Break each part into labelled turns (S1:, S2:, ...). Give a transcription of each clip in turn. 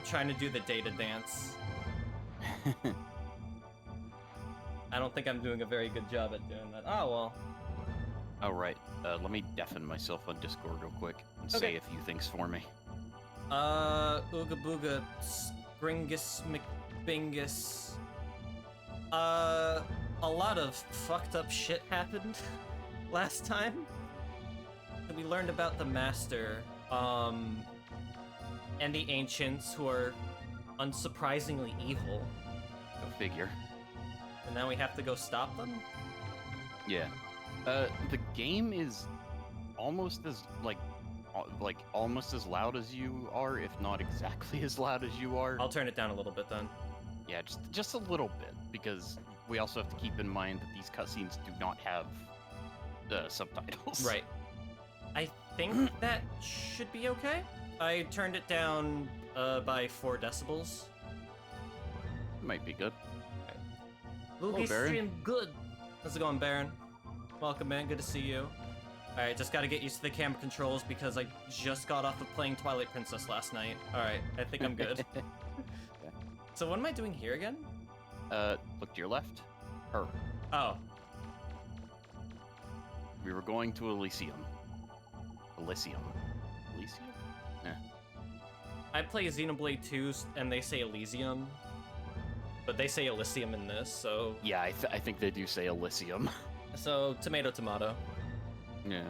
S1: I'm trying to do the data dance. I don't think I'm doing a very good job at doing that. Oh, well.
S2: Oh, right. Let me deafen myself on Discord real quick and
S1: Okay.
S2: say a few things for me.
S1: Ooga booga, Springus McBingus. A lot of fucked up shit happened last time. We learned about the Master, and the Ancients, who are unsurprisingly evil.
S2: Go figure.
S1: And now we have to go stop them?
S2: Yeah. The game is almost as, almost as loud as you are, if not exactly as loud as you are.
S1: I'll turn it down a little bit then.
S2: Yeah, just a little bit, because we also have to keep in mind that these cutscenes do not have subtitles.
S1: Right. I think that should be okay. I turned it down by 4 decibels.
S2: Might be good.
S1: Loogie
S2: Baron.
S1: stream good. How's it going, Baron? Welcome, man. Good to see you. Alright, just gotta get used to the camera controls because I just got off of playing Twilight Princess last night. Alright, I think I'm good.
S2: Okay.
S1: So what am I doing here again?
S2: Look to your left. Her.
S1: Oh.
S2: We were going to Elysium. Elysium? Yeah.
S1: I play Xenoblade 2 and they say Elysium. But they say Elysium in this, so...
S2: Yeah, I think they do say Elysium.
S1: So, tomato, tomato.
S2: Yeah.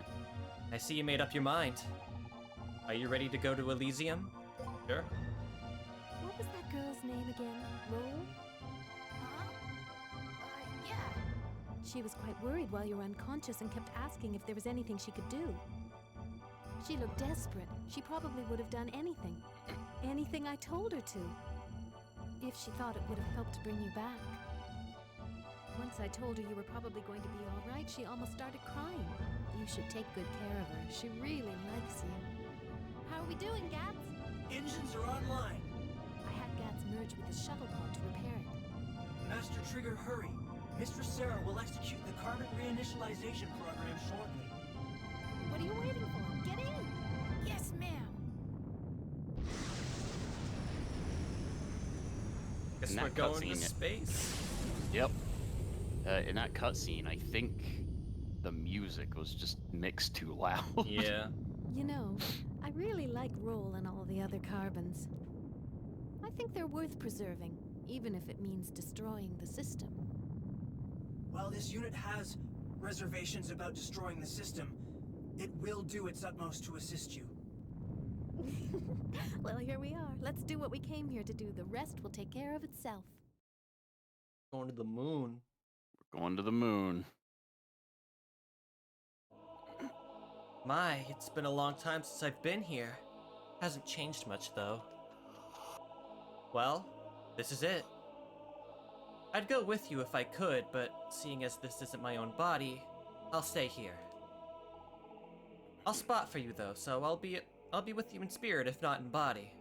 S1: I see you made up your mind. Are you ready to go to Elysium? Sure.
S3: What was that girl's name again? Roll?
S4: Huh? Yeah.
S3: She was quite worried while you were unconscious and kept asking if there was anything she could do. She looked desperate. She probably would have done anything. Anything I told her to. If she thought it would have helped to bring you back. Once I told her you were probably going to be all right, she almost started crying. You should take good care of her. She really likes you. How are we doing, Gats?
S5: Engines are online.
S3: I had Gats merge with his shuttle pod to repair it.
S5: Master Trigger, hurry. Mistress Sarah will execute the carbon reinitialization program shortly.
S3: What are you waiting for? Get in!
S4: Yes, ma'am.
S1: Guess
S2: In
S1: we're
S2: that
S1: going to
S2: cutscene,
S1: space.
S2: Yep. In that cutscene, I think the music was just mixed too loud.
S1: Yeah.
S3: You know, I really like Roll and all the other carbons. I think they're worth preserving, even if it means destroying the system.
S5: While this unit has reservations about destroying the system, it will do its utmost to assist you.
S3: Well, here we are. Let's do what we came here to do. The rest will take care of itself.
S1: Going to the moon.
S2: We're going to the moon.
S1: My, it's been a long time since I've been here. Hasn't changed much, though. Well, this is it. I'd go with you if I could, but seeing as this isn't my own body, I'll stay here. I'll spot for you, though, so I'll be with you in spirit, if not in body.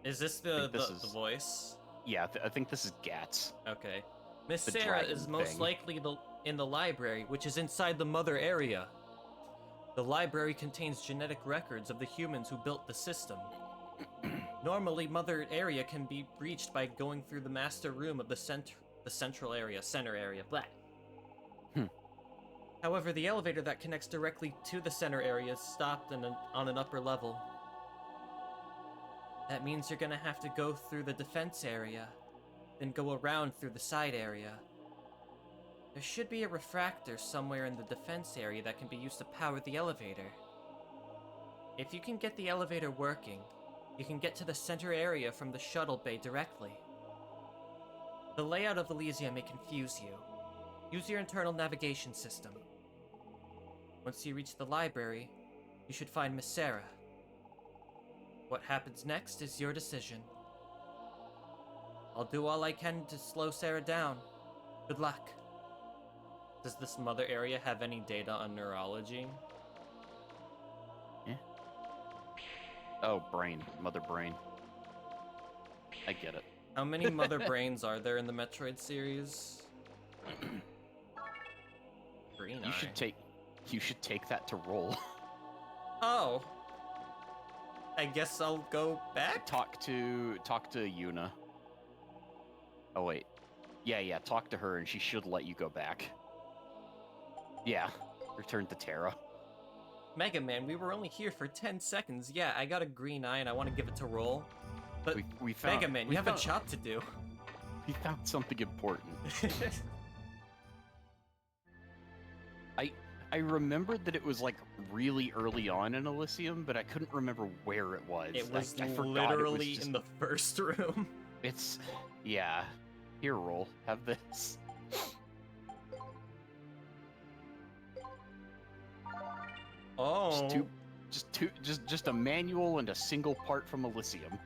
S1: Is this the voice?
S2: Yeah, I think this is Gats.
S1: Okay. Miss
S2: The
S1: Sarah
S2: dragon
S1: is most
S2: thing.
S1: likely in the library, which is inside the mother area. The library contains genetic records of the humans who built the system. Normally, mother area can be reached by going through the master room of the central area, center area, blah. However, the elevator that connects directly to the center area is stopped on an upper level. That means you're gonna have to go through the defense area, then go around through the side area. There should be a refractor somewhere in the defense area that can be used to power the elevator. If you can get the elevator working, you can get to the center area from the shuttle bay directly. The layout of Elysium may confuse you. Use your internal navigation system. Once you reach the library, you should find Miss Sarah. What happens next is your decision. I'll do all I can to slow Sarah down. Good luck. Does this mother area have any data on neurology?
S2: Yeah. Oh, brain. Mother brain. I get it.
S1: How many mother brains are there in the Metroid series? Green eye.
S2: You should take that to Roll.
S1: Oh. I guess I'll go back?
S2: Talk to Yuna. Oh wait. Yeah, talk to her and she should let you go back. Yeah, return to Terra.
S1: Mega Man, we were only here for 10 seconds. Yeah, I got a green eye and I want to give it to Roll. But
S2: We found,
S1: Mega Man, you have a job to do.
S2: We found something important. I remembered that it was like really early on in Elysium, but I couldn't remember where it was.
S1: It was
S2: I forgot
S1: literally
S2: it was just,
S1: in the first room.
S2: It's yeah. Here, Roll. Have this.
S1: Oh.
S2: Just a manual and a single part from Elysium.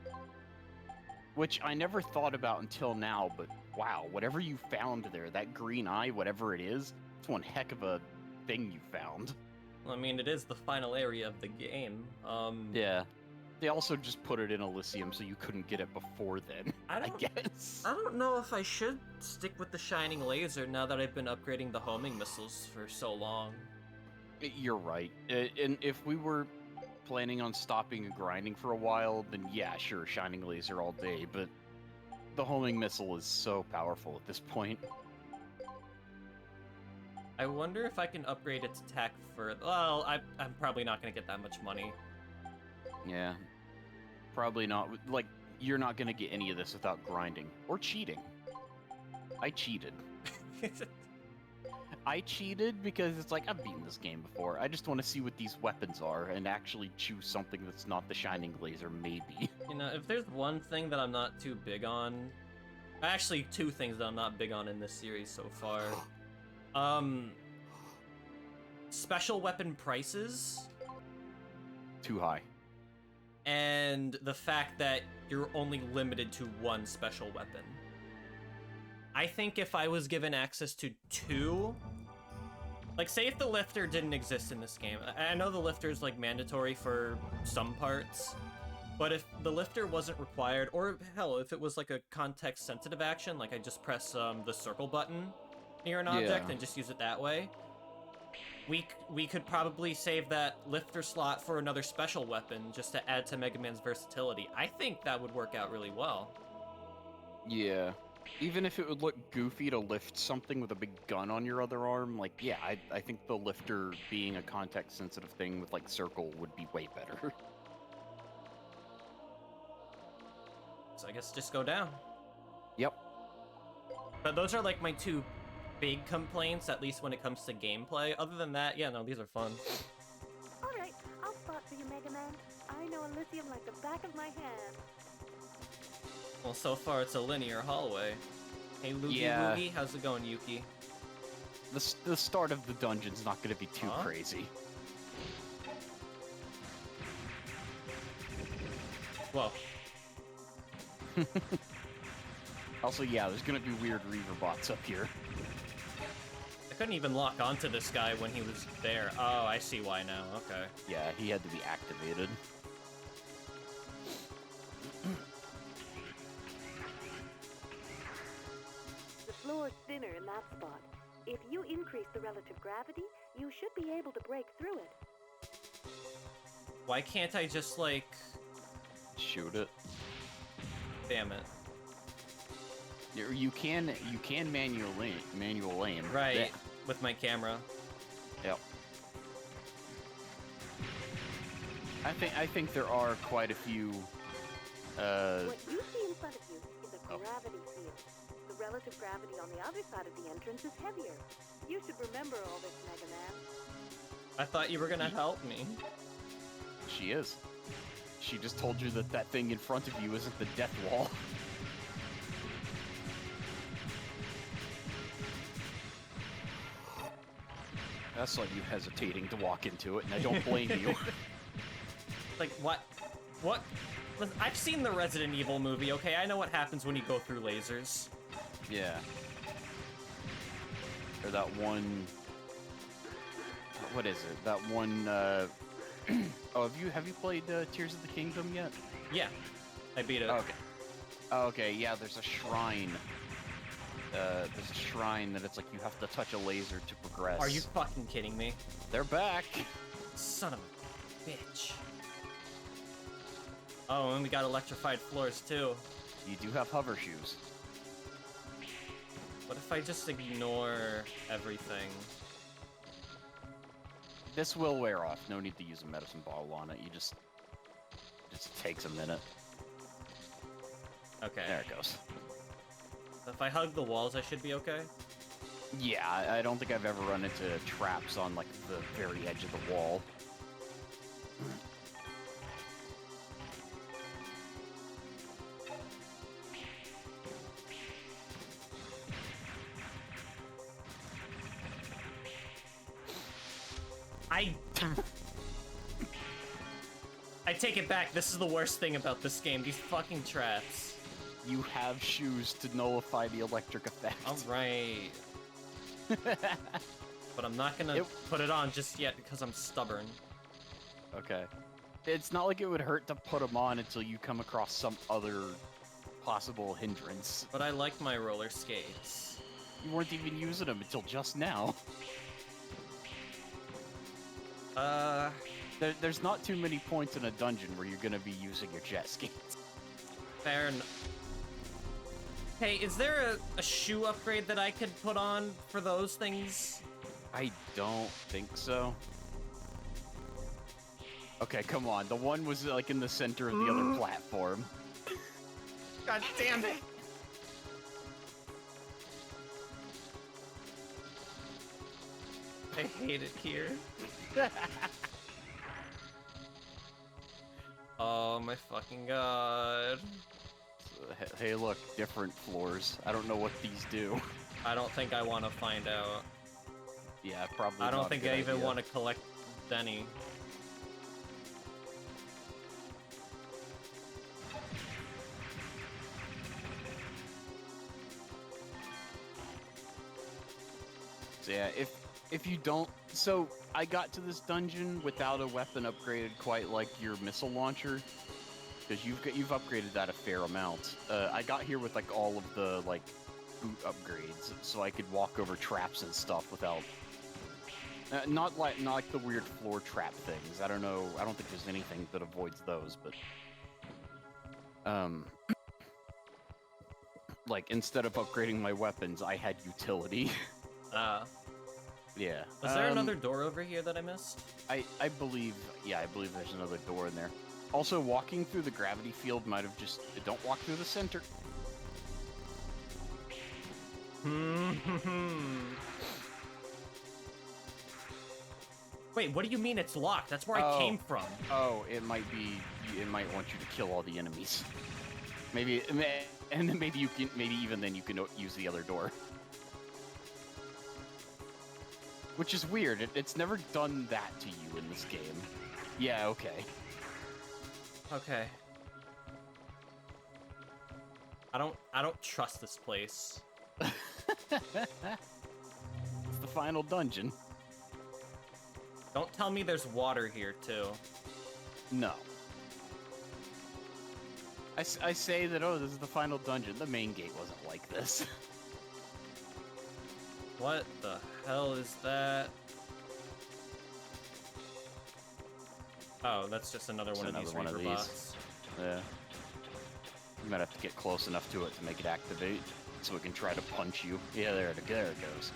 S2: Which I never thought about until now, but wow, whatever you found there, that green eye, whatever it is, it's one heck of a thing you found.
S1: I mean, it is the final area of the game.
S2: Yeah. They also just put it in Elysium so you couldn't get it before then, I guess.
S1: I don't know if I should stick with the shining laser now that I've been upgrading the homing missiles for so long.
S2: You're right. And if we were planning on stopping and grinding for a while, then yeah, sure, shining laser all day, but the homing missile is so powerful at this point.
S1: I wonder if I can upgrade its attack further. Well, I'm probably not going to get that much money.
S2: Yeah. Probably not. Like, you're not going to get any of this without grinding. Or cheating. I cheated. I cheated because it's like, I've beaten this game before. I just want to see what these weapons are and actually choose something that's not the shining laser, maybe.
S1: You know, if there's one thing that I'm not too big on... Actually, two things that I'm not big on in this series so far. Special weapon prices.
S2: Too high.
S1: And the fact that you're only limited to one special weapon. I think if I was given access to two... Like, say if the lifter didn't exist in this game. I know the lifter is, like, mandatory for some parts. But if the lifter wasn't required, or hell, if it was, like, a context-sensitive action, like I just press the circle button near an object and just use it that way, we could probably save that lifter slot for another special weapon just to add to Mega Man's versatility. I think that would work out really well.
S2: Yeah. Even if it would look goofy to lift something with a big gun on your other arm, like, yeah, I think the lifter being a context-sensitive thing with, like, circle would be way better.
S1: So I guess just go down.
S2: Yep.
S1: But those are, like, my two big complaints, at least when it comes to gameplay. Other than that, yeah, no, these are fun.
S3: Alright, I'll spot for you, Mega Man. I know Elysium like the back of my hand.
S1: Well, so far it's a linear hallway. Hey, Loogie
S2: Yeah.
S1: Woogie, how's it going, Yuki?
S2: The start of the dungeon's not going to be too crazy.
S1: Whoa.
S2: Also, yeah, there's going to be weird Reaver bots up here.
S1: I couldn't even lock onto this guy when he was there. Oh, I see why now. Okay.
S2: Yeah, he had to be activated.
S3: The floor's thinner in that spot. If you increase the relative gravity, you should be able to break through it.
S1: Why can't I just, like...
S2: Shoot it.
S1: Damn it.
S2: You can manual aim.
S1: Right,
S2: Yeah.
S1: with my camera.
S2: Yep. I think there are quite a few.
S3: What you see in front of you is a gravity field. The relative gravity on the other side of the entrance is heavier. You should remember all this, Mega Man.
S1: I thought you were gonna help me.
S2: She is. She just told you that thing in front of you isn't the death wall. I saw you hesitating to walk into it, and I don't blame you.
S1: Like, what? What? Listen, I've seen the Resident Evil movie, okay? I know what happens when you go through lasers.
S2: Yeah. Or that one... What is it? That one, Oh, have you played Tears of the Kingdom yet?
S1: Yeah. I beat it.
S2: Okay. Oh, okay, yeah, there's a shrine. There's a shrine that it's like you have to touch a laser to progress.
S1: Are you fucking kidding me?
S2: They're back!
S1: Son of a bitch. Oh, and we got electrified floors too.
S2: You do have hover shoes.
S1: What if I just ignore everything?
S2: This will wear off. No need to use a medicine bottle on it. You just takes a minute.
S1: Okay.
S2: There it goes.
S1: If I hug the walls, I should be okay?
S2: Yeah, I don't think I've ever run into traps on, like, the very edge of the wall.
S1: I take it back. This is the worst thing about this game. These fucking traps.
S2: You have shoes to nullify the electric effect.
S1: Alright. But I'm not gonna put it on just yet because I'm stubborn.
S2: Okay. It's not like it would hurt to put them on until you come across some other possible hindrance.
S1: But I like my roller skates.
S2: You weren't even using them until just now. There's not too many points in a dungeon where you're gonna be using your jet skis.
S1: Fair enough. Hey, is there a shoe upgrade that I could put on for those things?
S2: I don't think so. Okay, come on. The one was like in the center of the other platform.
S1: God damn it! I hate it here. Oh my fucking god.
S2: Hey, look, different floors. I don't know what these do.
S1: I don't think I want to find out.
S2: Yeah, probably
S1: I don't
S2: not a
S1: think
S2: good
S1: I even
S2: idea.
S1: want to collect any.
S2: So yeah, if you don't... So, I got to this dungeon without a weapon upgraded quite like your missile launcher. Because you've upgraded that a fair amount. I got here with like all of the like boot upgrades, so I could walk over traps and stuff without... not like the weird floor trap things. I don't know. I don't think there's anything that avoids those, but like instead of upgrading my weapons, I had utility. Yeah.
S1: Was there another door over here that I missed?
S2: I believe there's another door in there. Also, walking through the gravity field might have just... Don't walk through the center.
S1: Wait, what do you mean it's locked? That's where I came from.
S2: Oh, it might want you to kill all the enemies. Maybe, and then maybe even then you can use the other door. Which is weird. It's never done that to you in this game. Yeah, okay.
S1: Okay. I don't trust this place.
S2: It's the final dungeon.
S1: Don't tell me there's water here too.
S2: No. I say that, oh, this is the final dungeon. The main gate wasn't like this.
S1: What the hell is that? Oh, that's just another one of these Reaper bots.
S2: Yeah. You might have to get close enough to it to make it activate, so it can try to punch you. Yeah, there it goes.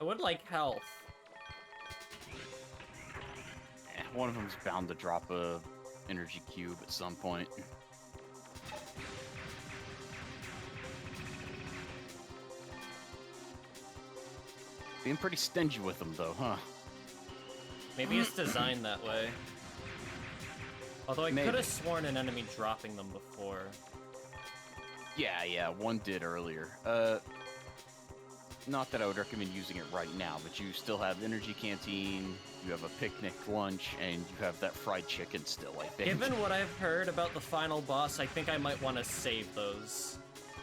S1: I would like health.
S2: One of them's bound to drop a energy cube at some point. Being pretty stingy with them, though, huh?
S1: Maybe it's designed that way. Although I could have sworn an enemy dropping them before.
S2: Yeah, one did earlier. Not that I would recommend using it right now, but you still have energy canteen, you have a picnic lunch, and you have that fried chicken still, I think.
S1: Given what I've heard about the final boss, I think I might want to save those.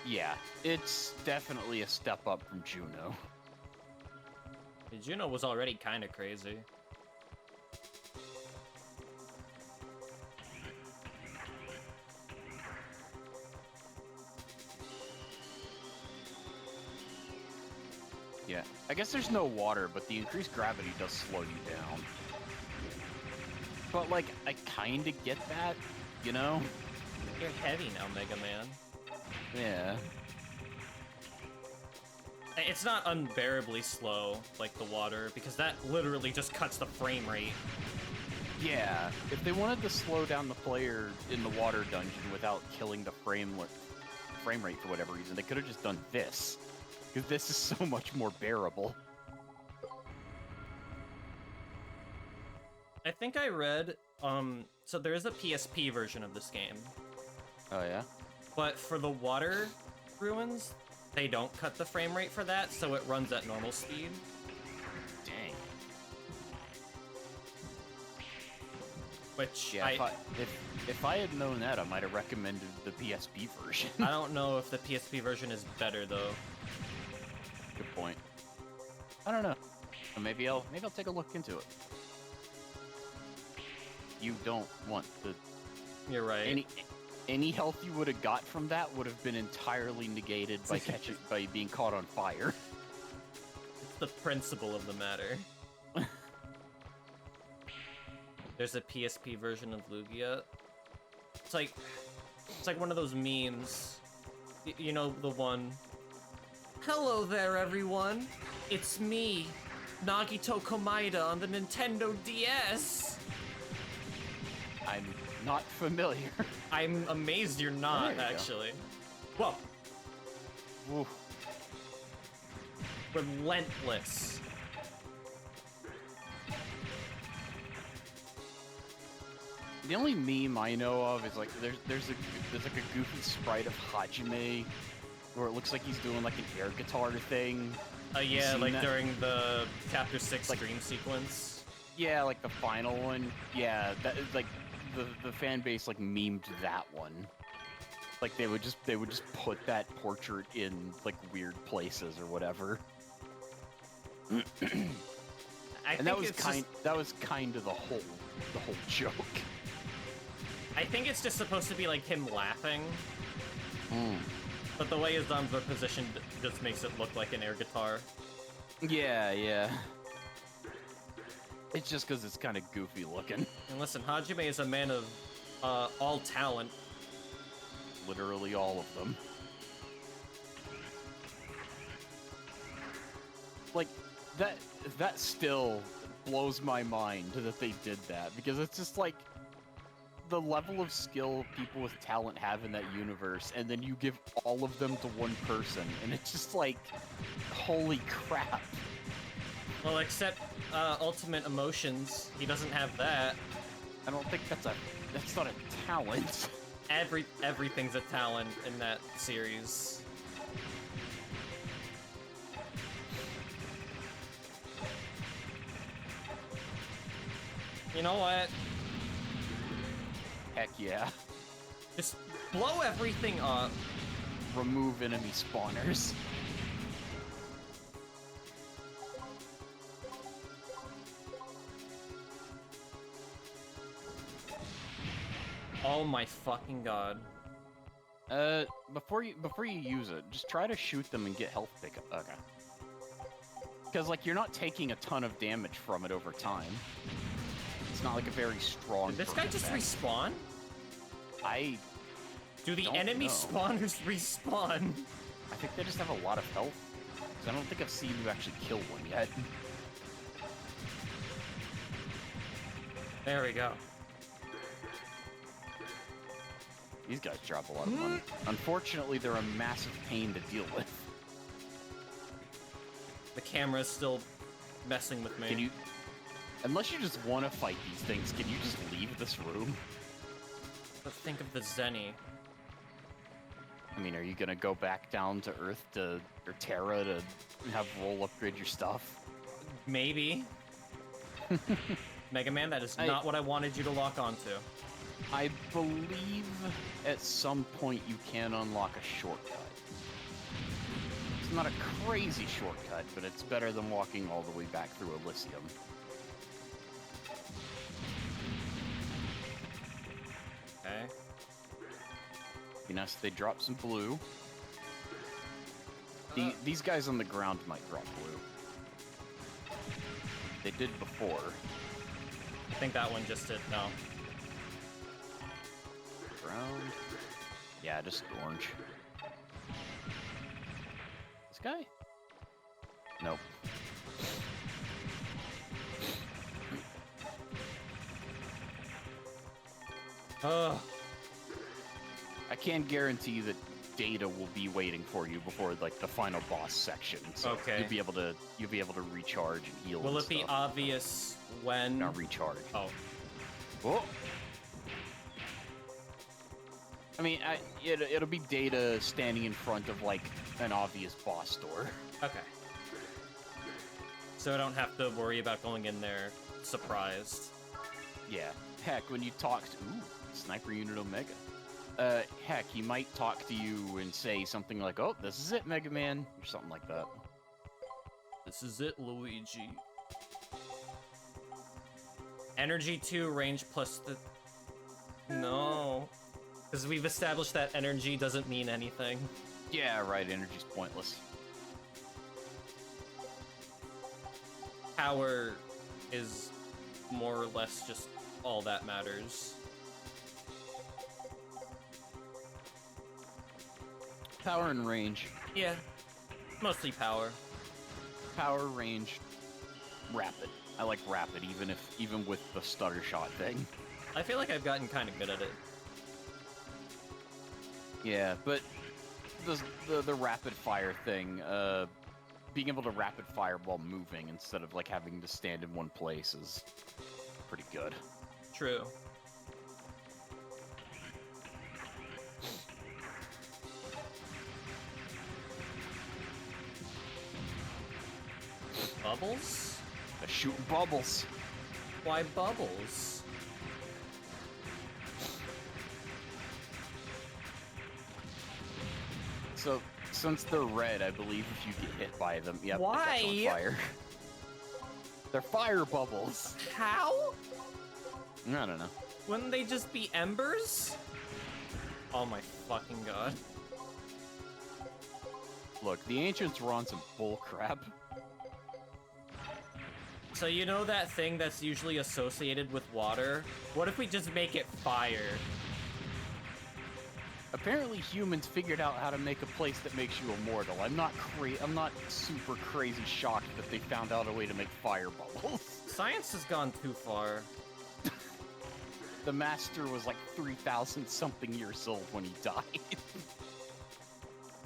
S2: Yeah, it's definitely a step up from Juno.
S1: Juno was already kind of crazy.
S2: Yeah, I guess there's no water, but the increased gravity does slow you down. But, like, I kinda get that, you know?
S1: You're heavy now, Mega Man.
S2: Yeah.
S1: It's not unbearably slow, like the water, because that literally just cuts the frame rate.
S2: Yeah, if they wanted to slow down the player in the water dungeon without killing the frame rate for whatever reason, they could have just done this. Because this is so much more bearable.
S1: I think I read, so there is a PSP version of this game,
S2: Oh, yeah?
S1: but for the water ruins, they don't cut the frame rate for that, so it runs at normal speed.
S2: Dang.
S1: Which
S2: Yeah, if I had known that, I might have recommended the PSP version.
S1: I don't know if the PSP version is better though.
S2: Good point. I don't know. Maybe I'll take a look into it. You don't want the
S1: You're right.
S2: any health you would have got from that would have been entirely negated by being caught on fire.
S1: It's the principle of the matter. There's a PSP version of Lugia. It's like one of those memes. You know the one. Hello there, everyone. It's me, Nagito Komaeda on the Nintendo DS.
S2: I'm not familiar.
S1: I'm amazed you're not,
S2: There you go.
S1: actually. Whoa.
S2: Oof.
S1: Relentless.
S2: The only meme I know of is like there's like a goofy sprite of Hajime where it looks like he's doing like an air guitar thing.
S1: Yeah,
S2: seen
S1: like
S2: that?
S1: during the Chapter 6
S2: Like-
S1: dream sequence.
S2: Yeah, like the final one. Yeah, that is like the fan base like memed that one. Like they would just put that portrait in like weird places or whatever.
S1: I
S2: And that was kind of the whole joke.
S1: I think it's just supposed to be like him laughing,
S2: Mm.
S1: but the way his arms are positioned just makes it look like an air guitar.
S2: Yeah. It's just because it's kind of goofy looking.
S1: And listen, Hajime is a man of all talent.
S2: Literally all of them. Like, that still blows my mind that they did that, because it's just like the level of skill people with talent have in that universe, and then you give all of them to one person, and it's just like, holy crap.
S1: Well, except Ultimate Emotions, he doesn't have that.
S2: I don't think that's not a talent.
S1: Everything's a talent in that series. You know what?
S2: Heck yeah.
S1: Just blow everything up.
S2: Remove enemy spawners.
S1: Oh my fucking god.
S2: Before you use it, just try to shoot them and get health pickup. Okay. Because, like, you're not taking a ton of damage from it over time. It's not like a very strong...
S1: Did this guy just
S2: effect.
S1: respawn? Do the
S2: don't
S1: enemy
S2: know.
S1: spawners respawn?
S2: I think they just have a lot of health. Because I don't think I've seen you actually kill one yet.
S1: There we go.
S2: These guys drop a lot of money. Unfortunately, they're a massive pain to deal with.
S1: The camera's still messing with me.
S2: Can you... Unless you just want to fight these things, can you just leave this room?
S1: But think of the Zenny.
S2: I mean, are you gonna go back down to Earth or Terra to have Roll upgrade your stuff?
S1: Maybe. Mega Man, that is not what I wanted you to lock onto.
S2: I believe at some point you can unlock a shortcut. It's not a crazy shortcut, but it's better than walking all the way back through Elysium.
S1: Okay.
S2: You know, so they drop some blue. These guys on the ground might drop blue. They did before.
S1: I think that one just did, no.
S2: Ground. Yeah, just orange. This guy? Nope.
S1: Ugh.
S2: I can guarantee that data will be waiting for you before like the final boss section. So
S1: Okay.
S2: you'll be able to recharge and heal.
S1: Will
S2: and
S1: it be
S2: stuff.
S1: obvious when?
S2: Not recharge.
S1: Oh.
S2: Oh. I mean, it'll be data standing in front of like an obvious boss door.
S1: Okay. So I don't have to worry about going in there surprised.
S2: Yeah. Heck, when you talk to Sniper Unit Omega. Heck, he might talk to you and say something like, "Oh, this is it, Mega Man," or something like that.
S1: This is it, Luigi. Energy 2, range plus the... No. Because we've established that energy doesn't mean anything.
S2: Yeah, right, energy's pointless.
S1: Power is more or less just all that matters.
S2: Power and range.
S1: Yeah. Mostly power.
S2: Power, range, rapid. I like rapid, even with the stutter shot thing.
S1: I feel like I've gotten kind of good at it.
S2: Yeah, but the rapid fire thing, being able to rapid fire while moving instead of like having to stand in one place is pretty good.
S1: True. Bubbles?
S2: They're shooting bubbles.
S1: Why bubbles?
S2: So, since they're red, I believe if you get hit by them, yep,
S1: Why?
S2: they catch on fire. They're fire bubbles.
S1: How?
S2: I don't know.
S1: Wouldn't they just be embers? Oh my fucking god.
S2: Look, the ancients were on some bullcrap.
S1: So you know that thing that's usually associated with water? What if we just make it fire?
S2: Apparently, humans figured out how to make a place that makes you immortal. I'm not super crazy shocked that they found out a way to make fire bubbles.
S1: Science has gone too far.
S2: The master was like 3,000 something years old when he died.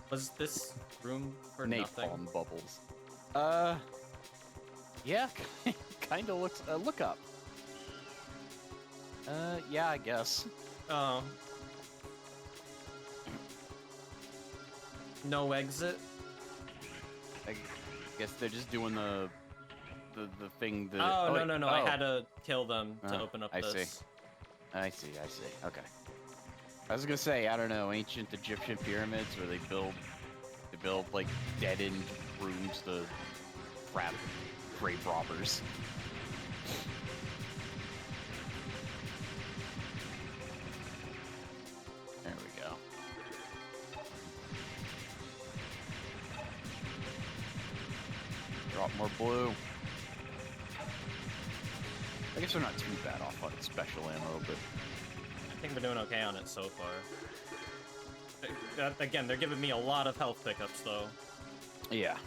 S1: Was this room for
S2: Napalm
S1: nothing?
S2: bubbles. Yeah, kind of looks. Look up. Yeah, I guess.
S1: Oh. No exit?
S2: I guess they're just doing the thing that.
S1: Oh, no,
S2: wait,
S1: I had to kill them to open up
S2: I
S1: this.
S2: I see. Okay. I was gonna say, I don't know, ancient Egyptian pyramids where they build like dead-end rooms to trap grave robbers. There we go. Drop more blue. I guess they're not too bad off on special ammo, but
S1: I think we're doing okay on it so far. Again, they're giving me a lot of health pickups, though.
S2: yeah.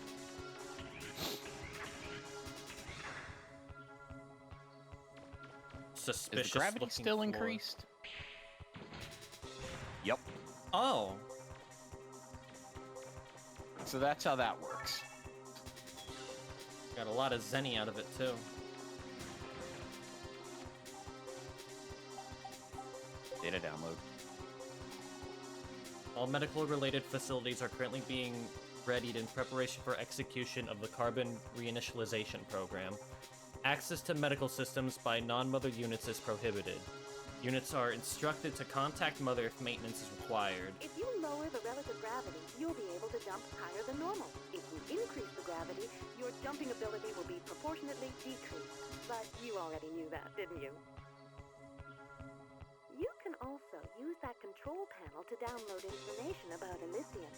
S1: Suspicious.
S2: Is the gravity
S1: looking
S2: still
S1: floor.
S2: increased? Yep.
S1: Oh.
S2: So that's how that works.
S1: Got a lot of Zenny out of it, too.
S2: Data download.
S1: All medical-related facilities are currently being readied in preparation for execution of the Carbon Reinitialization Program. Access to medical systems by non-Mother units is prohibited. Units are instructed to contact Mother if maintenance is required.
S6: If you lower the relative gravity, you'll be able to jump higher than normal. If you increase the gravity, your jumping ability will be proportionately decreased. But you already knew that, didn't you? You can also use that control panel to download information about Elysium.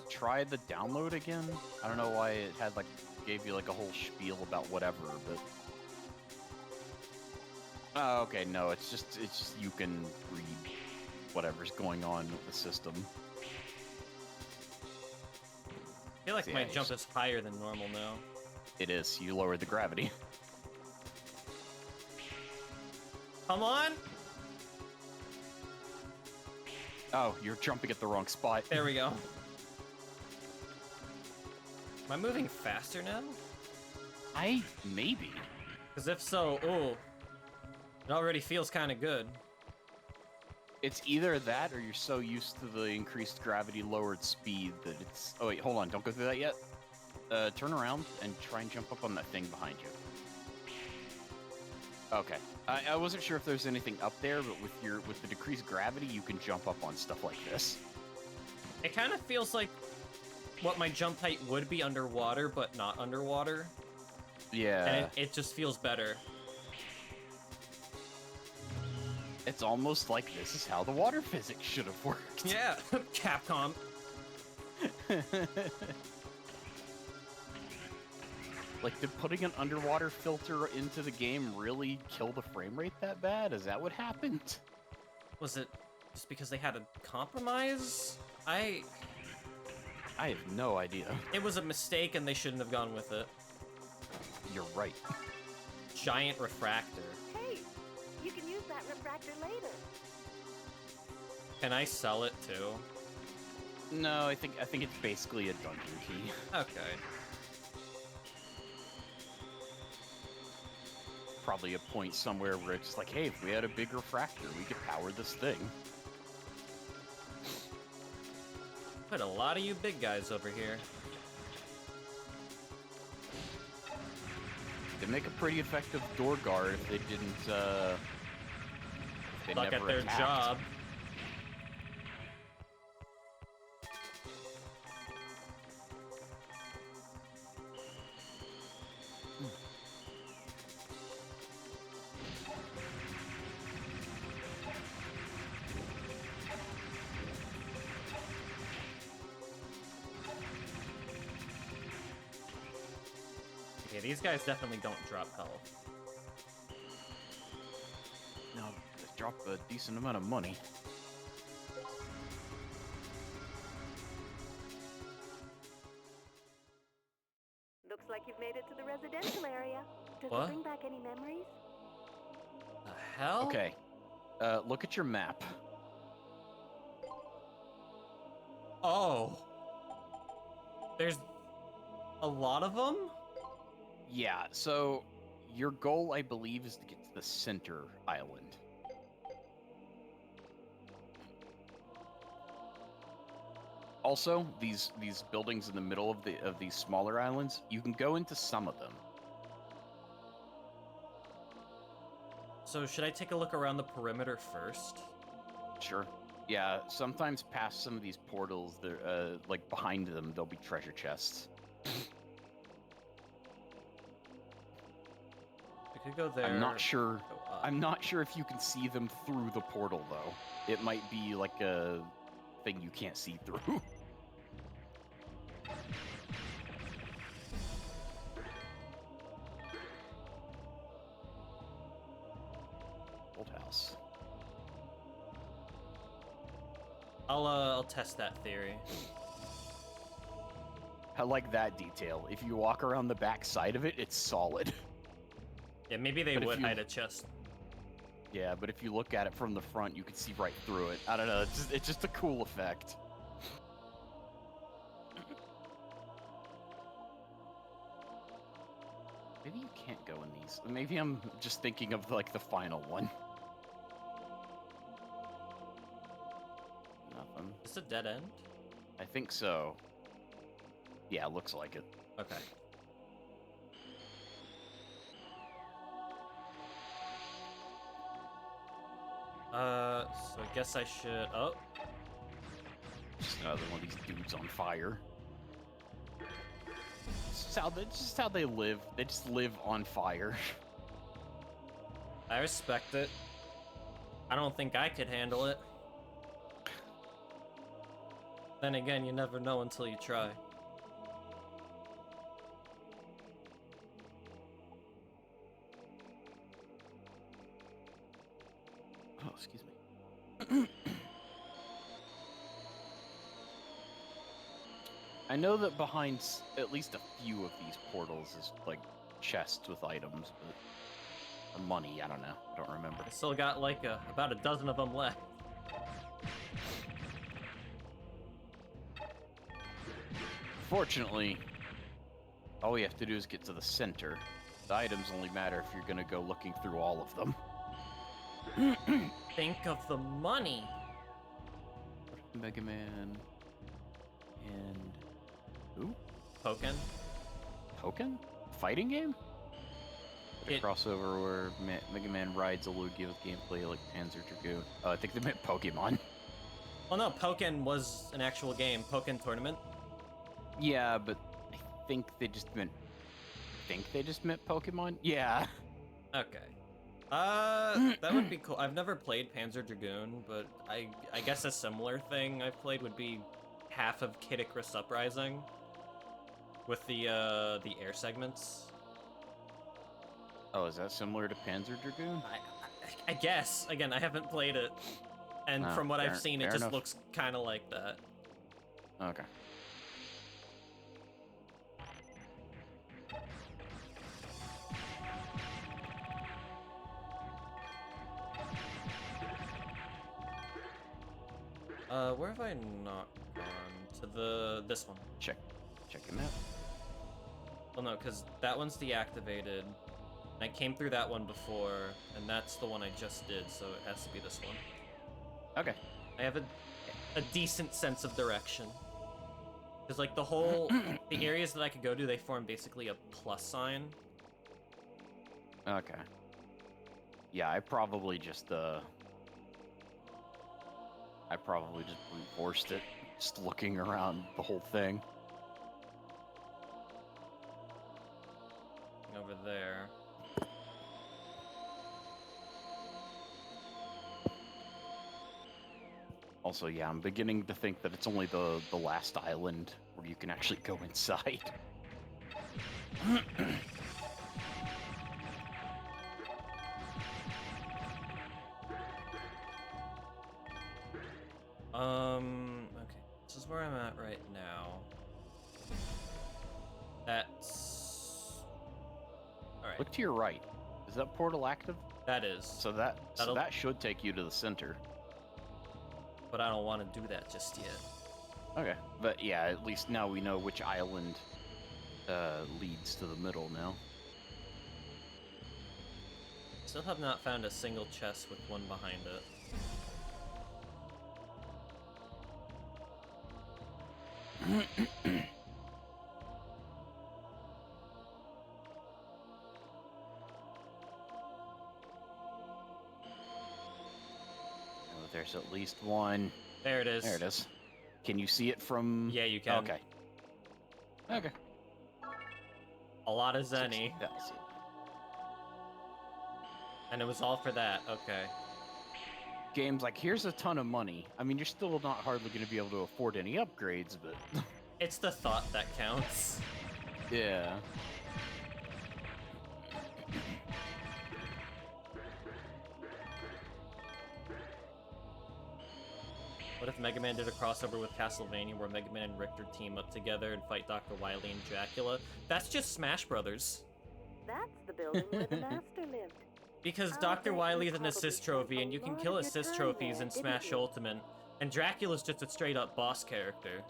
S2: Try the download again. I don't know why it had like gave you like a whole spiel about whatever, but oh, okay, no, it's just you can read whatever's going on with the system.
S1: I feel like
S2: So,
S1: my
S2: yeah,
S1: jump is higher than normal now.
S2: It is. You lowered the gravity.
S1: Come on!
S2: Oh, you're jumping at the wrong spot.
S1: There we go. Am I moving faster now?
S2: Maybe.
S1: Because if so, ooh. It already feels kind of good.
S2: It's either that or you're so used to the increased gravity, lowered speed that it's... Oh, wait, hold on. Don't go through that yet. Turn around and try and jump up on that thing behind you. Okay. I wasn't sure if there's anything up there, but with the decreased gravity, you can jump up on stuff like this.
S1: It kind of feels like what my jump height would be underwater, but not underwater.
S2: Yeah.
S1: And it just feels better.
S2: It's almost like this is how the water physics should have worked.
S1: Yeah, Capcom.
S2: Like, did putting an underwater filter into the game really kill the frame rate that bad? Is that what happened?
S1: Was it just because they had a compromise?
S2: I have no idea.
S1: It was a mistake and they shouldn't have gone with it.
S2: You're right.
S1: Giant refractor.
S6: Hey, you can use that refractor later.
S1: Can I sell it too?
S2: No, I think it's basically a dungeon key.
S1: Okay.
S2: Probably a point somewhere where it's like, hey, if we had a big refractor, we could power this thing.
S1: Put a lot of you big guys over here.
S2: They make a pretty effective door guard if they didn't, they
S1: Suck
S2: never
S1: at their
S2: attacked.
S1: job. Okay, these guys definitely don't drop health.
S2: No, they drop a decent amount of money.
S6: Looks like you've made it to the residential area. Does
S1: What?
S6: it bring back any memories?
S1: The hell?
S2: Okay, look at your map.
S1: Oh. There's a lot of them?
S2: Yeah, so your goal, I believe, is to get to the center island. Also, these buildings in the middle of these smaller islands, you can go into some of them.
S1: So should I take a look around the perimeter first?
S2: Sure. Yeah, sometimes past some of these portals, there, like behind them, there'll be treasure chests.
S1: We could go there.
S2: I'm not sure.
S1: go up.
S2: I'm not sure if you can see them through the portal, though. It might be like a thing you can't see through. Old house.
S1: I'll test that theory.
S2: I like that detail. If you walk around the back side of it, it's solid.
S1: Yeah, maybe they
S2: But if
S1: would
S2: you-
S1: hide a chest.
S2: Yeah, but if you look at it from the front, you can see right through it. I don't know, it's just a cool effect. Maybe you can't go in these. Maybe I'm just thinking of like the final one. Nothing.
S1: Is this a dead end?
S2: I think so. Yeah, looks like it.
S1: Okay. So I guess I should... Oh,
S2: Just another one of these dudes on fire. It's just how they live. They just live on fire.
S1: I respect it. I don't think I could handle it. Then again, you never know until you try.
S2: Oh, excuse me. I know that behind at least a few of these portals is like chests with items, but or money, I don't know. I don't remember.
S1: I still got like about a dozen of them left.
S2: Fortunately, all we have to do is get to the center. The items only matter if you're gonna go looking through all of them.
S1: Think of the money.
S2: Mega Man and who?
S1: Pokken.
S2: Pokken? Fighting game? A
S1: It-
S2: crossover where Mega Man rides a Lugia with gameplay like Panzer Dragoon. Oh, I think they meant Pokemon.
S1: Well, no, Pokken was an actual game. Pokken Tournament.
S2: Yeah, but I think they just meant. Pokemon? Yeah.
S1: Okay. That would be cool. I've never played Panzer Dragoon, but I guess a similar thing I've played would be half of Kid Icarus Uprising with the air segments.
S2: Oh, is that similar to Panzer Dragoon?
S1: I guess. Again, I haven't played it, and
S2: Oh,
S1: from what I've
S2: fair-
S1: seen, it
S2: fair
S1: just
S2: enough.
S1: looks kind of like that.
S2: Okay.
S1: Where have I not gone? To this one.
S2: Check him out.
S1: Well, no, because that one's deactivated. I came through that one before, and that's the one I just did, so it has to be this one.
S2: Okay.
S1: I have a decent sense of direction. Because, like, the areas that I could go to, they form basically a plus sign.
S2: Okay. Yeah, I probably just brute forced it, just looking around the whole thing.
S1: Over there.
S2: Also, yeah, I'm beginning to think that it's only the last island where you can actually go inside.
S1: Okay. This is where I'm at right now. That's... Alright.
S2: Look to your right. Is that portal active?
S1: That is.
S2: So that should take you to the center.
S1: But I don't want to do that just yet.
S2: Okay. But yeah, at least now we know which island leads to the middle now.
S1: Still have not found a single chest with one behind it.
S2: Oh, there's at least one.
S1: There it is.
S2: There it is. Can you see it from...
S1: Yeah, you can.
S2: Okay. Okay.
S1: A lot of Zenny.
S2: Yeah, I see it.
S1: And it was all for that. Okay.
S2: Games like, here's a ton of money. I mean, you're still not hardly going to be able to afford any upgrades, but...
S1: It's the thought that counts.
S2: yeah.
S1: What if Mega Man did a crossover with Castlevania where Mega Man and Richter team up together and fight Dr. Wily and Dracula? That's just Smash Brothers.
S6: That's the building where the master lived.
S1: Because
S6: I
S1: Dr.
S6: bet you
S1: Wily is an
S6: probably
S1: assist
S6: spent
S1: trophy,
S6: a
S1: and you can
S6: lot
S1: kill
S6: of your
S1: assist
S6: time
S1: trophies
S6: there,
S1: in
S6: didn't
S1: Smash
S6: you?
S1: Ultimate, and Dracula's just a straight up boss character.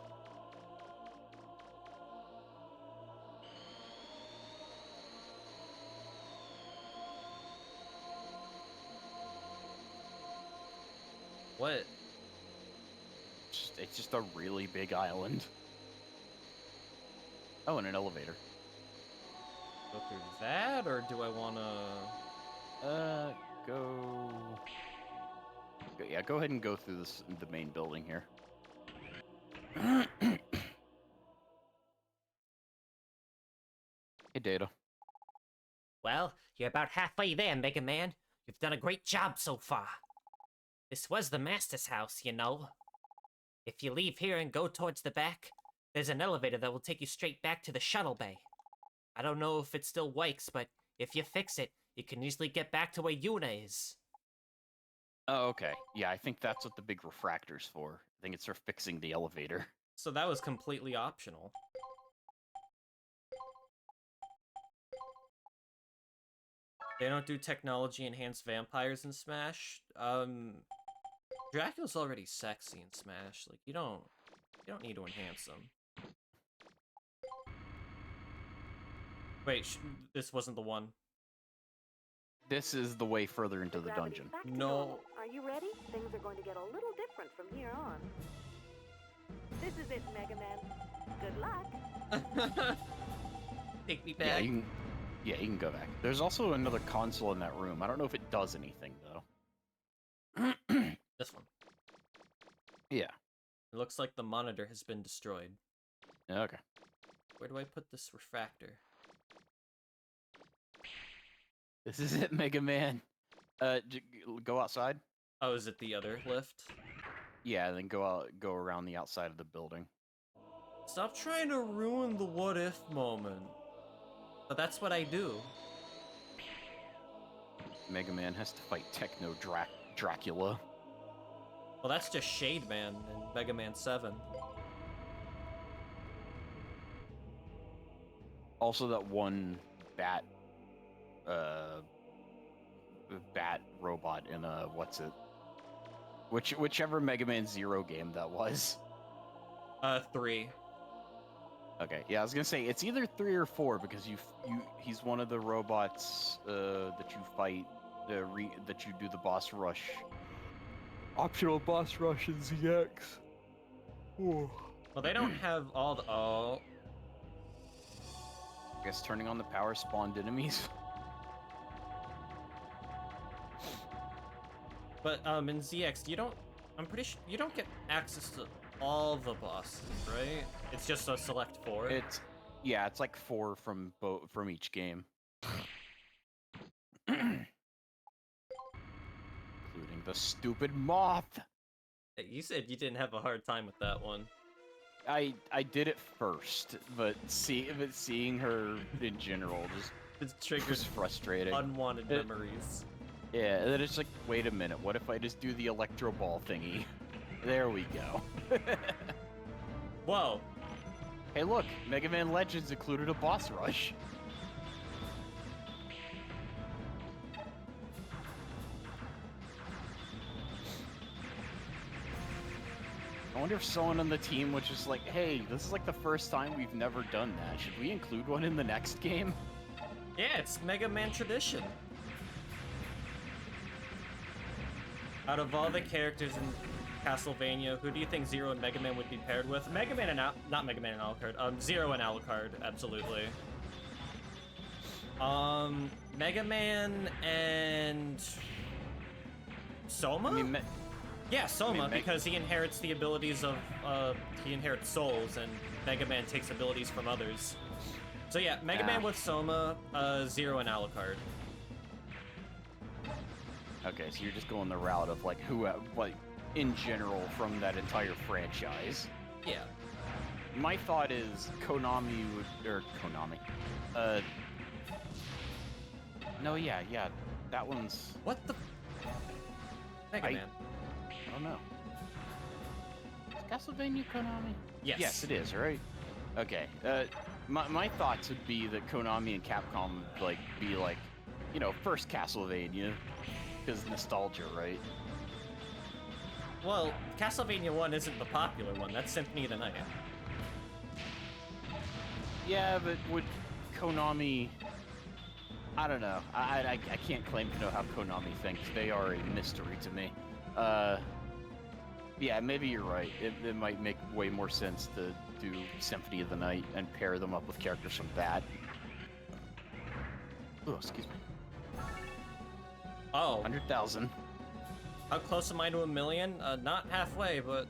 S1: What?
S2: It's just a really big island. Oh, and an elevator.
S1: Go through that, or do I wanna...
S2: Go... Yeah, go ahead and go through the main building here. Hey, Data.
S1: Well, you're about halfway there, Mega Man. You've done a great job so far. This was the Master's house, you know. If you leave here and go towards the back, there's an elevator that will take you straight back to the shuttle bay. I don't know if it still works, but if you fix it, you can easily get back to where Yuna is.
S2: Oh, okay. Yeah, I think that's what the big refractor's for. I think it's for fixing the elevator.
S1: So that was completely optional. They don't do technology-enhanced vampires in Smash. Dracula's already sexy in Smash. Like, you don't need to enhance them. Wait, this wasn't the one.
S2: This is the way further into the
S6: Gravity's
S2: dungeon.
S6: back to
S1: No.
S6: normal. Are you ready? Things are going to get a little different from here on. This is it, Mega Man. Good luck.
S1: Take me back.
S2: Yeah, you can go back. There's also another console in that room. I don't know if it does anything, though.
S1: This one.
S2: Yeah.
S1: It looks like the monitor has been destroyed.
S2: Okay.
S1: Where do I put this refractor?
S2: This is it, Mega Man. Go outside.
S1: Oh, is it the other lift?
S2: Yeah, then go around the outside of the building.
S1: Stop trying to ruin the what-if moment. But that's what I do.
S2: Mega Man has to fight Techno Dracula.
S1: Well, that's just Shade Man in Mega Man 7.
S2: Also, that one bat robot in what's it? Whichever Mega Man Zero game that was.
S1: 3.
S2: Okay, yeah, I was gonna say it's either 3 or 4 because he's one of the robots that you fight, that you do the boss rush. Optional boss rush in ZX. Ooh.
S1: Well, they don't have all the... Oh.
S2: I guess turning on the power spawned enemies.
S1: But, in ZX, you don't... I'm pretty sure... You don't get access to all the bosses, right? It's just a select 4?
S2: Yeah, it's like 4 from each game. Including the stupid moth!
S1: You said you didn't have a hard time with that one.
S2: I did it first, but seeing her in general just
S1: It triggers
S2: frustrating.
S1: unwanted memories.
S2: Yeah, and then it's like, wait a minute, what if I just do the electro ball thingy? There we go.
S1: Whoa!
S2: Hey look, Mega Man Legends included a boss rush. I wonder if someone on the team was just like, hey, this is like the first time we've never done that. Should we include one in the next game?
S1: Yeah, it's Mega Man tradition. Out of all the characters in Castlevania, who do you think Zero and Mega Man would be paired with? Mega Man and not Mega Man and Alucard. Zero and Alucard, absolutely. Mega Man and Soma?
S2: I mean,
S1: yeah, Soma,
S2: I mean,
S1: because he inherits the abilities of, he inherits souls, and Mega Man takes abilities from others. So yeah, Mega Man with Soma, Zero and Alucard.
S2: Okay, so you're just going the route of like who, like, in general from that entire franchise.
S1: Yeah.
S2: My thought is Konami would, or Konami. No, yeah, that one's.
S1: What the? Mega Man.
S2: I don't know. Is Castlevania Konami?
S1: Yes.
S2: Yes, it is, right? Okay. My thoughts would be that Konami and Capcom would, like, be like, you know, first Castlevania, because nostalgia, right?
S1: Well, Castlevania 1 isn't the popular one. That's Symphony of the Night.
S2: Yeah, but would Konami... I don't know. I can't claim to know how Konami thinks. They are a mystery to me. Yeah, maybe you're right. It might make way more sense to do Symphony of the Night and pair them up with characters from that. Oh, excuse me.
S1: Oh.
S2: 100,000.
S1: How close am I to 1 million? Not halfway, but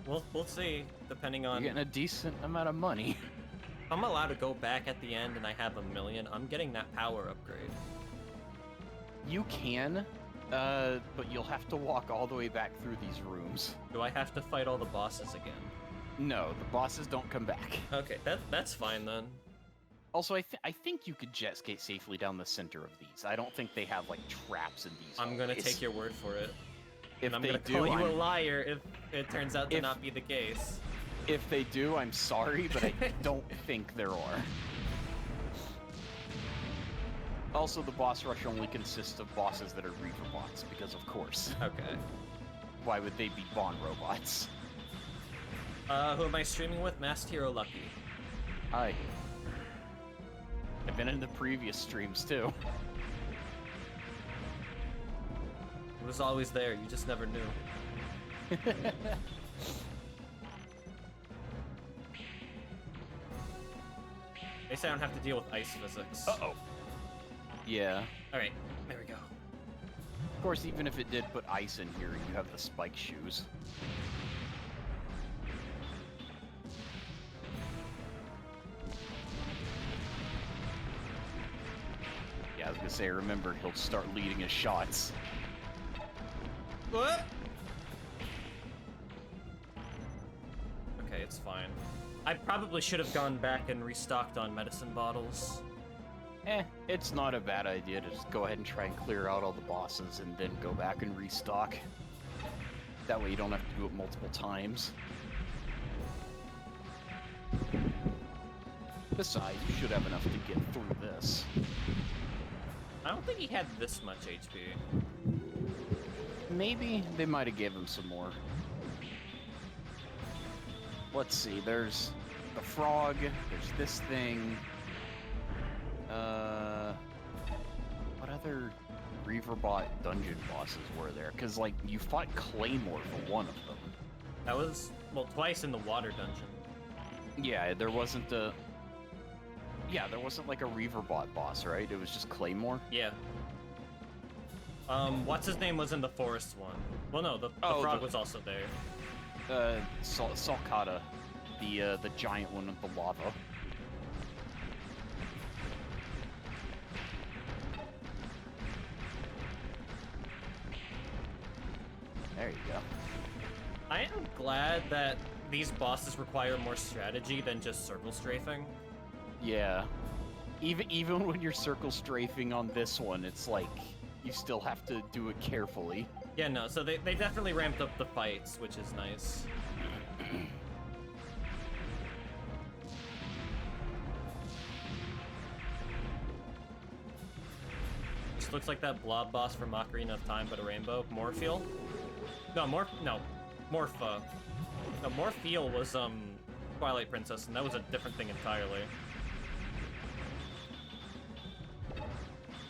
S1: we'll see, depending on...
S2: You're getting a decent amount of money.
S1: If I'm allowed to go back at the end and I have 1 million, I'm getting that power upgrade.
S2: You can, But you'll have to walk all the way back through these rooms.
S1: Do I have to fight all the bosses again?
S2: No, the bosses don't come back.
S1: Okay, that's fine then.
S2: Also, I think you could jet skate safely down the center of these. I don't think they have, like, traps in these
S1: I'm gonna
S2: hallways.
S1: take your word for it.
S2: If
S1: And I'm
S2: they
S1: gonna
S2: do,
S1: call you a liar if it turns out to not be the case.
S2: If they do, I'm sorry, but I don't think there are. Also, the boss rush only consists of bosses that are Reaver bots, because of course.
S1: Okay.
S2: Why would they be Bond robots?
S1: Who am I streaming with? Masked Hero Lucky.
S2: Hi. I've been in the previous streams, too.
S1: It was always there, you just never knew. At least I don't have to deal with ice physics.
S2: Uh-oh. Yeah.
S1: Alright, there we go.
S2: Of course, even if it did put ice in here, you have the spike shoes. Yeah, I was gonna say, remember, he'll start leading his shots.
S1: What? Okay, it's fine. I probably should have gone back and restocked on medicine bottles.
S2: It's not a bad idea to just go ahead and try and clear out all the bosses and then go back and restock. That way you don't have to do it multiple times. Besides, you should have enough to get through this.
S1: I don't think he had this much HP.
S2: Maybe they might have gave him some more. Let's see, there's the frog, there's this thing. What other Reaverbot dungeon bosses were there? Because, like, you fought Claymore for one of them.
S1: That was, well, twice in the water dungeon.
S2: Yeah, there wasn't a... Yeah, there wasn't, like, a Reaverbot boss, right? It was just Claymore?
S1: Yeah. What's his name was in the forest one. Well, no, the frog was also there.
S2: Salcata, the giant one with the lava. There you go.
S1: I am glad that these bosses require more strategy than just circle strafing.
S2: Yeah. Even when you're circle strafing on this one, it's like, you still have to do it carefully.
S1: Yeah, no, so they definitely ramped up the fights, which is nice. This looks like that blob boss from Ocarina of Time, but a rainbow. Morpheal? No, Morpha. No, Morpheal was, Twilight Princess, and that was a different thing entirely.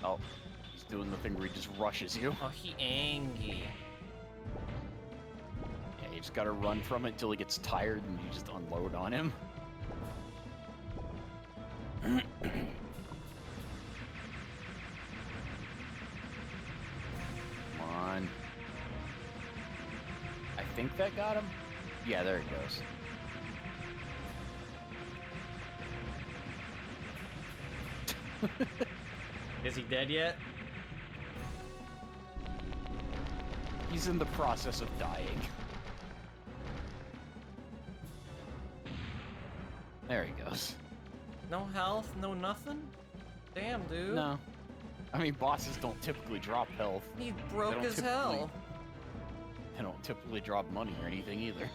S2: Oh, he's doing the thing where he just rushes you.
S1: Oh, he angry.
S2: Yeah, you just gotta run from it until he gets tired and you just unload on him. Come on. I think that got him? Yeah, there he goes.
S1: Is he dead yet?
S2: He's in the process of dying. There he goes.
S1: No health, no nothing? Damn, dude.
S2: No. I mean, bosses don't typically drop health.
S1: He broke
S2: don't
S1: as hell.
S2: They don't typically drop money or anything either.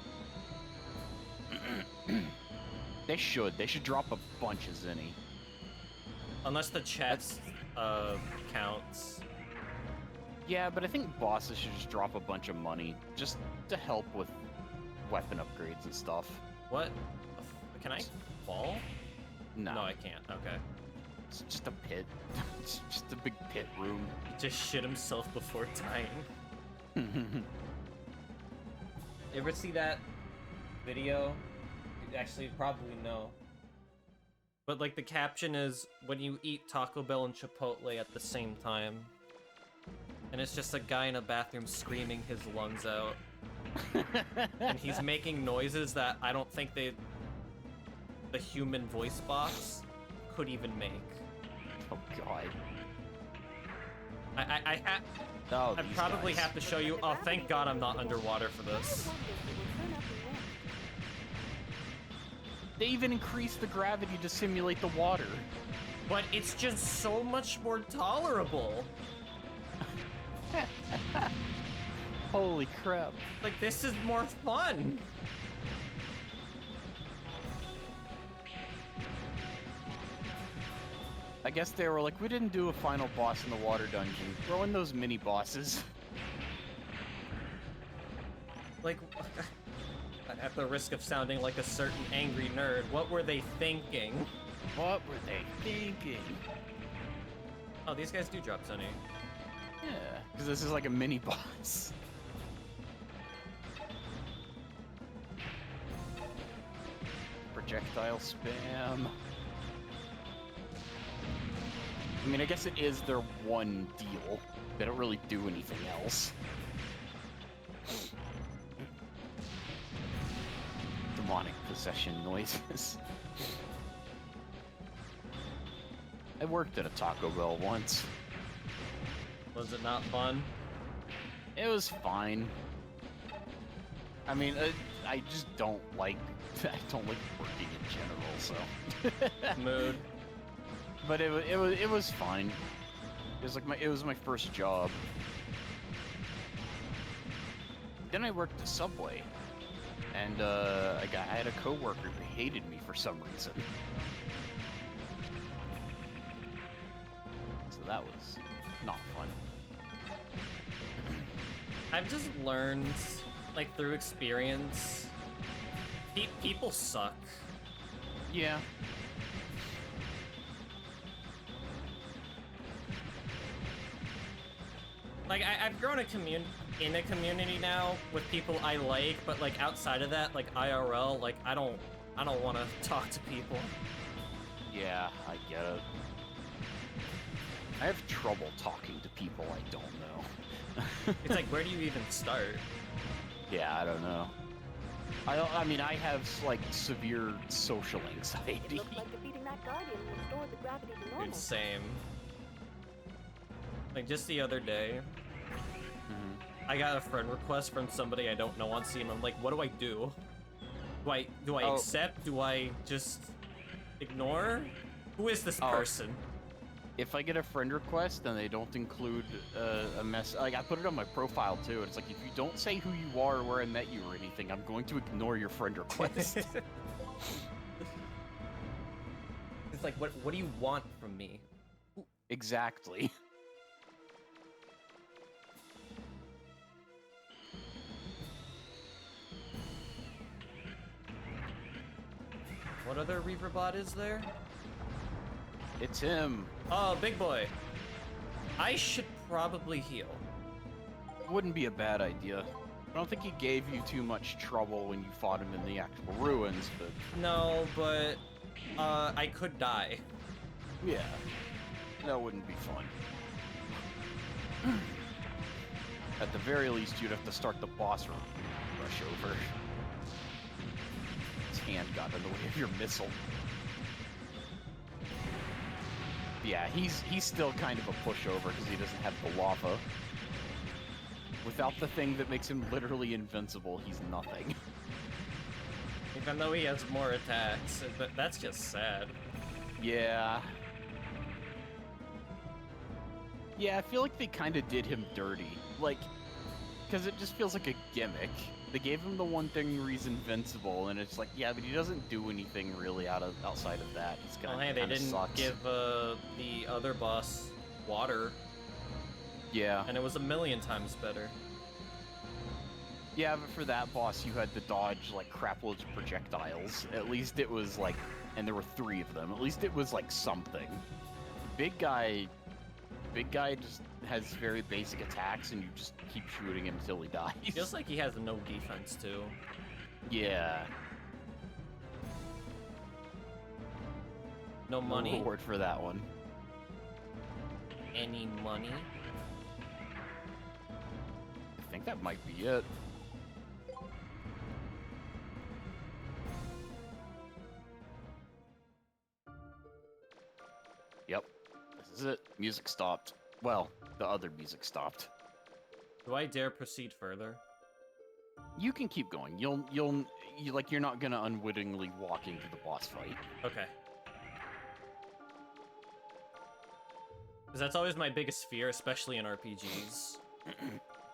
S2: They should. They should drop a bunch of Zenny.
S1: Unless the chest, counts.
S2: Yeah, but I think bosses should just drop a bunch of money just to help with weapon upgrades and stuff.
S1: What? Can I fall?
S2: No.
S1: No, I can't. Okay.
S2: It's just a pit. It's just a big pit room.
S1: He just shit himself before dying. You ever see that video? Actually, probably no. But, like, the caption is, when you eat Taco Bell and Chipotle at the same time. And it's just a guy in a bathroom screaming his lungs out. And he's making noises that I don't think the human voice box could even make.
S2: Oh god. Oh,
S1: I'd
S2: these
S1: probably
S2: guys.
S1: have to show you. Oh, thank God I'm not underwater for this.
S2: They even increased the gravity to simulate the water.
S1: But it's just so much more tolerable.
S2: Holy crap.
S1: Like, this is more fun.
S2: I guess they were like, we didn't do a final boss in the water dungeon. Throw in those mini bosses.
S1: Like, at the risk of sounding like a certain angry nerd, what were they thinking?
S2: What were they thinking?
S1: Oh, these guys do drop Sunny.
S2: Yeah, because this is like a mini boss. Projectile spam. I mean, I guess it is their one deal. They don't really do anything else. Demonic possession noises. I worked at a Taco Bell once.
S1: Was it not fun?
S2: It was fine. I mean, I just don't like I don't like working in general, so.
S1: Mood.
S2: But it was fine. It was my first job. Then I worked at Subway, and I had a coworker who hated me for some reason. So that was not fun.
S1: I've just learned, like, through experience, people suck.
S2: Yeah.
S1: Like, I've grown in a community now with people I like, but like outside of that, like IRL, like I don't want to talk to people.
S2: Yeah, I get it. I have trouble talking to people I don't know.
S1: It's like, where do you even start?
S2: Yeah, I don't know. I mean, I have like severe social anxiety.
S6: Looks like defeating that guardian restored the gravity to normal.
S1: Dude, same. Like, just the other day, I got a friend request from somebody I don't know on Steam. I'm like, what do I do? Do I accept? Do I just ignore? Who is this person?
S2: If I get a friend request and they don't include a mess, like I put it on my profile too. It's like, if you don't say who you are, or where I met you, or anything, I'm going to ignore your friend request.
S1: It's like, what do you want from me?
S2: Exactly.
S1: What other Reaver bot is there?
S2: It's him.
S1: Oh, big boy. I should probably heal.
S2: Wouldn't be a bad idea. I don't think he gave you too much trouble when you fought him in the actual ruins, but...
S1: No, but I could die.
S2: Yeah. That wouldn't be fun. At the very least, you'd have to start the boss rush over. His hand got in the way of your missile. Yeah, he's still kind of a pushover because he doesn't have the lava. Without the thing that makes him literally invincible, he's nothing.
S1: Even though he has more attacks, but that's just sad.
S2: Yeah. Yeah, I feel like they kind of did him dirty. Like, because it just feels like a gimmick. They gave him the one thing where he's invincible, and it's like, yeah, but he doesn't do anything really outside of that. He's
S1: Well,
S2: kind
S1: hey,
S2: of
S1: they didn't
S2: sucks.
S1: give the other boss water,
S2: Yeah.
S1: and it was 1,000,000 times better.
S2: Yeah, but for that boss, you had to dodge, like, craploads of projectiles. At least it was, like, and there were 3 of them. At least it was, like, something. Big guy just has very basic attacks, and you just keep shooting him until he dies.
S1: Feels like he has no defense, too.
S2: Yeah.
S1: No money?
S2: No reward for that one.
S1: Any money?
S2: I think that might be it. Yep. This is it. Music stopped. Well, the other music stopped.
S1: Do I dare proceed further?
S2: You can keep going. You're not gonna unwittingly walk into the boss fight.
S1: Okay. Because that's always my biggest fear, especially in RPGs.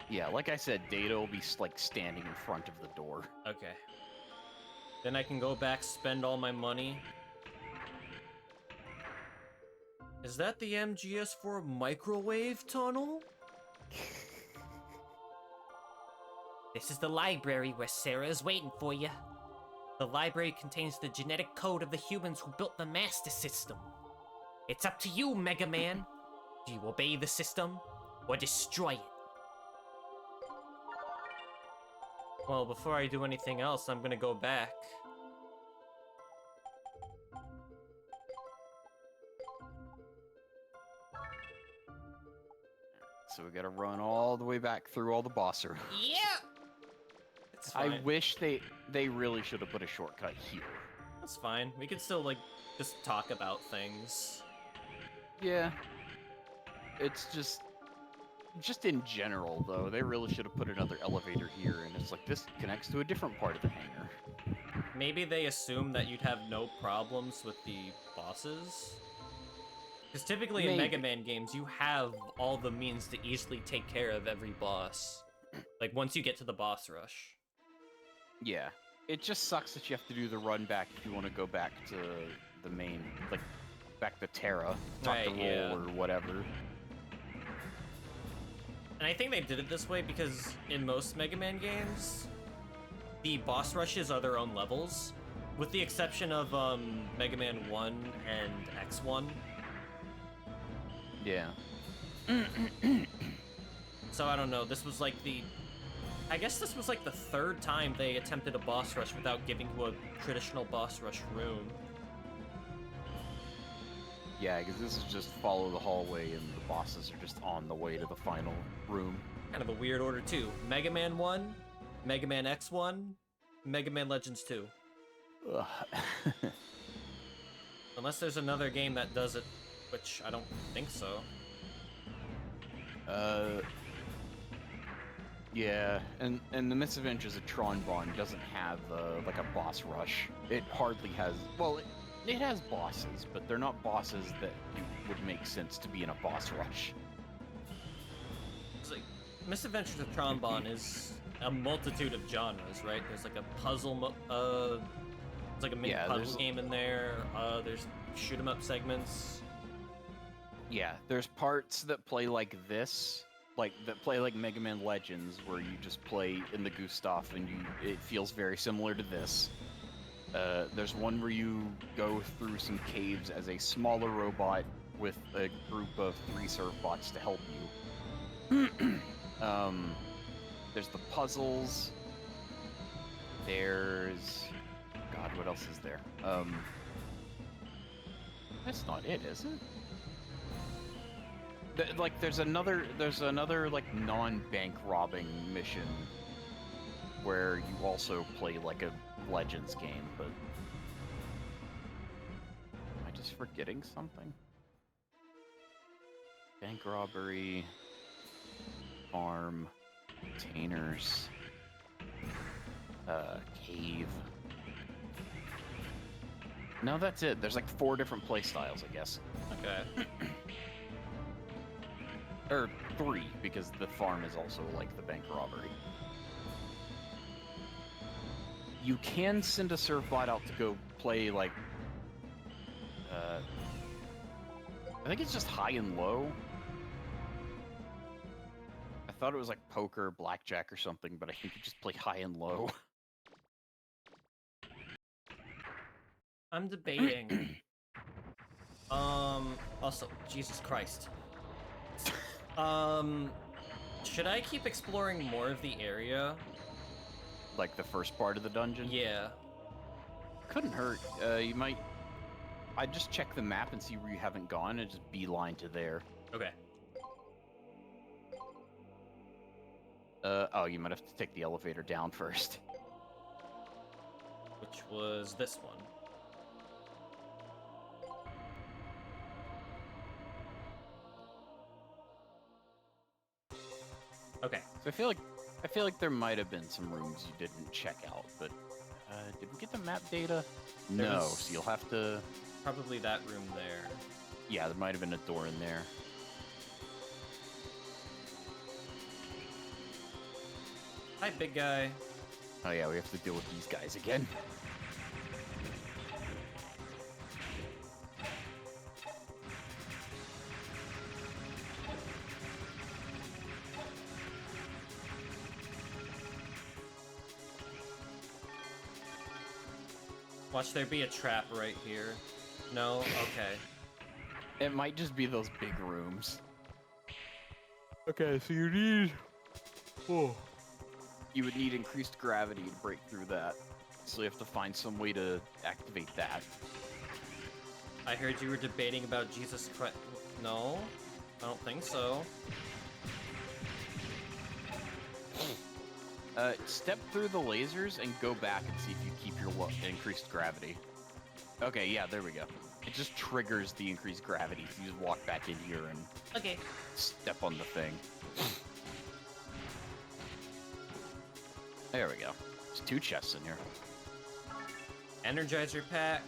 S2: Yeah, like I said, Data will be like standing in front of the door.
S1: Okay. Then I can go back, spend all my money. Is that the MGS4 microwave tunnel? This is the library where Sarah is waiting for you. The library contains the genetic code of the humans who built the Master System. It's up to you, Mega Man. Do you obey the system or destroy it? Well, before I do anything else, I'm gonna go back.
S2: So we gotta run all the way back through all the boss rooms.
S1: Yeah! It's fine.
S2: I wish they really should have put a shortcut here.
S1: That's fine. We can still, like, just talk about things.
S2: Yeah. It's just in general, though, they really should have put another elevator here, and it's like, this connects to a different part of the hangar.
S1: Maybe they assume that you'd have no problems with the bosses? Because typically in Mega Man games, you have all the means to easily take care of every boss. Like, once you get to the boss rush.
S2: Yeah. It just sucks that you have to do the run back if you want to go back to the main, like, back to Terra, talk to Roll or whatever.
S1: And I think they did it this way because in most Mega Man games, the boss rushes are their own levels, with the exception of Mega Man 1 and X1.
S2: Yeah.
S1: So I don't know, this was like I guess this was like the third time they attempted a boss rush without giving you a traditional boss rush room.
S2: Yeah, because this is just follow the hallway and the bosses are just on the way to the final room.
S1: Kind of a weird order too. Mega Man 1, Mega Man X1, Mega Man Legends 2.
S2: Ugh.
S1: Unless there's another game that does it, which I don't think so.
S2: Yeah, and the Misadventures of Tron Bonne doesn't have like a boss rush. It hardly has. Well, it has bosses, but they're not bosses that would make sense to be in a boss rush.
S1: It's like Misadventures of Tron Bonne is a multitude of genres, right? There's like a puzzle, it's like a mini puzzle game in there. There's shoot 'em up segments.
S2: Yeah, there's parts that play like this. That play like Mega Man Legends, where you just play in the Gustav and it feels very similar to this. There's one where you go through some caves as a smaller robot with a group of 3 serve bots to help you. There's the puzzles. There's... God, what else is there? That's not it, is it? There's another like non-bank robbing mission where you also play like a Legends game, but am I just forgetting something? Bank robbery, farm, containers, cave. No, that's it. There's like 4 different play styles, I guess.
S1: Okay.
S2: Or 3, because the farm is also like the bank robbery. You can send a serve bot out to go play, like, I think it's just high and low. I thought it was like poker, blackjack, or something, but I think you just play high and low.
S1: I'm debating. Also, Jesus Christ. Should I keep exploring more of the area?
S2: Like the first part of the dungeon?
S1: Yeah.
S2: Couldn't hurt. You might... I'd just check the map and see where you haven't gone and just beeline to there.
S1: Okay.
S2: Oh, you might have to take the elevator down first.
S1: Which was this one. Okay.
S2: So I feel like there might have been some rooms you didn't check out, but did we get the map data?
S1: There
S2: No,
S1: was-
S2: so you'll have to.
S1: Probably that room there.
S2: Yeah, there might have been a door in there.
S1: Hi, big guy.
S2: Oh yeah, we have to deal with these guys again.
S1: Watch there be a trap right here. No? Okay.
S2: It might just be those big rooms. Okay, so you need. Oh. You would need increased gravity to break through that. So you have to find some way to activate that.
S1: I heard you were debating about Jesus Christ. No? I don't think so.
S2: Step through the lasers and go back and see if you keep your increased gravity. Okay, yeah, there we go. It just triggers the increased gravity, so you just walk back in here and
S1: Okay.
S2: step on the thing. There we go. There's 2 chests in here.
S1: Energizer pack.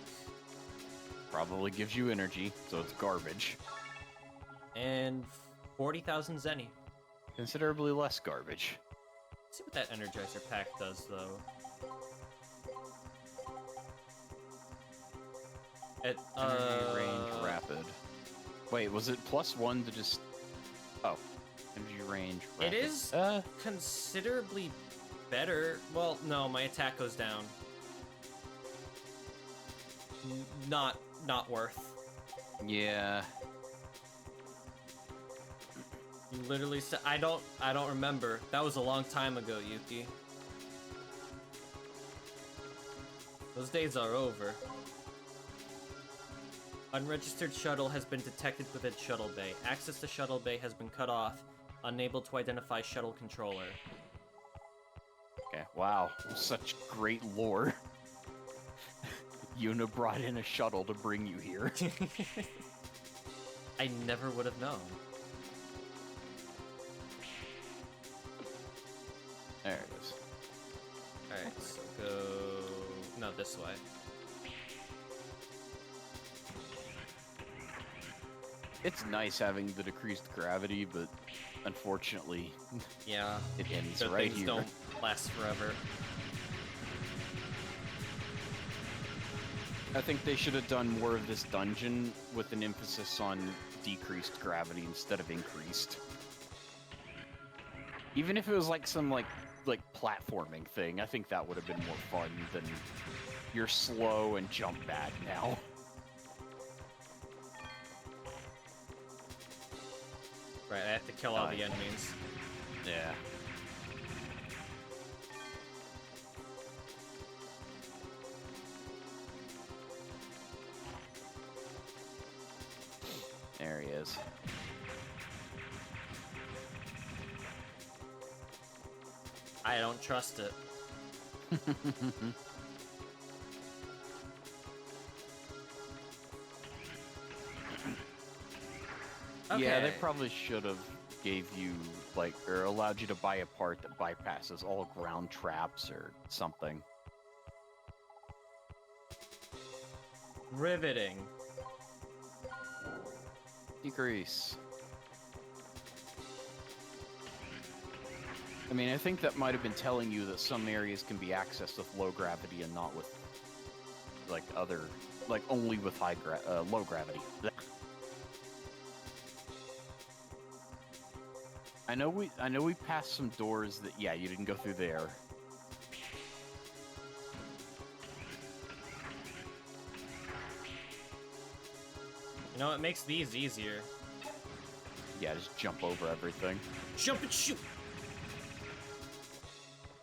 S2: Probably gives you energy, so it's garbage.
S1: And 40,000 zenny.
S2: Considerably less garbage.
S1: Let's see what that Energizer pack does, though. It,
S2: Energy range rapid. Wait, was it +1 to just... Oh. Energy range rapid.
S1: It is considerably better. Well, no, my attack goes down. Not worth.
S2: Yeah.
S1: You literally said, I don't remember. That was a long time ago, Yuki. Those days are over. Unregistered shuttle has been detected within shuttle bay. Access to shuttle bay has been cut off. Unable to identify shuttle controller.
S2: Okay, wow. Such great lore. Yuna brought in a shuttle to bring you here.
S1: I never would have known.
S2: There it is.
S1: Alright, so go... No, this way.
S2: It's nice having the decreased gravity, but unfortunately,
S1: Yeah.
S2: it ends
S1: Good
S2: right
S1: things
S2: here.
S1: don't last forever.
S2: I think they should have done more of this dungeon with an emphasis on decreased gravity instead of increased. Even if it was like some like platforming thing, I think that would have been more fun than you're slow and jump back now.
S1: Right, I have to kill all the enemies.
S2: Yeah. There he is.
S1: I don't trust it.
S2: Yeah, they
S1: Okay.
S2: probably should have gave you, like, or allowed you to buy a part that bypasses all ground traps or something.
S1: Riveting.
S2: Decrease. I mean, I think that might have been telling you that some areas can be accessed with low gravity and not with, like, only with low gravity. I know we passed some doors that, yeah, you didn't go through there.
S1: You know, it makes these easier.
S2: Yeah, just jump over everything.
S1: Jump and shoot!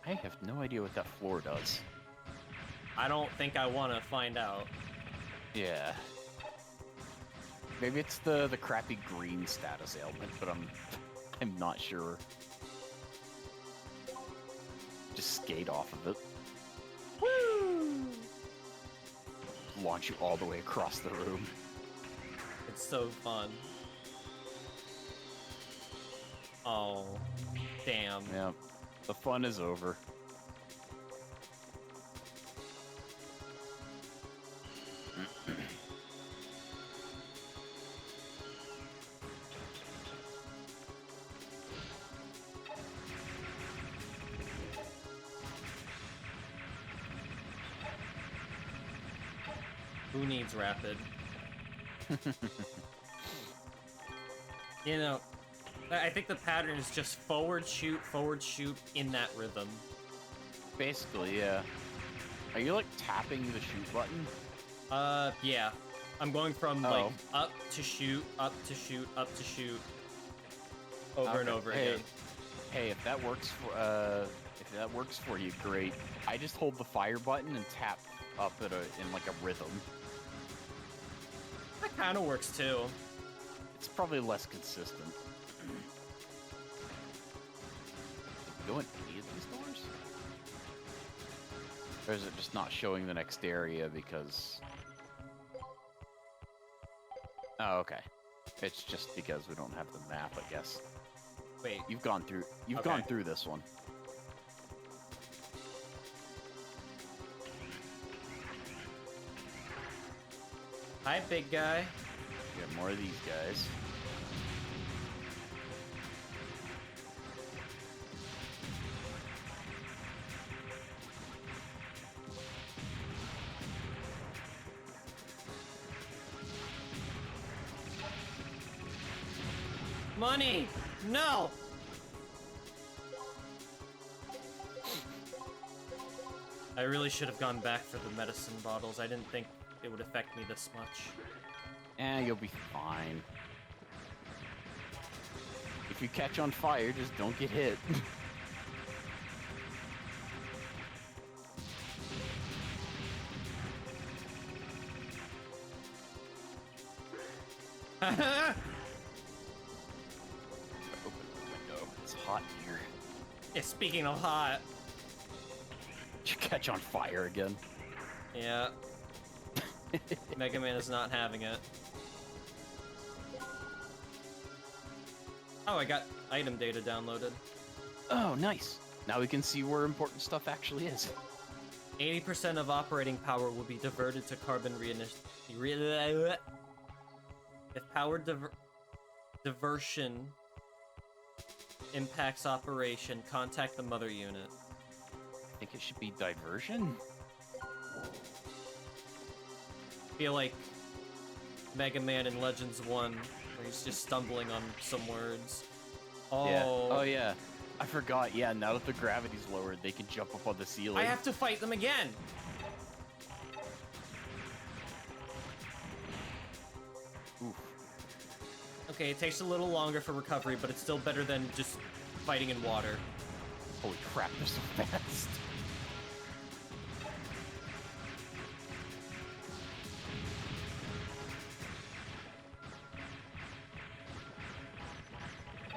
S2: I have no idea what that floor does.
S1: I don't think I want to find out.
S2: Yeah. Maybe it's the crappy green status ailment, but I'm not sure. Just skate off of it.
S1: Woo!
S2: Launch you all the way across the room.
S1: It's so fun. Oh. Damn.
S2: Yeah, the fun is over.
S1: Who needs rapid? You know, I think the pattern is just forward shoot in that rhythm.
S2: Basically, yeah. Are you like tapping the shoot button?
S1: Yeah. I'm going from like up to shoot, up to shoot, up to shoot, over and over again.
S2: Hey, if that works for you, great. I just hold the fire button and tap up in like a rhythm.
S1: That kind of works too.
S2: It's probably less consistent. Go in any of these doors? Or is it just not showing the next area because... Oh, okay. It's just because we don't have the map, I guess.
S1: Wait.
S2: You've gone through this one.
S1: Hi, big guy.
S2: We got more of these guys.
S1: Money! No! I really should have gone back for the medicine bottles. I didn't think it would affect me this much.
S2: You'll be fine. If you catch on fire, just don't get hit. Open the window. It's hot here.
S1: Yeah, speaking of hot.
S2: Did you catch on fire again?
S1: Yeah. Mega Man is not having it. Oh, I got item data downloaded.
S2: Oh, nice. Now we can see where important stuff actually is.
S1: 80% of operating power will be diverted to carbon If power diversion impacts operation, contact the mother unit.
S2: I think it should be diversion.
S1: Feel like Mega Man in Legends 1, where he's just stumbling on some words. Oh.
S2: Yeah. Oh, yeah. I forgot. Yeah, now that the gravity's lowered, they can jump up on the ceiling.
S1: I have to fight them again!
S2: Oof.
S1: Okay, it takes a little longer for recovery, but it's still better than just fighting in water.
S2: Holy crap, they're so fast.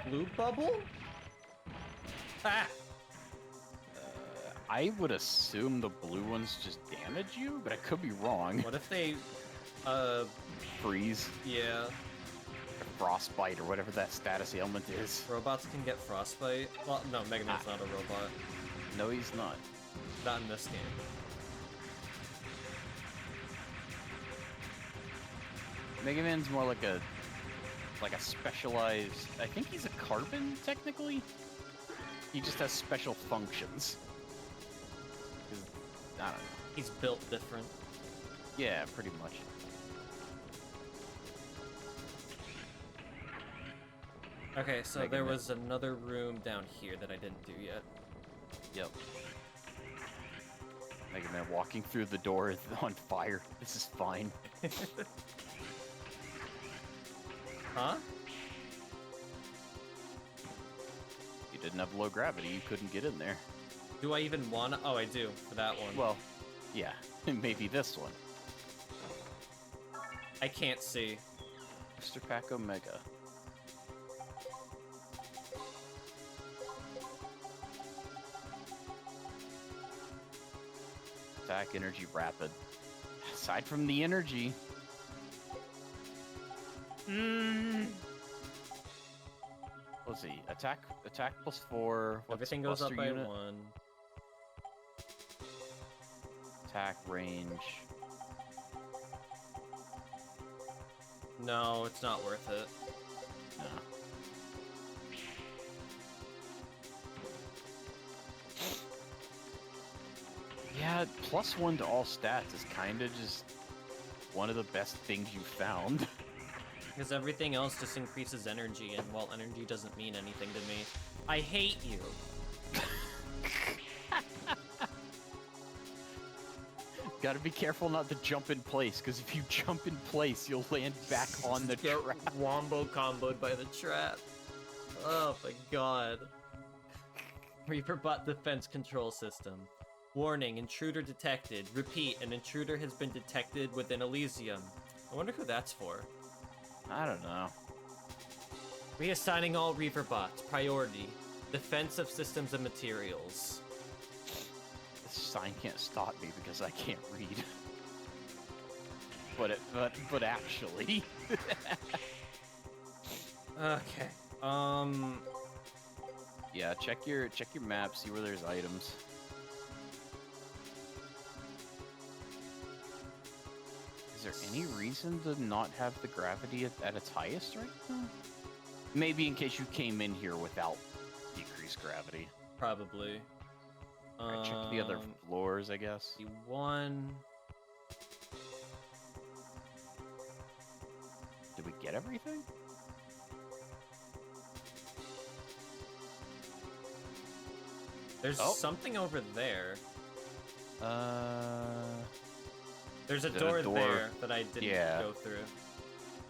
S1: Blue bubble? Ah!
S2: I would assume the blue ones just damage you, but I could be wrong.
S1: What if they,
S2: Freeze.
S1: yeah.
S2: Or frostbite, or whatever that status ailment is.
S1: Robots can get frostbite? Well, no, Mega Man's not a robot.
S2: No, he's not.
S1: Not in this game.
S2: Mega Man's more like a specialized... I think he's a carbon, technically? He just has special functions. I don't know.
S1: He's built different.
S2: Yeah, pretty much.
S1: Okay, so
S2: Mega
S1: there
S2: Man.
S1: was another room down here that I didn't do yet.
S2: Yep. Mega Man walking through the door on fire. This is fine.
S1: Huh?
S2: You didn't have low gravity, you couldn't get in there.
S1: Do I even wanna? Oh, I do, for that one.
S2: Well, yeah. Maybe this one.
S1: I can't see.
S2: Mr. Pack Omega. Attack energy rapid. Aside from the energy. let's see. Attack plus 4. What's
S1: Everything goes up
S2: Buster
S1: by
S2: unit?
S1: 1.
S2: Attack range.
S1: No, it's not worth it.
S2: No. Yeah, +1 to all stats is kind of just one of the best things you found.
S1: Because everything else just increases energy, and well, energy doesn't mean anything to me. I hate you.
S2: Gotta be careful not to jump in place, because if you jump in place, you'll land back on the
S1: Get
S2: trap.
S1: wombo comboed by the trap. Oh my god. Reaper bot defense control system. Warning, intruder detected. Repeat, an intruder has been detected within Elysium. I wonder who that's for.
S2: I don't know.
S1: Reassigning all Reaper bots. Priority. Defense of systems and materials.
S2: This sign can't stop me because I can't read. But actually.
S1: Okay.
S2: Yeah, check your map, see where there's items. Is there any reason to not have the gravity at its highest right now? Maybe in case you came in here without decreased gravity.
S1: Probably.
S2: Alright, check the other floors, I guess.
S1: C1.
S2: Did we get everything?
S1: There's
S2: Oh.
S1: something over there. There's a
S2: Is it a
S1: door
S2: door?
S1: there that I didn't
S2: Yeah.
S1: go through.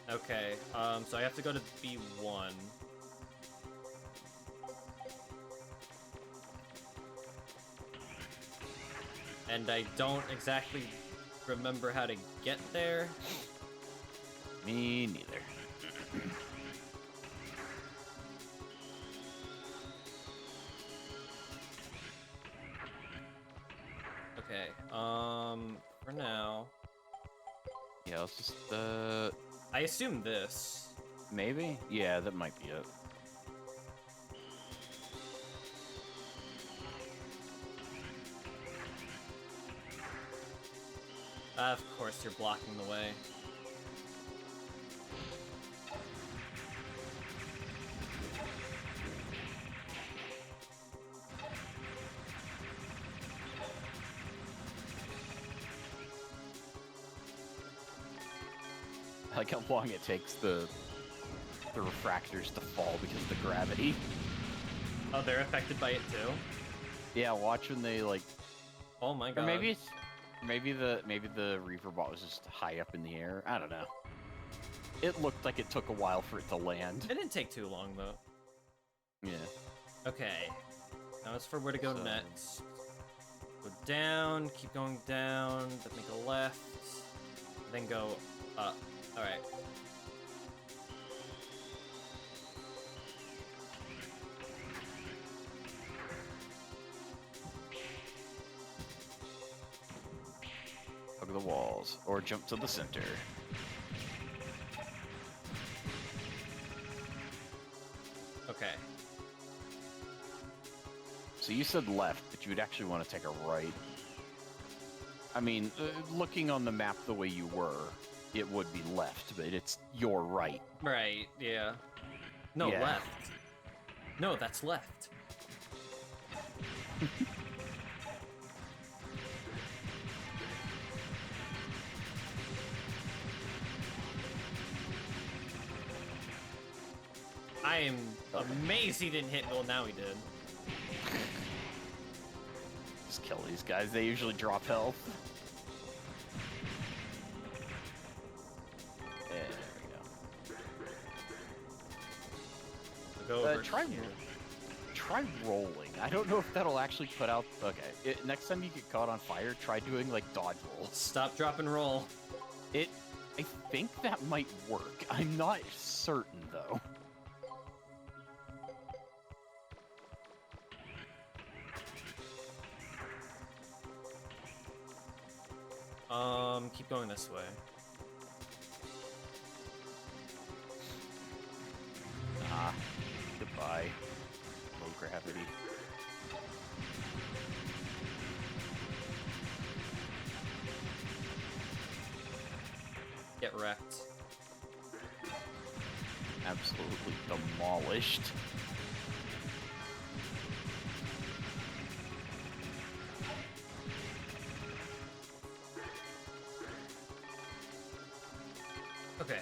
S1: Okay, so I have to go to B1. And I don't exactly remember how to get there.
S2: Me neither.
S1: Okay, for now,
S2: Yeah, let's just,
S1: I assume this.
S2: maybe? Yeah, that might be it.
S1: Of course you're blocking the way.
S2: I like how long it takes the refractors to fall because of the gravity.
S1: Oh, they're affected by it too?
S2: Yeah, watch when they like.
S1: Oh my god.
S2: Or maybe the Reaper bot was just high up in the air. I don't know. It looked like it took a while for it to land.
S1: It didn't take too long though.
S2: Yeah.
S1: Okay. Now it's for where to go
S2: So-
S1: next. Go down, keep going down, then make a left, then go up. Alright.
S2: Hug the walls, or jump to the center.
S1: Okay.
S2: So you said left, but you would actually want to take a right. I mean, looking on the map the way you were, it would be left, but it's your right.
S1: Right, yeah. No,
S2: Yeah.
S1: left. No, that's left. I am amazed he didn't hit me. Well, now he did.
S2: Just kill these guys, they usually drop health. There we
S1: Go
S2: go.
S1: over
S2: Try
S1: here.
S2: rolling. I don't know if that'll actually put out... Okay, next time you get caught on fire, try doing, like, dodge rolls.
S1: Stop, drop, and roll.
S2: I think that might work. I'm not certain, though.
S1: Keep going this way.
S2: Ah, goodbye. gravity.
S1: Get wrecked.
S2: Absolutely demolished.
S1: Okay.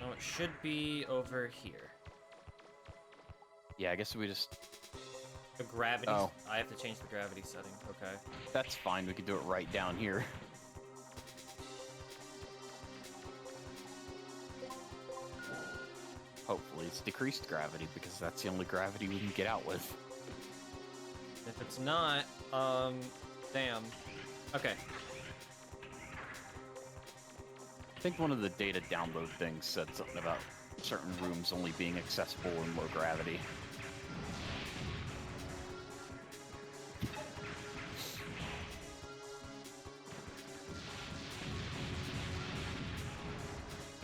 S1: No, it should be over here.
S2: Yeah, I guess we just...
S1: The gravity.
S2: Oh.
S1: I have to change the gravity setting. Okay.
S2: That's fine, we could do it right down here. Hopefully it's decreased gravity, because that's the only gravity we can get out with.
S1: If it's not, damn. Okay.
S2: I think one of the data download things said something about certain rooms only being accessible in low gravity.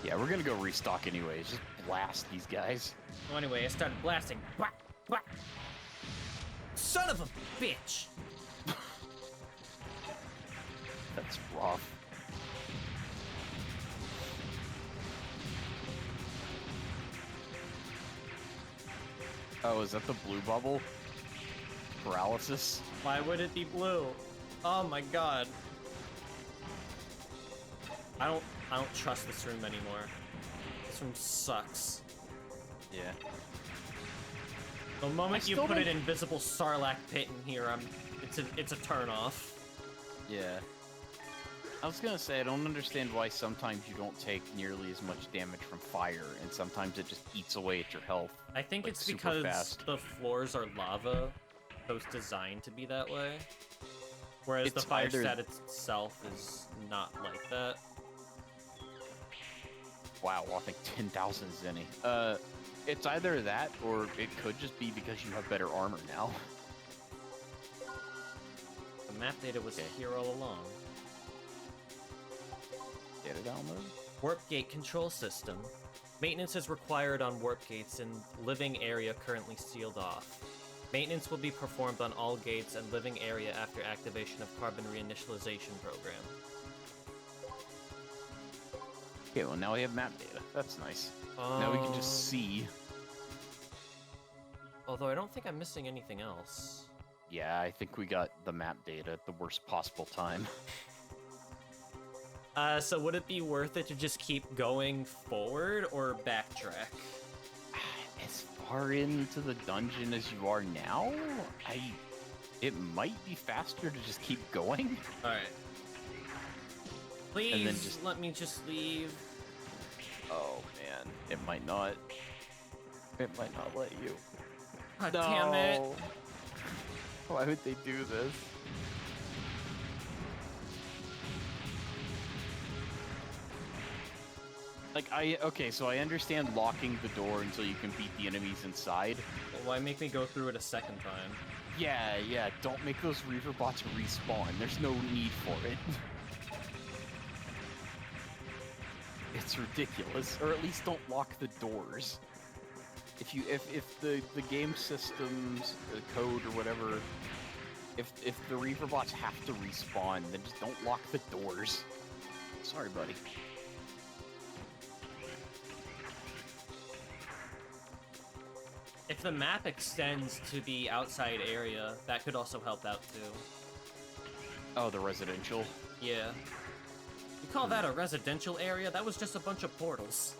S2: Yeah, we're gonna go restock anyways. Just blast these guys.
S1: So anyway, I started blasting. Wah! Wah! Son of a bitch!
S2: That's rough. Oh, is that the blue bubble? Paralysis?
S1: Why would it be blue? Oh my god. I don't trust this room anymore. This room sucks.
S2: Yeah.
S1: The moment you
S2: still
S1: put an
S2: don't-
S1: invisible Sarlacc pit in here, it's a turn off.
S2: Yeah. I was gonna say, I don't understand why sometimes you don't take nearly as much damage from fire, and sometimes it just eats away at your health.
S1: I think
S2: Like,
S1: it's
S2: super
S1: because
S2: fast.
S1: the floors are lava, so it's designed to be that way. Whereas
S2: It's
S1: the fire
S2: either-
S1: stat itself is not like that.
S2: Wow, I think 10,000 is any. It's either that, or it could just be because you have better armor now.
S1: The map data was
S2: Okay.
S1: here all along.
S2: Data download?
S1: Warp gate control system. Maintenance is required on warp gates in living area currently sealed off. Maintenance will be performed on all gates and living area after activation of carbon reinitialization program.
S2: Okay, well now we have map data. That's nice. Now we can just see.
S1: Although I don't think I'm missing anything else.
S2: Yeah, I think we got the map data at the worst possible time.
S1: So would it be worth it to just keep going forward or backtrack?
S2: As far into the dungeon as you are now, it might be faster to just keep going.
S1: Alright. Please,
S2: And then just-
S1: let me just leave.
S2: Oh man, it might not. It might not let you.
S1: God damn it.
S2: Why would they do this? Like, okay, so I understand locking the door until you can beat the enemies inside.
S1: Well, why make me go through it a second time?
S2: Yeah, don't make those Reaver bots respawn. There's no need for it. It's ridiculous. Or at least don't lock the doors. If the game systems, the code or whatever, if the Reaver bots have to respawn, then just don't lock the doors. Sorry, buddy.
S1: If the map extends to the outside area, that could also help out too.
S2: Oh, the residential.
S1: Yeah. You call that a residential area? That was just a bunch of portals.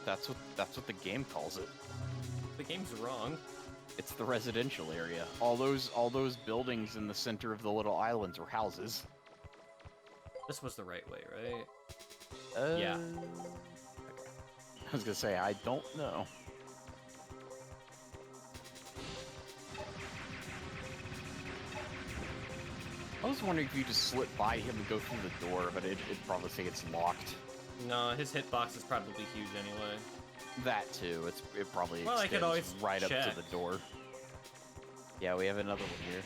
S2: That's what the game calls it.
S1: The game's wrong.
S2: It's the residential area. All those buildings in the center of the little islands were houses.
S1: This was the right way, right?
S2: Okay.
S1: Yeah.
S2: I was gonna say, I don't know. I was wondering if you just slip by him and go through the door, but it'd probably say it's locked.
S1: No, his hitbox is probably huge anyway.
S2: That too. It probably
S1: Well, I could
S2: extends
S1: always
S2: right up
S1: check.
S2: to the door. Yeah, we have another one here.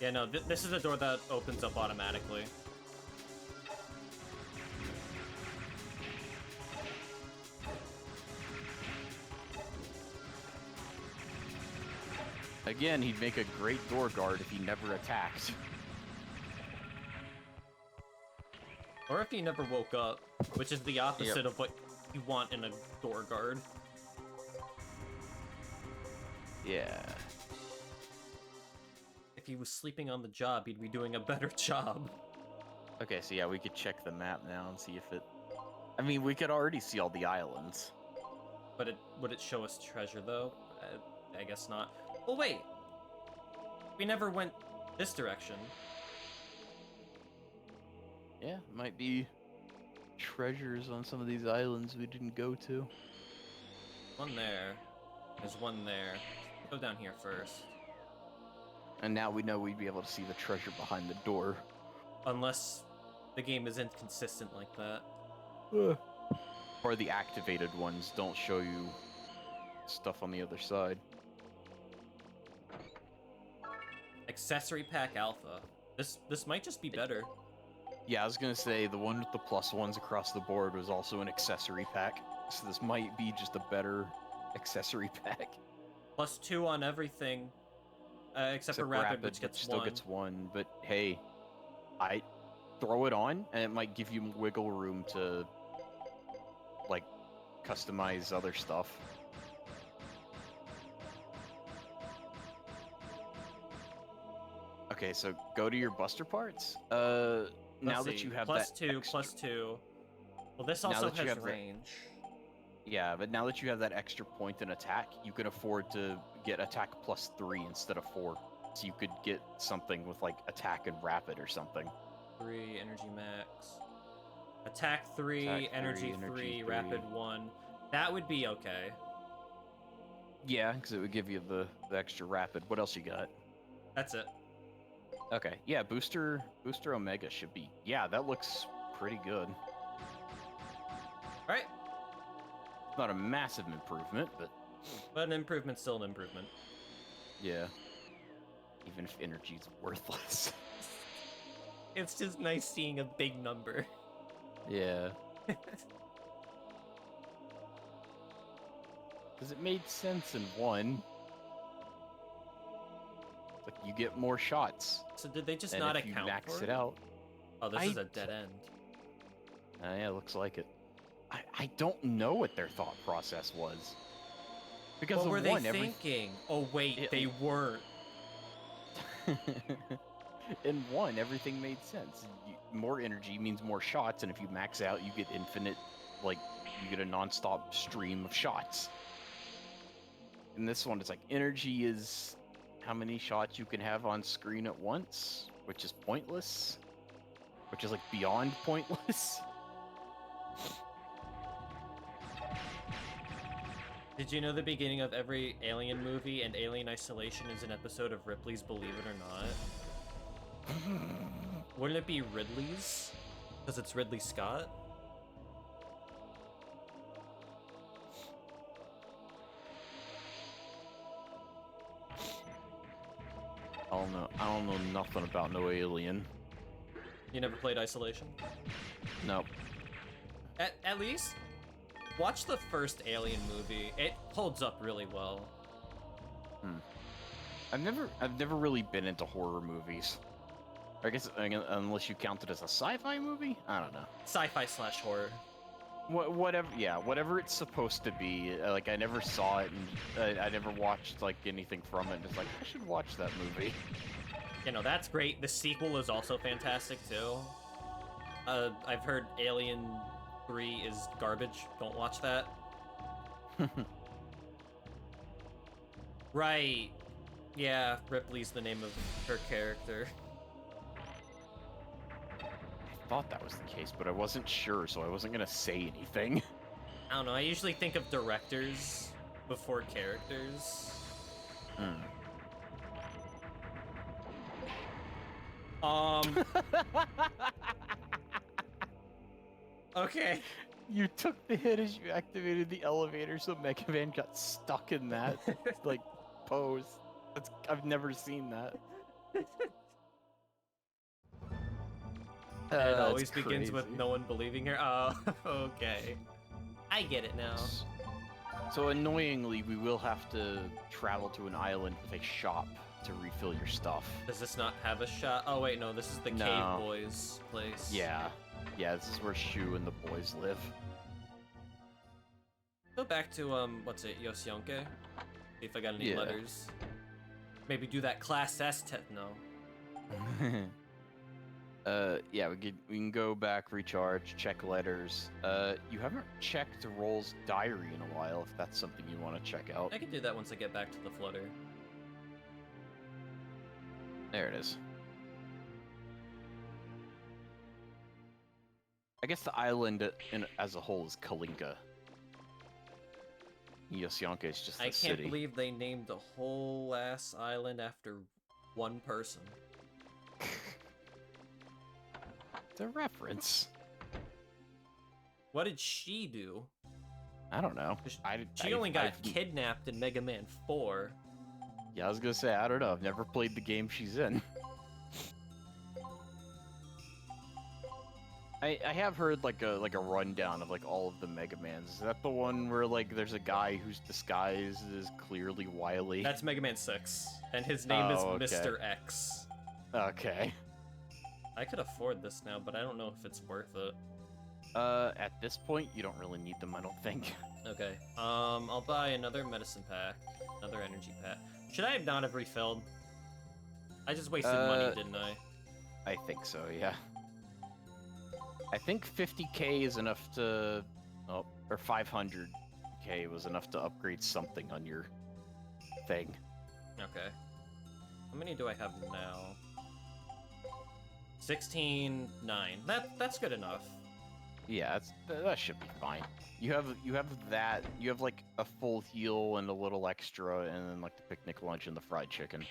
S1: Yeah, no, this is a door that opens up automatically.
S2: Again, he'd make a great door guard if he never attacked.
S1: Or if he never woke up, which is the opposite of what you want in a door guard.
S2: Yeah.
S1: If he was sleeping on the job, he'd be doing a better job.
S2: Okay, so yeah, we could check the map now and see if it... I mean, we could already see all the islands.
S1: But would it show us treasure, though? I guess not. Well, wait! We never went this direction.
S2: Yeah, might be treasures on some of these islands we didn't go to.
S1: One there. There's one there. Go down here first.
S2: And now we know we'd be able to see the treasure behind the door.
S1: Unless the game is inconsistent like that.
S2: Or the activated ones don't show you stuff on the other side.
S1: Accessory pack alpha. This might just be better.
S2: Yeah, I was gonna say the one with the +1s across the board was also an accessory pack. So this might be just a better accessory pack.
S1: +2 on everything. Except for Rapid, which gets
S2: still
S1: 1.
S2: gets 1. But hey, I throw it on, and it might give you wiggle room to, like, customize other stuff. Okay, so go to your Buster parts. Now that you have that
S1: +2. Well, this also has range.
S2: Yeah, but now that you have that extra point in attack, you can afford to get attack +3 instead of 4. So you could get something with like attack and rapid or something.
S1: 3 energy max. Attack 3, energy 3, rapid 1. That would be okay.
S2: Yeah, because it would give you the extra rapid. What else you got?
S1: That's it.
S2: Okay, yeah, booster Omega should be. Yeah, that looks pretty good.
S1: Alright.
S2: Not a massive improvement, but
S1: an improvement's still an improvement.
S2: Yeah. Even if energy's worthless.
S1: It's just nice seeing a big number.
S2: Yeah. Because it made sense in 1. It's like you get more shots.
S1: So did they just
S2: and
S1: not
S2: if you
S1: account
S2: max
S1: for
S2: it out?
S1: Oh, this is a dead end.
S2: Yeah, looks like it. I don't know what their thought process was. Because
S1: what were they
S2: one,
S1: thinking? Oh wait, they weren't.
S2: In 1, everything made sense. More energy means more shots, and if you max out, you get infinite, like, you get a non-stop stream of shots. In this one, it's like, energy is how many shots you can have on screen at once, which is pointless. Which is, like, beyond pointless.
S1: Did you know the beginning of every Alien movie and Alien Isolation is an episode of Ripley's Believe It or Not? Wouldn't it be Ridley's? Because it's Ridley Scott?
S2: I don't know nothing about no Alien.
S1: You never played Isolation?
S2: Nope.
S1: At least, watch the first Alien movie. It holds up really well.
S2: I've never really been into horror movies. I guess unless you count it as a sci-fi movie? I don't know.
S1: Sci-fi / horror.
S2: Whatever it's supposed to be. Like, I never saw it, and I never watched, like, anything from it. Just like, I should watch that movie.
S1: You know, that's great. The sequel is also fantastic, too. I've heard Alien 3 is garbage. Don't watch that. Right. Yeah, Ripley's the name of her character.
S2: I thought that was the case, but I wasn't sure, so I wasn't gonna say anything.
S1: I don't know, I usually think of directors before characters. Okay.
S2: You took the hit as you activated the elevator, so Mega Man got stuck in that, like, pose. I've never seen that.
S1: It always begins with no one believing her. Oh, okay. I get it now.
S2: So annoyingly, we will have to travel to an island with a shop to refill your stuff.
S1: Does this not have a shop? Oh wait, no, this is the
S2: No.
S1: Cave Boys place.
S2: Yeah. Yeah, this is where Shu and the boys live.
S1: Go back to, what's it, Yosionke? See if I got any
S2: Yeah.
S1: letters. Maybe do that Class S no.
S2: Yeah, we can go back, recharge, check letters. You haven't checked Roll's diary in a while, if that's something you want to check out.
S1: I can do that once I get back to the Flutter.
S2: There it is. I guess the island as a whole is Kalinka. Yosionka is just the
S1: I can't
S2: city.
S1: believe they named the whole ass island after one person.
S2: It's a reference.
S1: What did she do?
S2: I don't know.
S1: She only got kidnapped in Mega Man 4.
S2: Yeah, I was gonna say, I don't know. I've never played the game she's in. I have heard like a rundown of like all of the Mega Mans. Is that the one where like there's a guy whose disguise is clearly Wily?
S1: That's Mega Man 6, and his name is
S2: okay.
S1: Mr. X.
S2: Okay.
S1: I could afford this now, but I don't know if it's worth it.
S2: At this point, you don't really need them, I don't think.
S1: Okay. I'll buy another medicine pack, another energy pack. Should I not have refilled? I just wasted money, didn't I?
S2: I think so, yeah. I think 50k is enough to... Oh, or 500k was enough to upgrade something on your thing.
S1: Okay. How many do I have now? 16, 9. That's good enough.
S2: Yeah, that should be fine. You have that. You have like a full heal and a little extra, and then like the picnic lunch and the fried chicken.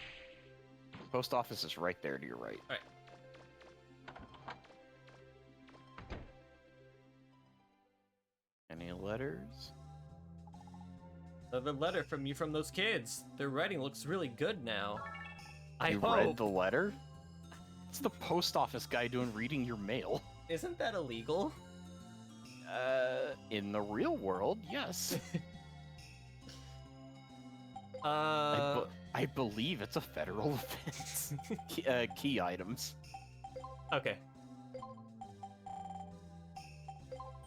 S2: Post office is right there to your right.
S1: All right.
S2: Any letters?
S1: Another letter from you from those kids. Their writing looks really good now. I
S2: You
S1: hope.
S2: read the letter? It's the post office guy reading your mail.
S1: Isn't that illegal?
S2: In the real world, yes. I believe it's a federal offense. Key items.
S1: Okay.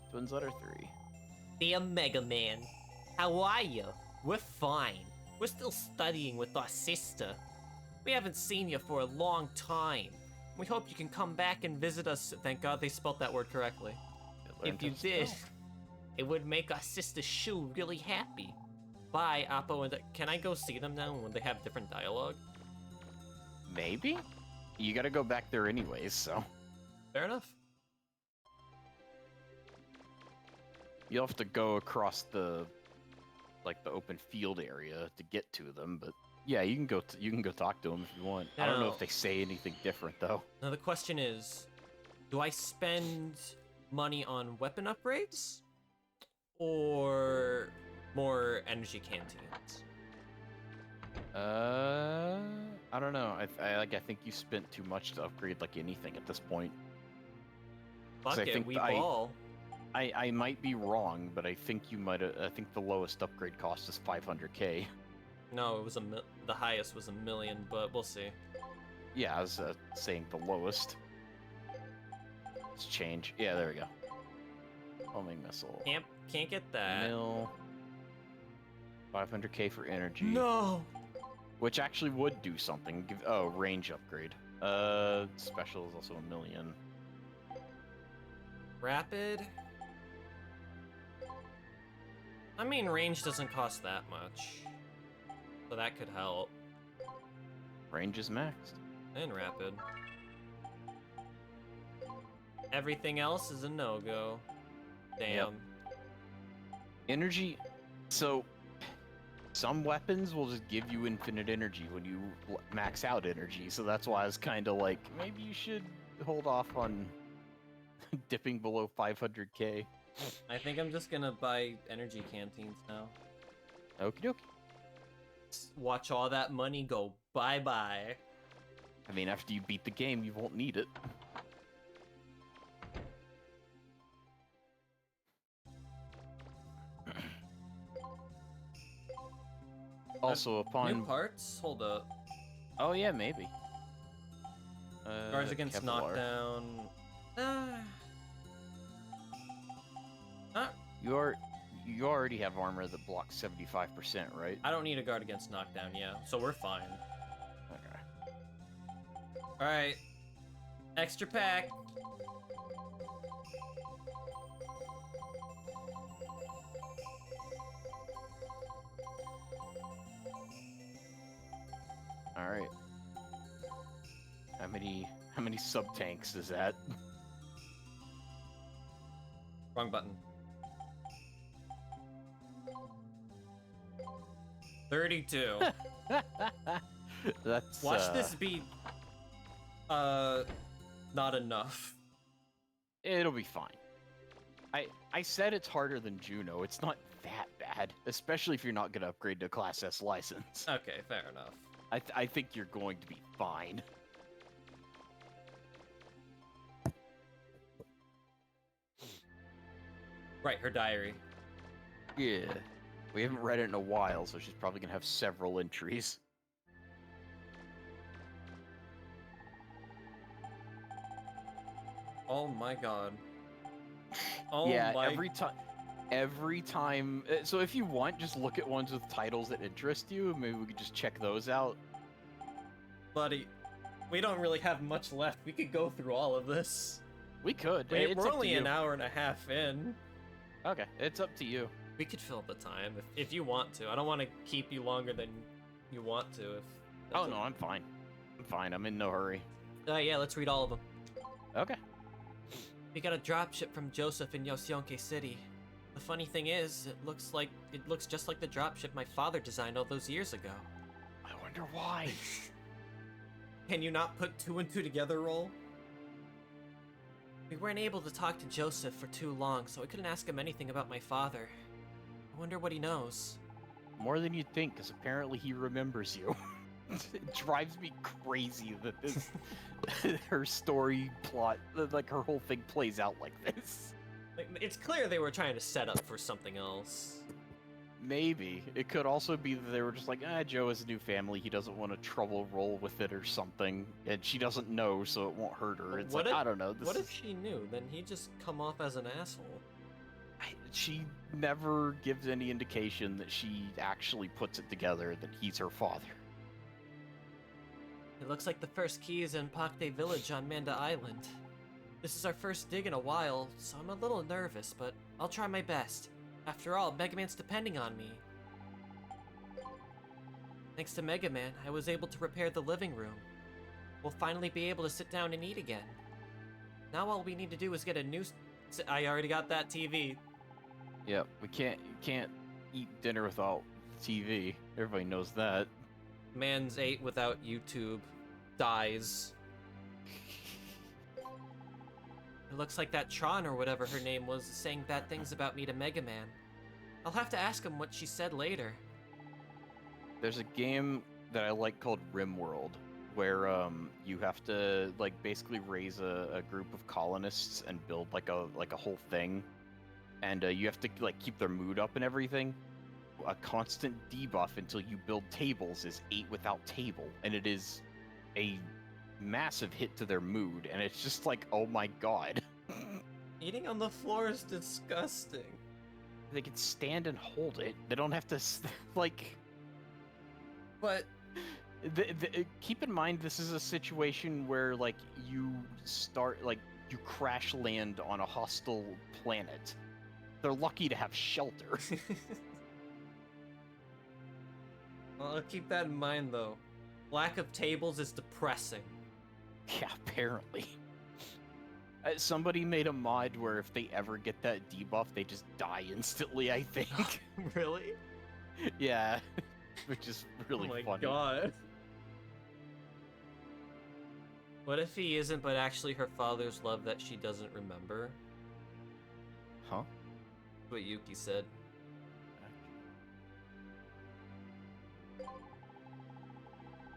S2: Twins letter 3.
S1: Dear Mega Man, how are you? We're fine. We're still studying with our sister. We haven't seen you for a long time. We hope you can come back and visit us. Thank God they spelt that word correctly. If you did, it would make our sister Shu really happy. Bye, Appo, and can I go see them now when they have different dialogue?
S2: Maybe? You gotta go back there anyways, so...
S1: Fair enough.
S2: You'll have to go across the open field area to get to them, but yeah, you can go talk to them if you want. I don't know if they say anything different though.
S1: Now the question is, do I spend money on weapon upgrades or more energy canteens?
S2: I don't know. I think you spent too much to upgrade like anything at this point.
S1: Fuck it, we ball.
S2: I might be wrong, but I think I think the lowest upgrade cost is 500k.
S1: No, it was the highest was 1 million, but we'll see.
S2: Yeah, I was saying the lowest. Let's change. Yeah, there we go. Homing missile.
S1: Can't get that.
S2: Mill. 500k for energy.
S1: No.
S2: Which actually would do something. Range upgrade. Special is also 1 million.
S1: Rapid. I mean, range doesn't cost that much, so that could help.
S2: Range is maxed.
S1: And rapid. Everything else is a no-go. Damn.
S2: Yep. Energy. So, some weapons will just give you infinite energy when you max out energy, so that's why I was kind of like, maybe you should hold off on dipping below 500k.
S1: I think I'm just gonna buy energy canteens now.
S2: Okie dokie.
S1: Watch all that money go bye-bye.
S2: I mean, after you beat the game, you won't need it. Also, upon
S1: New parts? Hold up.
S2: oh yeah, maybe.
S1: Guards against
S2: Kevlar.
S1: knockdown. Not.
S2: You already have armor that blocks 75%, right?
S1: I don't need a guard against knockdown, yeah. So we're fine.
S2: Okay.
S1: Alright. Extra pack.
S2: All right. How many sub tanks is that?
S1: Wrong button. 32.
S2: That's
S1: Watch this be not enough.
S2: It'll be fine. I said it's harder than Juno. It's not that bad, especially if you're not gonna upgrade to Class S license.
S1: Okay, fair enough.
S2: I think you're going to be fine.
S1: Right, her diary.
S2: Yeah. We haven't read it in a while, so she's probably gonna have several entries.
S1: Oh my god. Oh
S2: yeah,
S1: my...
S2: every time. So if you want, just look at ones with titles that interest you. Maybe we could just check those out.
S1: Buddy, we don't really have much left. We could go through all of this.
S2: We could.
S1: We're
S2: It's up to
S1: only
S2: you.
S1: an hour and a half in.
S2: Okay, it's up to you.
S1: We could fill the time if you want to. I don't want to keep you longer than you want to. If
S2: Oh no, I'm fine. I'm fine. I'm in no hurry.
S1: Yeah, let's read all of them.
S2: Okay.
S1: We got a dropship from Joseph in Yosionke City. The funny thing is, it looks just like the dropship my father designed all those years ago.
S2: I wonder why.
S1: Can you not put two and two together, Roll? We weren't able to talk to Joseph for too long, so I couldn't ask him anything about my father. I wonder what he knows.
S2: More than you'd think, because apparently he remembers you. It drives me crazy that this her story plot, like her whole thing plays out like this.
S1: Like, it's clear they were trying to set up for something else.
S2: Maybe. It could also be that they were just like, Joe has a new family, he doesn't want to trouble roll with it or something, and she doesn't know, so it won't hurt her. It's
S1: What
S2: like,
S1: if-
S2: I don't know.
S1: What if she knew? Then he'd just come off as an asshole.
S2: She never gives any indication that she actually puts it together that he's her father.
S1: It looks like the first key is in Pakde Village on Manda Island. This is our first dig in a while, so I'm a little nervous, but I'll try my best. After all, Mega Man's depending on me. Thanks to Mega Man, I was able to repair the living room. We'll finally be able to sit down and eat again. Now all we need to do is get a new... I already got that TV.
S2: Yep, you can't eat dinner without TV. Everybody knows that.
S1: Man's ate without YouTube. Dies. It looks like that Tron or whatever her name was is saying bad things about me to Mega Man. I'll have to ask him what she said later.
S2: There's a game that I like called RimWorld, where you have to like basically raise a group of colonists and build like a whole thing, and you have to like keep their mood up and everything. A constant debuff until you build tables is 8 without table, and it is a massive hit to their mood, and it's just like, oh my god.
S1: Eating on the floor is disgusting.
S2: They can stand and hold it. They don't have to like.
S1: But
S2: Keep in mind, this is a situation where like you crash land on a hostile planet. They're lucky to have shelter.
S1: Well, I'll keep that in mind though. Lack of tables is depressing.
S2: Yeah, apparently. Somebody made a mod where if they ever get that debuff, they just die instantly, I think.
S1: Really?
S2: Yeah. Which is really
S1: oh my
S2: funny.
S1: god. What if he isn't, but actually her father's love that she doesn't remember?
S2: Huh?
S1: What Yuki said.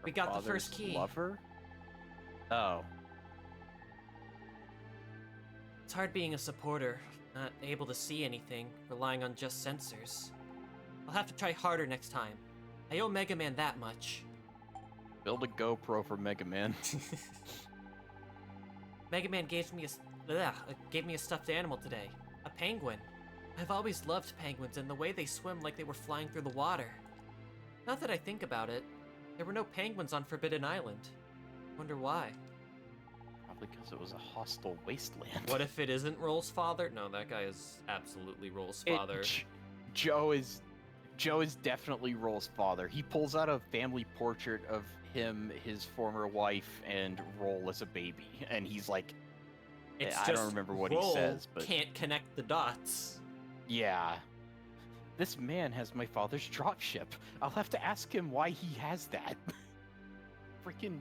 S1: We got the first
S2: Father's
S1: key.
S2: Lover? Oh.
S1: It's hard being a supporter, not able to see anything, relying on just sensors. I'll have to try harder next time. I owe Mega Man that much.
S2: Build a GoPro for Mega Man.
S1: Mega Man gave me a stuffed animal today. A penguin. I've always loved penguins and the way they swim like they were flying through the water. Now that I think about it, there were no penguins on Forbidden Island. Wonder why.
S2: Probably because it was a hostile wasteland.
S1: What if it isn't Roll's father? No, that guy is absolutely Roll's father.
S2: Joe is definitely Roll's father. He pulls out a family portrait of him, his former wife, and Roll as a baby, and he's like, I don't remember what he says, but
S1: can't connect the dots.
S2: Yeah. This man has my father's dropship. I'll have to ask him why he has that. Freaking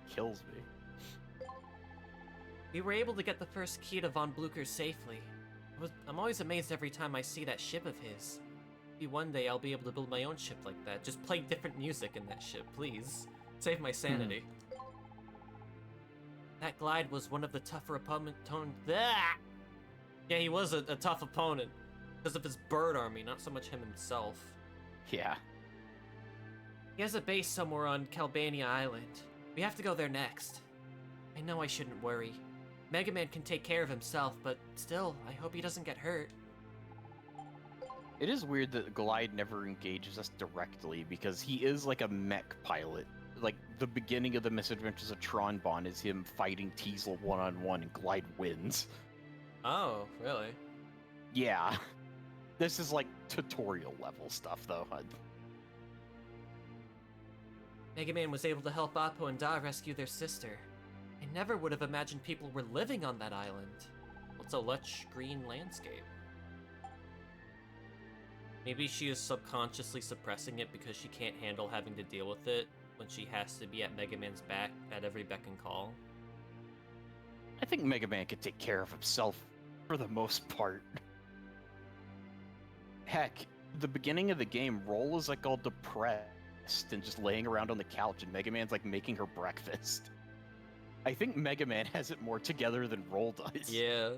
S2: kills me.
S1: We were able to get the first key to Von Blucher safely. I'm always amazed every time I see that ship of his. Maybe one day I'll be able to build my own ship like that. Just play different music in that ship, please. Save my sanity. That Glide was one of the tougher Yeah, he was a tough opponent. Because of his bird army, not so much him himself.
S2: Yeah.
S1: He has a base somewhere on Calbania Island. We have to go there next. I know I shouldn't worry. Mega Man can take care of himself, but still, I hope he doesn't get hurt.
S2: It is weird that Glide never engages us directly, because he is like a mech pilot. Like, the beginning of the Misadventures of Tron Bon is him fighting Teasel one-on-one, and Glide wins.
S1: Oh, really?
S2: Yeah. This is like tutorial level stuff, though.
S1: Mega Man was able to help Appo and Da rescue their sister. I never would have imagined people were living on that island. It's a lush green landscape. Maybe she is subconsciously suppressing it because she can't handle having to deal with it when she has to be at Mega Man's back at every beck and call.
S2: I think Mega Man can take care of himself for the most part. Heck, the beginning of the game, Roll is like all depressed and just laying around on the couch, and Mega Man's like making her breakfast. I think Mega Man has it more together than Roll does.
S1: Yeah.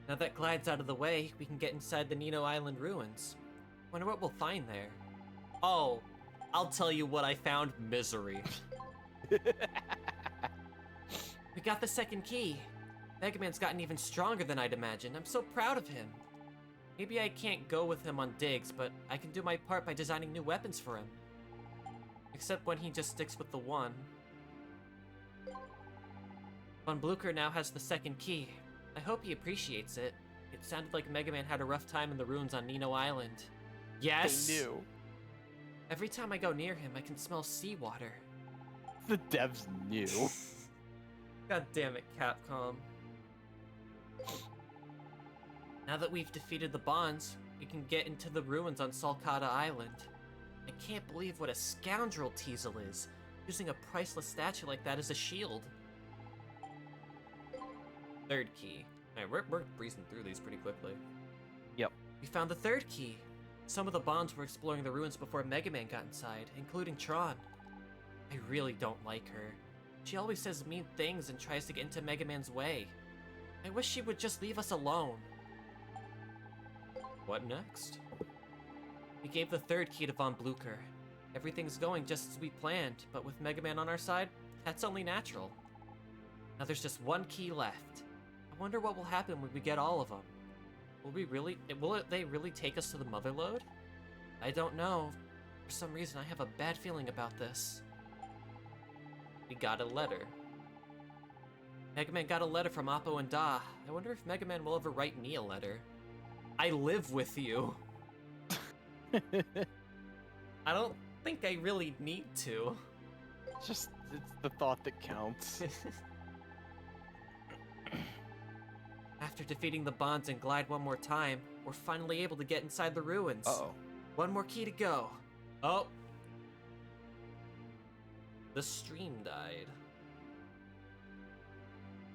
S1: Now that Glide's out of the way, we can get inside the Nino Island ruins. Wonder what we'll find there. Oh, I'll tell you what I found. Misery. We got the second key. Mega Man's gotten even stronger than I'd imagined. I'm so proud of him. Maybe I can't go with him on digs, but I can do my part by designing new weapons for him. Except when he just sticks with the one. Von Blucher now has the second key. I hope he appreciates it. It sounded like Mega Man had a rough time in the ruins on Nino Island. Yes!
S2: They knew.
S1: Every time I go near him, I can smell seawater.
S2: The devs knew.
S1: God damn it, Capcom. Now that we've defeated the Bonds, we can get into the ruins on Salcata Island. I can't believe what a scoundrel Teasel is, using a priceless statue like that as a shield. Third key. Alright, we're breezing through these pretty quickly.
S2: Yep.
S1: We found the third key. Some of the Bonds were exploring the ruins before Mega Man got inside, including Tron. I really don't like her. She always says mean things and tries to get into Mega Man's way. I wish she would just leave us alone. What next? We gave the third key to Von Blucher. Everything's going just as we planned, but with Mega Man on our side, that's only natural. Now there's just one key left. I wonder what will happen when we get all of them. Will they really take us to the Motherlode? I don't know. For some reason, I have a bad feeling about this. We got a letter. Mega Man got a letter from Appo and Da. I wonder if Mega Man will ever write me a letter. I live with you. I don't think I really need to.
S2: It's the thought that counts.
S1: After defeating the Bonds and Glide one more time, we're finally able to get inside the ruins.
S2: Uh-oh.
S1: One more key to go. Oh. The stream died.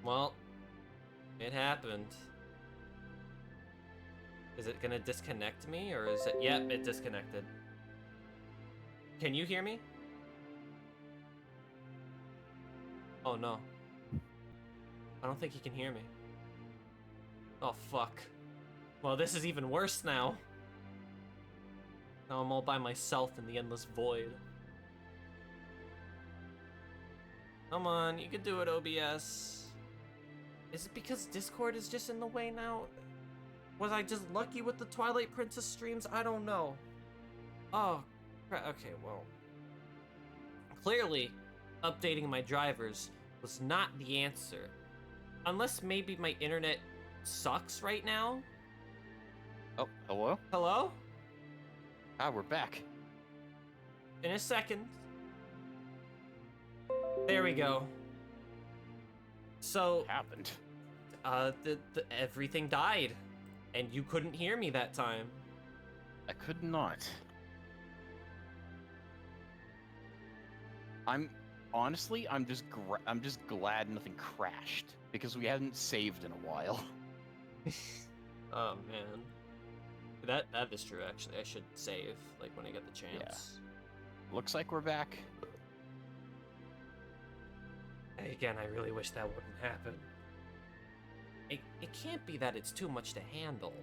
S1: Well, it happened. Is it gonna disconnect me, or is it... Yep, it disconnected. Can you hear me? Oh, no. I don't think he can hear me. Oh, fuck. Well, this is even worse now. Now I'm all by myself in the endless void. Come on, you can do it, OBS. Is it because Discord is just in the way now? Was I just lucky with the Twilight Princess streams? I don't know. Oh, okay, well. Clearly, updating my drivers was not the answer. Unless maybe my internet sucks right now?
S2: Oh, hello?
S1: Hello?
S2: Ah, we're back.
S1: In a second. There we go. So,
S2: What happened?
S1: everything died. And you couldn't hear me that time.
S2: I could not. Honestly, I'm just glad nothing crashed because we hadn't saved in a while.
S1: Oh man. That is true actually. I should save like when I get the chance.
S2: Looks like we're back.
S1: Again, I really wish that wouldn't happen. It can't be that it's too much to handle.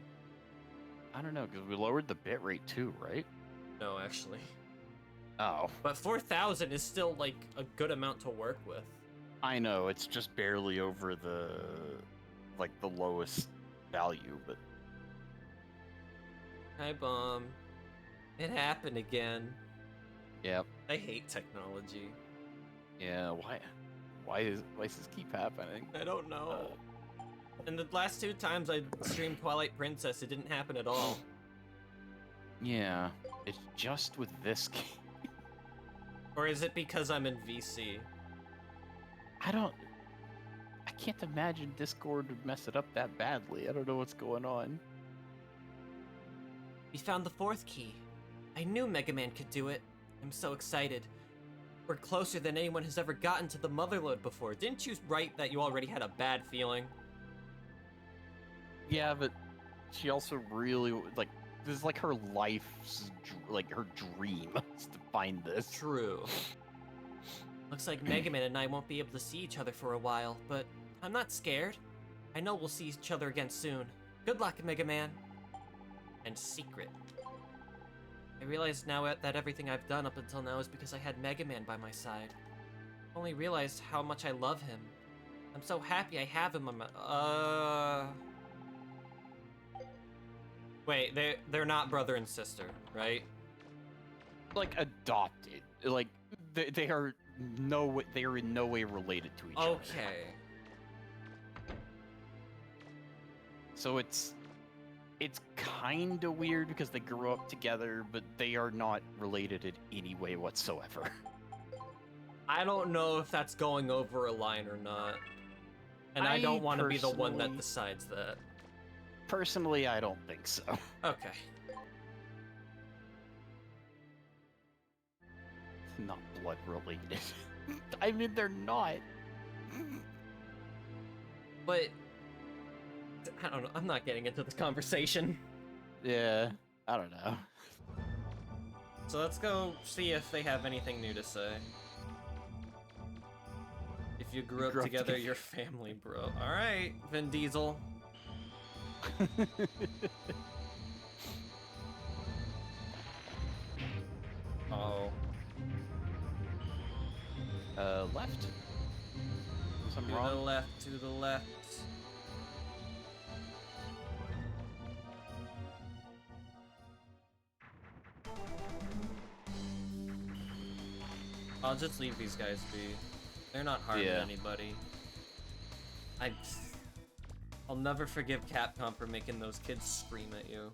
S2: I don't know, because we lowered the bitrate too, right?
S1: No, actually.
S2: Oh.
S1: But 4,000 is still like a good amount to work with.
S2: I know, it's just barely over the lowest value, but
S1: Hi, Bomb. It happened again.
S2: yep.
S1: I hate technology.
S2: Yeah, why does this keep happening?
S1: I don't know. And the last 2 times I streamed Twilight Princess, it didn't happen at all.
S2: Yeah, it's just with this game.
S1: Or is it because I'm in VC?
S2: I can't imagine Discord would mess it up that badly. I don't know what's going on.
S1: We found the 4th key. I knew Mega Man could do it. I'm so excited. We're closer than anyone has ever gotten to the Motherlode before. Didn't you write that you already had a bad feeling?
S2: Yeah, but she also really, this is like her life's, her dream is to find this.
S1: True. Looks like Mega Man and I won't be able to see each other for a while, but I'm not scared. I know we'll see each other again soon. Good luck, Mega Man. And Secret. I realize now that everything I've done up until now is because I had Mega Man by my side. I only realized how much I love him. I'm so happy I have him on my... Wait, they're not brother and sister, right?
S2: Like, adopted. Like, they are in no way related to each other.
S1: Okay.
S2: So it's kind of weird because they grew up together, but they are not related in any way whatsoever.
S1: I don't know if that's going over a line or not. And I don't want to be the one that decides that.
S2: Personally, I don't think so.
S1: Okay.
S2: Not blood related. I mean, they're not.
S1: But I don't know. I'm not getting into this conversation.
S2: Yeah, I don't know.
S1: So let's go see if they have anything new to say. If you grew up together, you're family, bro. Alright, Vin Diesel. Oh.
S2: Left? Something
S1: To
S2: wrong?
S1: the left, to the left. I'll just leave these guys be. They're not harming anybody. I'll never forgive Capcom for making those kids scream at you.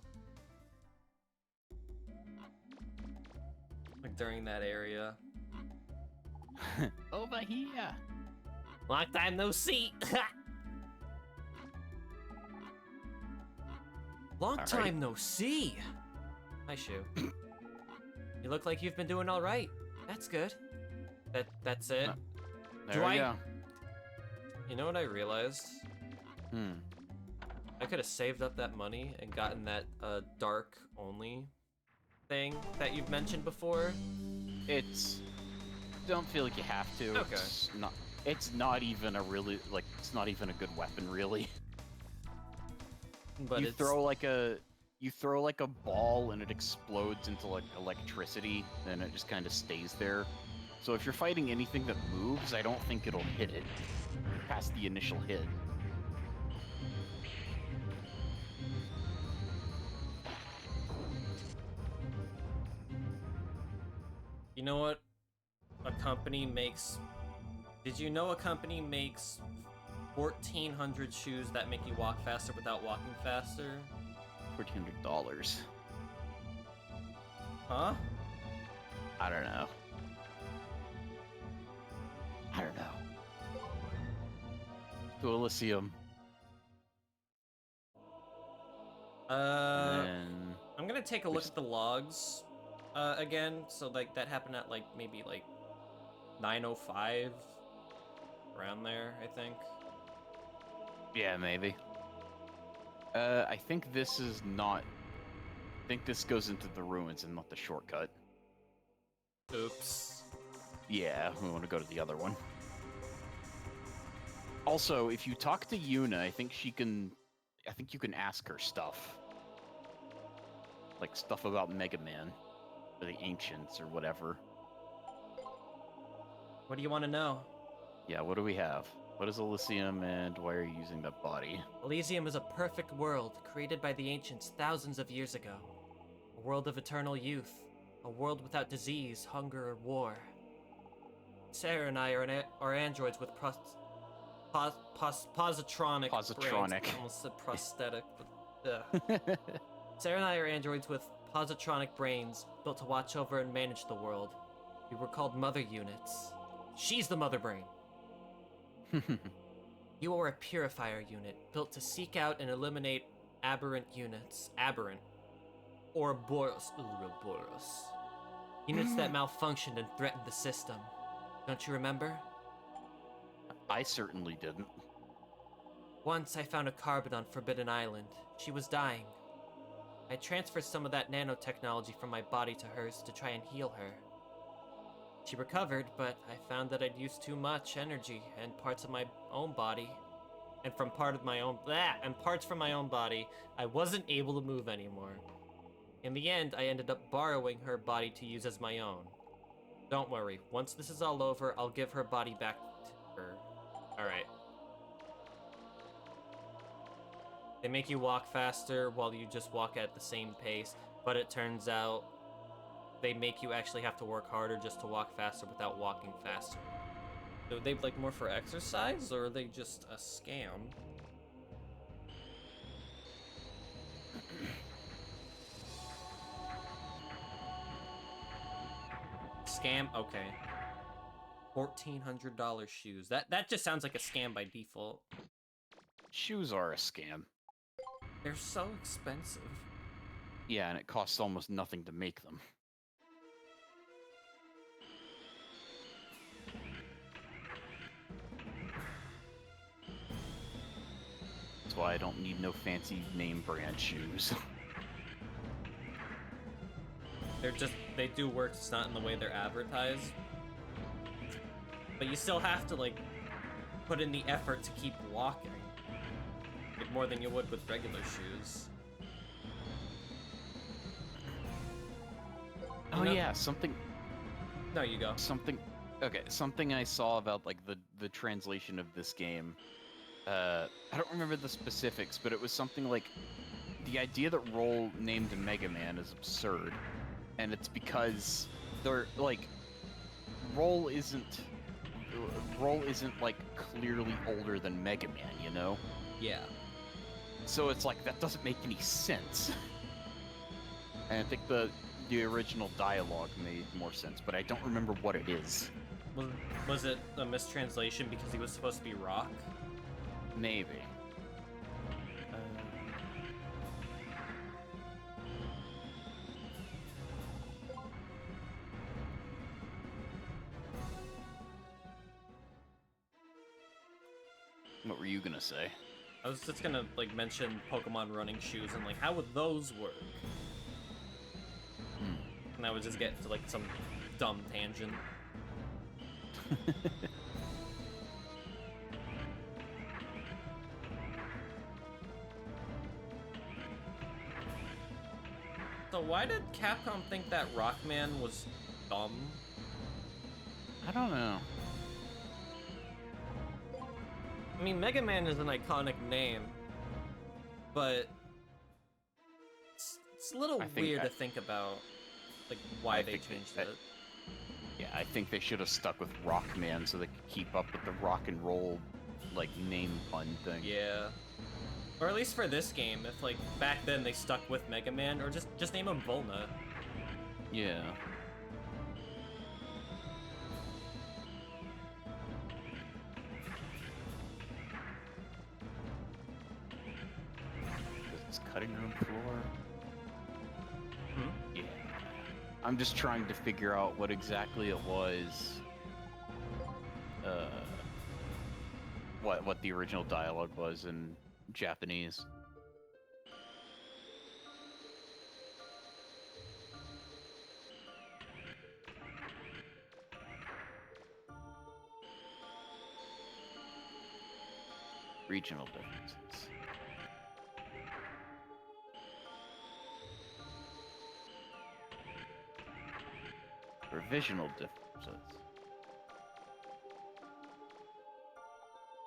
S1: Like during that area.
S2: Over here!
S1: Long time no see! Long time no see! Hi, Shu. You look like you've been doing alright. That's good. That's it.
S2: There we go.
S1: You know what I realized?
S2: Hmm.
S1: I could have saved up that money and gotten that dark only thing that you've mentioned before.
S2: Don't feel like you have to.
S1: Okay.
S2: It's not even a really, it's not even a good weapon, really.
S1: But
S2: you
S1: it's
S2: throw like a ball and it explodes into like electricity, and it just kind of stays there. So if you're fighting anything that moves, I don't think it'll hit it past the initial hit.
S1: you know what a company makes. Did you know a company makes 1,400 shoes that make you walk faster without walking faster?
S2: $1,400.
S1: Huh?
S2: I don't know. To Elysium. And
S1: I'm gonna take a look at the logs again. So like that happened at like maybe like 9:05, around there, I think.
S2: yeah, maybe. I think this is not. I think this goes into the ruins and not the shortcut.
S1: Oops.
S2: Yeah, we want to go to the other one. Also, if you talk to Yuna, I think you can ask her stuff. Like stuff about Mega Man, or the Ancients, or whatever.
S1: What do you want to know?
S2: Yeah, what do we have? What is Elysium, and why are you using that body?
S1: Elysium is a perfect world created by the ancients thousands of years ago. A world of eternal youth. A world without disease, hunger, or war. Sarah and I are androids with positronic brains.
S2: Positronic.
S1: I almost said prosthetic, but Sarah and I are androids with positronic brains built to watch over and manage the world. We were called mother units. She's the mother brain. You are a purifier unit built to seek out and eliminate aberrant units. Aberrant. Ouroboros. Units that malfunctioned and threatened the system. Don't you remember?
S2: I certainly didn't.
S1: Once I found a carbon on Forbidden Island. She was dying. I transferred some of that nanotechnology from my body to hers to try and heal her. She recovered, but I found that I'd used too much energy and parts of my own body. And parts from my own body, I wasn't able to move anymore. In the end, I ended up borrowing her body to use as my own. Don't worry, once this is all over, I'll give her body back to her. Alright. They make you walk faster while you just walk at the same pace, but it turns out they make you actually have to work harder just to walk faster without walking faster. So they like more for exercise, or are they just a scam? Scam? Okay. $1,400 shoes. That just sounds like a scam by default.
S2: Shoes are a scam.
S1: They're so expensive.
S2: Yeah, and it costs almost nothing to make them. That's why I don't need no fancy name brand shoes.
S1: They do work, it's not in the way they're advertised. But you still have to, like, put in the effort to keep walking. Like, more than you would with regular shoes.
S2: Oh yeah, something...
S1: No, you go.
S2: Something I saw about, like, the translation of this game. I don't remember the specifics, but it was something like... The idea that Roll named Mega Man is absurd. And it's because they're, like... Roll isn't, like, clearly older than Mega Man, you know?
S1: Yeah.
S2: So it's like, that doesn't make any sense. And I think the original dialogue made more sense, but I don't remember what it is.
S1: Was it a mistranslation because he was supposed to be Rock?
S2: Maybe. What were you gonna say?
S1: I was just gonna, like, mention Pokemon running shoes and, like, how would those work? And I would just get to, like, some dumb tangent. So why did Capcom think that Rockman was dumb?
S2: I don't know.
S1: I mean, Mega Man is an iconic name, but it's a little weird to think about, like, why they changed it.
S2: Yeah, I think they should have stuck with Rockman so they could keep up with the rock and roll, like, name pun thing.
S1: Yeah. Or at least for this game, if, like, back then they stuck with Mega Man, or just name him Volna.
S2: Yeah. This cutting room floor.
S1: Hmm?
S2: Yeah. I'm just trying to figure out what exactly it was. What the original dialogue was in Japanese. Regional differences. Revisional differences.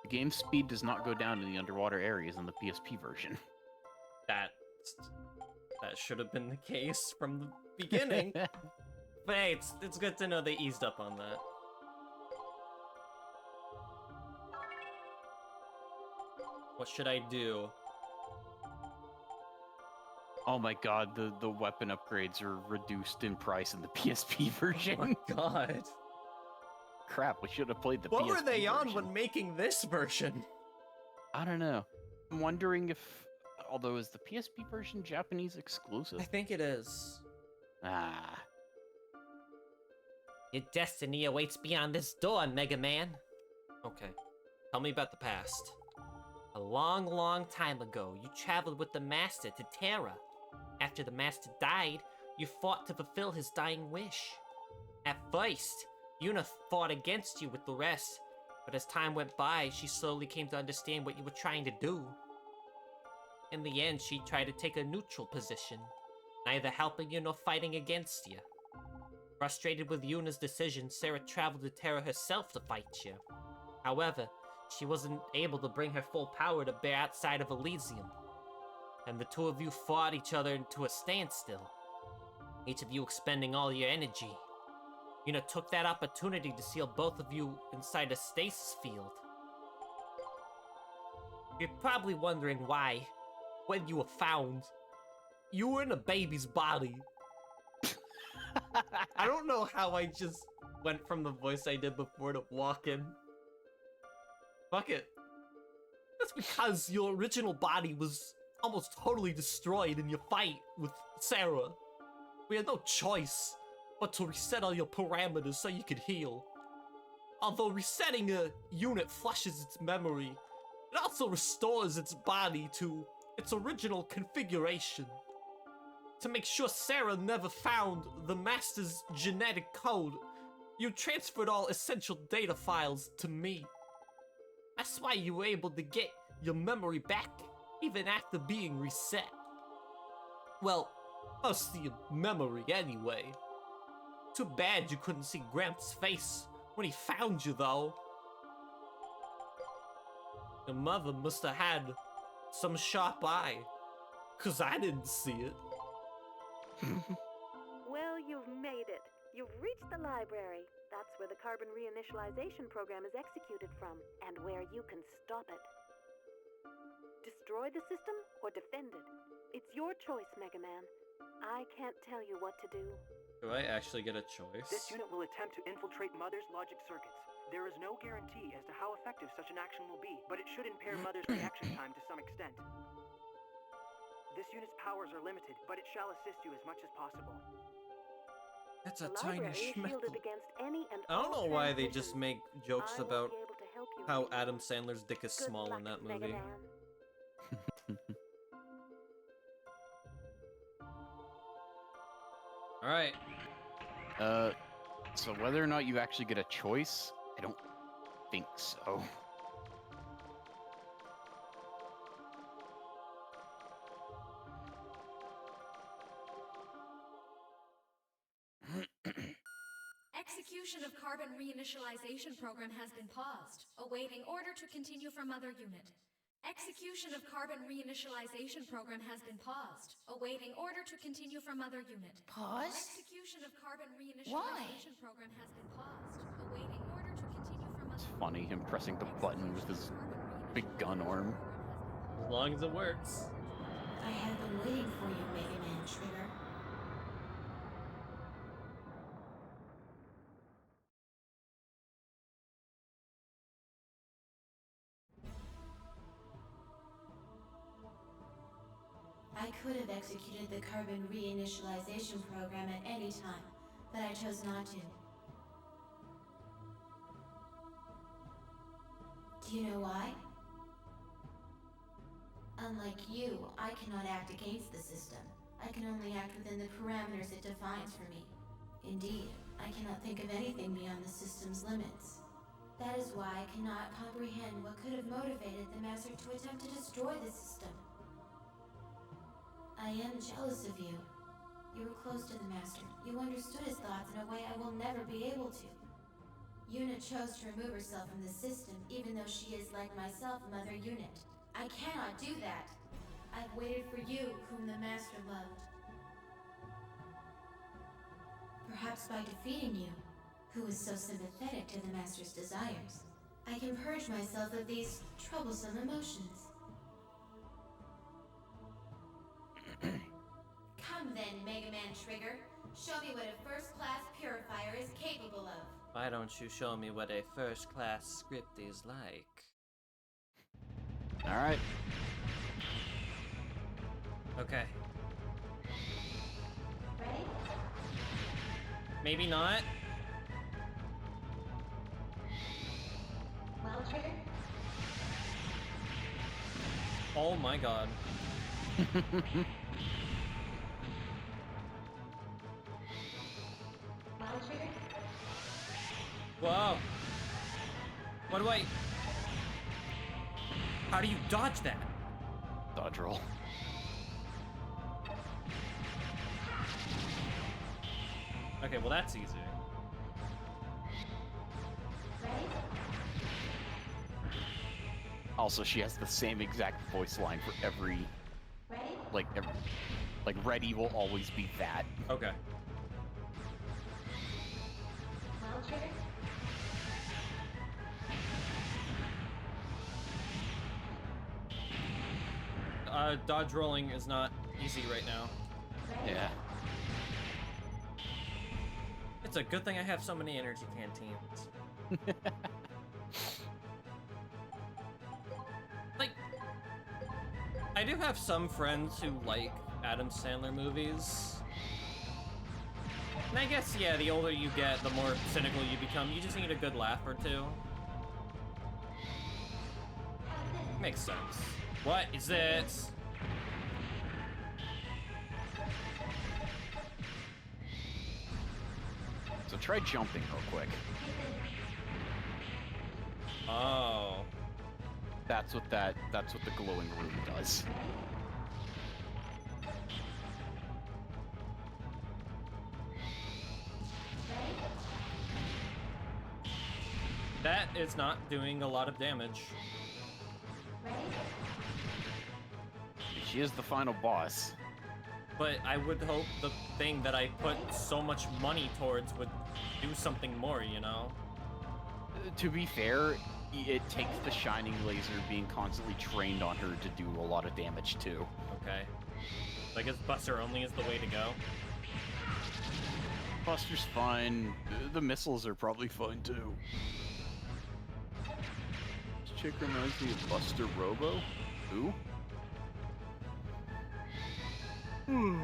S2: The game's speed does not go down in the underwater areas in the PSP version.
S1: That should have been the case from the beginning. But hey, it's good to know they eased up on that. What should I do?
S2: Oh my god, the weapon upgrades are reduced in price in the PSP version.
S1: Oh my god.
S2: Crap, we should have played the PSP
S1: What were they on
S2: version.
S1: when making this version?
S2: I don't know. I'm wondering if... Although, is the PSP version Japanese exclusive?
S1: I think it is.
S2: Ah.
S1: Your destiny awaits beyond this door, Mega Man. Okay. Tell me about the past. A long, long time ago, you traveled with the Master to Terra. After the Master died, you fought to fulfill his dying wish. At first, Yuna fought against you with the rest, but as time went by, she slowly came to understand what you were trying to do. In the end, she tried to take a neutral position, neither helping you nor fighting against you. Frustrated with Yuna's decision, Sarah traveled to Terra herself to fight you. However, she wasn't able to bring her full power to bear outside of Elysium, and the two of you fought each other into a standstill, each of you expending all your energy. Yuna took that opportunity to seal both of you inside a stasis field. You're probably wondering why, when you were found, you were in a baby's body. I don't know how I just went from the voice I did before to walking. Fuck it. That's because your original body was almost totally destroyed in your fight with Sarah. We had no choice but to reset all your parameters so you could heal. Although resetting a unit flushes its memory, it also restores its body to its original configuration. To make sure Sarah never found the Master's genetic code, you transferred all essential data files to me. That's why you were able to get your memory back, even after being reset. Well, most of your memory anyway. Too bad you couldn't see Gramps' face when he found you, though. Your mother must have had some sharp eye, 'cause I didn't see it.
S6: Well, you've made it. You've reached the library. That's where the carbon reinitialization program is executed from, and where you can stop it. Destroy the system or defend it? It's your choice, Mega Man. I can't tell you what to do.
S1: Do I actually get a choice?
S5: This unit will attempt to infiltrate Mother's logic circuits. There is no guarantee as to how effective such an action will be, but it should impair Mother's reaction time to some extent. This unit's powers are limited, but it shall assist you as much as possible.
S1: That's a
S6: The
S1: tiny
S6: library is shielded
S1: schmeckle.
S6: against any and
S1: I don't
S6: all
S1: know why they just
S6: transmissions.
S1: make jokes
S6: I won't
S1: about
S6: be able to help you
S1: how
S6: right now.
S1: Adam Sandler's dick is
S6: Good
S1: small
S6: luck,
S1: in that
S6: Mega
S1: movie.
S6: Man.
S1: Alright.
S2: So whether or not you actually get a choice, I don't think so.
S7: Execution of carbon reinitialization program has been paused, awaiting order to continue from Mother Unit. Execution of carbon reinitialization program has been paused, awaiting order to continue from Mother Unit.
S4: Pause?
S7: Execution of carbon reinitialization program has been paused, awaiting order to continue from Mother
S2: It's funny, him pressing the button with his big gun arm.
S1: As long as it works.
S8: I have been waiting for you, Mega Man Trigger. I could have executed the carbon reinitialization program at any time, but I chose not to. Do you know why? Unlike you, I cannot act against the system. I can only act within the parameters it defines for me. Indeed, I cannot think of anything beyond the system's limits. That is why I cannot comprehend what could have motivated the Master to attempt to destroy the system. I am jealous of you. You were close to the Master. You understood his thoughts in a way I will never be able to. Yuna chose to remove herself from the system, even though she is, like myself, Mother Unit. I cannot do that. I've waited for you, whom the Master loved. Perhaps by defeating you, who is so sympathetic to the Master's desires, I can purge myself of these troublesome emotions. Come then, Mega Man Trigger. Show me what a first-class purifier is capable of.
S1: Why don't you show me what a first-class script is like?
S2: Alright.
S1: Okay.
S8: Ready?
S1: Maybe not?
S8: Well, Trigger?
S1: Oh my god.
S8: Well, Trigger?
S1: Whoa. What do I... How do you dodge that?
S2: Dodge roll.
S1: Okay, well that's easy.
S8: Ready?
S2: Also, she has the same exact voice line for every,
S8: Ready?
S2: like ready will always be that.
S1: Okay.
S8: Well, Trigger?
S1: Dodge rolling is not easy right now.
S2: Yeah.
S1: It's a good thing I have so many energy canteens. Like, I do have some friends who like Adam Sandler movies. And I guess, yeah, the older you get, the more cynical you become. You just need a good laugh or two. Makes sense. What is it?
S2: So try jumping real quick.
S1: Oh.
S2: That's what the glowing room does.
S1: That is not doing a lot of damage.
S2: She is the final boss.
S1: But I would hope the thing that I put so much money towards would do something more, you know?
S2: To be fair, it takes the shining laser being constantly trained on her to do a lot of damage too.
S1: Okay. So I guess Buster only is the way to go.
S2: Buster's fine. The missiles are probably fine too. This chick reminds me of Buster Robo. Who? Ugh.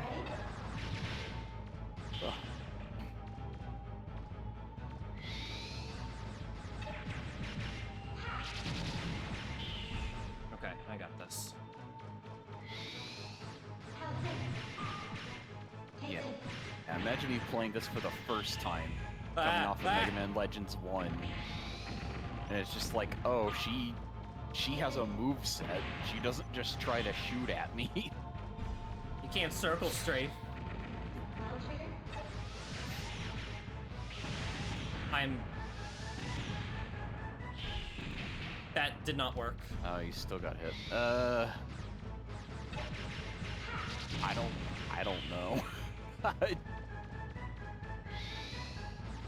S1: Okay, I got this.
S2: Yeah. Imagine me playing this for the first time, coming off of Mega Man Legends 1. And it's just like, oh, she has a move set. She doesn't just try to shoot at me.
S1: You can't circle straight. That did not work.
S2: Oh, you still got hit. I don't know.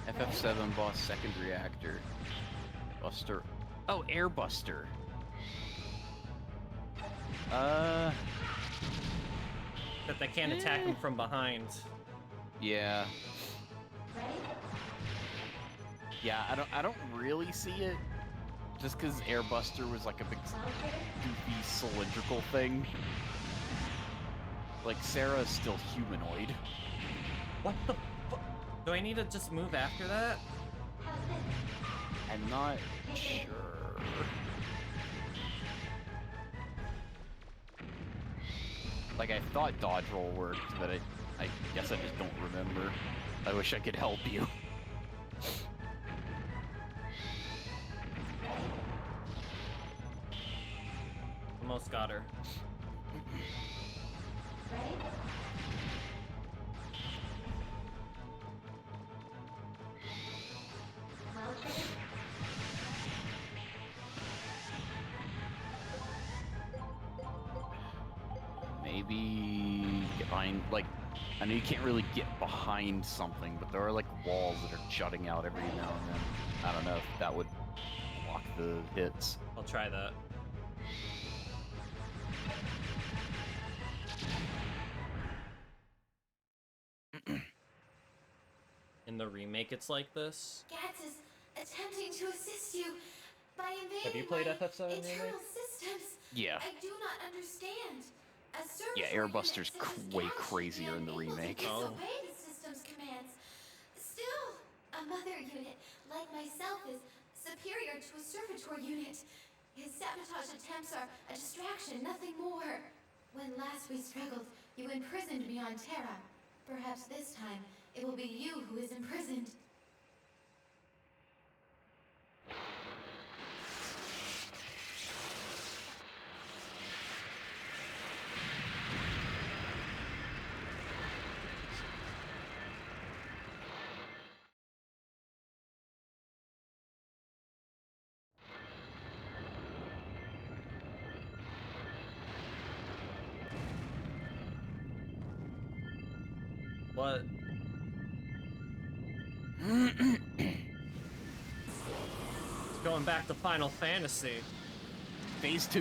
S2: FF7 boss, second reactor. Buster. Oh, Air Buster.
S1: That they can't attack him from behind.
S2: Yeah. Yeah, I don't really see it. Just because Air Buster was like a big goofy cylindrical thing. Like, Sarah is still humanoid.
S1: What the fuck? Do I need to just move after that?
S2: I'm not sure. Like, I thought dodge roll worked, but I guess I just don't remember. I wish I could help you.
S1: Almost got her.
S2: Maybe get behind, like, I know you can't really get behind something, but there are like walls that are jutting out every now and then. I don't know if that would block the hits.
S1: I'll try that. In the remake, it's like this.
S8: Gats is attempting to assist you by invading
S1: Have you played
S8: my
S1: FF7 remake?
S8: internal systems.
S2: Yeah.
S8: I do not understand. A service
S2: Yeah, Air
S8: unit
S2: Buster's
S8: such as
S2: way
S8: Gats should
S2: crazier
S8: be
S2: in the
S8: unable to
S2: remake.
S1: Oh.
S8: disobey the system's commands. Still, a mother unit like myself is superior to a servitor unit. His sabotage attempts are a distraction, nothing more. When last we struggled, you imprisoned me on Terra. Perhaps this time, it will be you who is imprisoned.
S1: What? It's going back to Final Fantasy.
S2: Phase 2.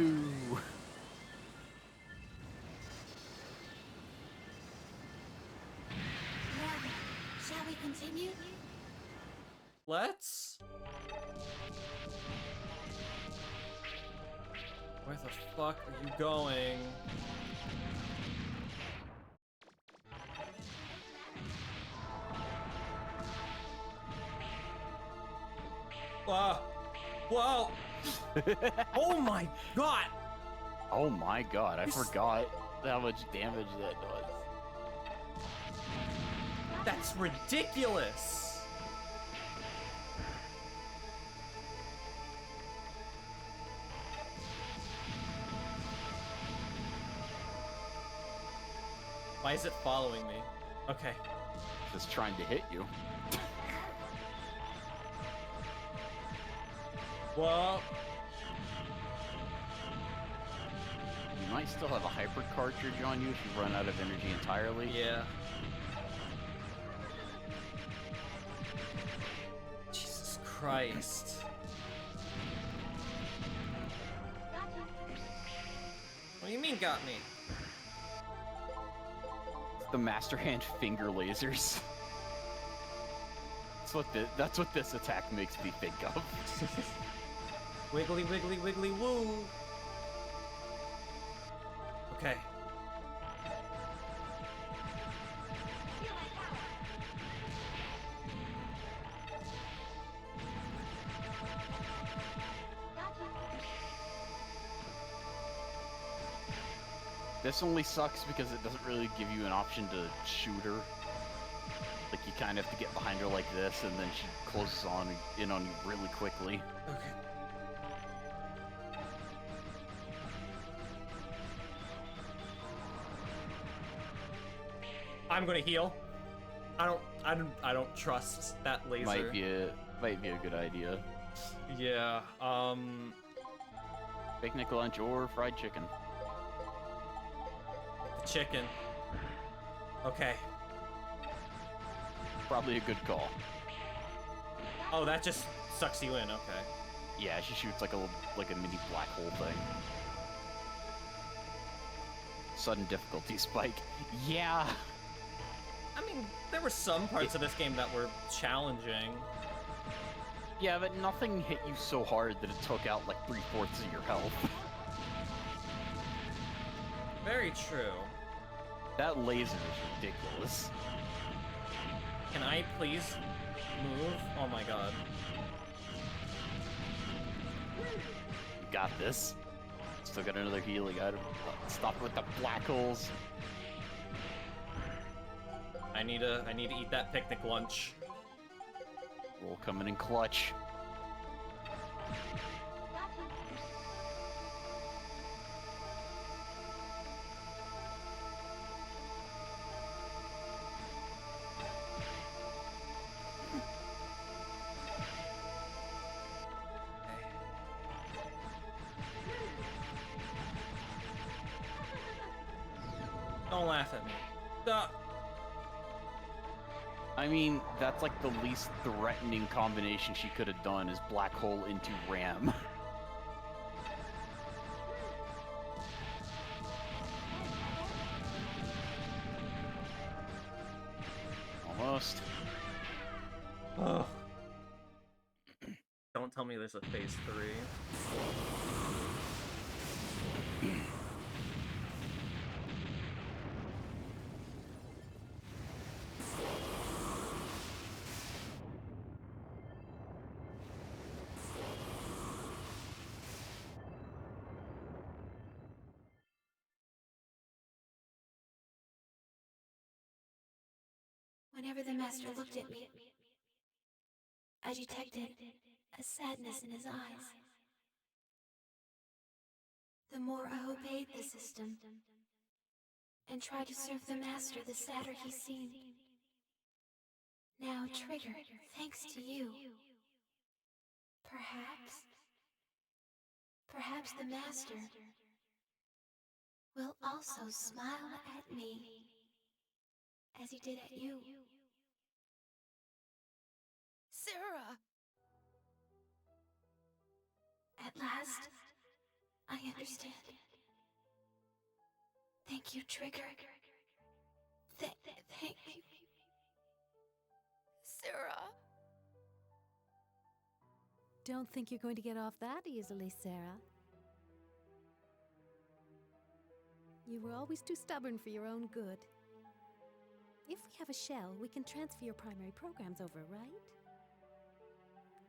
S8: Now, shall we continue?
S1: Let's? Where the fuck are you going? Whoa! Whoa! Oh my god!
S2: Oh my god, I forgot how much damage that does.
S1: That's ridiculous! Why is it following me? Okay.
S2: Just trying to hit you.
S1: Whoa!
S2: You might still have a hyper cartridge on you if you run out of energy entirely.
S1: Yeah. Jesus Christ. What do you mean got me?
S2: It's the Master Hand finger lasers. That's what this attack makes me think of.
S1: Wiggly, wiggly, wiggly, woo! Okay.
S2: This only sucks because it doesn't really give you an option to shoot her. Like, you kind of have to get behind her like this, and then she closes in on you really quickly.
S1: Okay. I'm gonna heal. I don't trust that laser.
S2: Might be it. Might be a good idea.
S1: Yeah,
S2: Picnic lunch or fried chicken.
S1: chicken. Okay.
S2: Probably a good call.
S1: Oh, that just sucks you in, okay.
S2: Yeah, she shoots like a mini black hole thing. Sudden difficulty spike. Yeah.
S1: I mean, there were some parts of this game that were challenging.
S2: Yeah, but nothing hit you so hard that it took out like 3/4 of your health.
S1: Very true.
S2: That laser is ridiculous.
S1: Can I please move? Oh my god.
S2: You got this. Still got another healing item. Stop with the black holes.
S1: I need to eat that picnic lunch.
S2: Roll coming in clutch.
S1: Don't laugh at me.
S2: I mean, that's like the least threatening combination she could have done is black hole into ram. Almost.
S1: Ugh. Don't tell me there's a phase 3.
S8: Whenever the master looked at me, I detected a sadness in his eyes. The more I obeyed the system and tried to serve the master, the sadder he seemed. Now, Trigger, thanks to you, perhaps the master will also smile at me as he did at you.
S4: Sarah!
S8: At last, I understand. Thank you, Trigger. Thank you.
S4: Sarah!
S3: Don't think you're going to get off that easily, Sarah. You were always too stubborn for your own good. If we have a shell, we can transfer your primary programs over, right?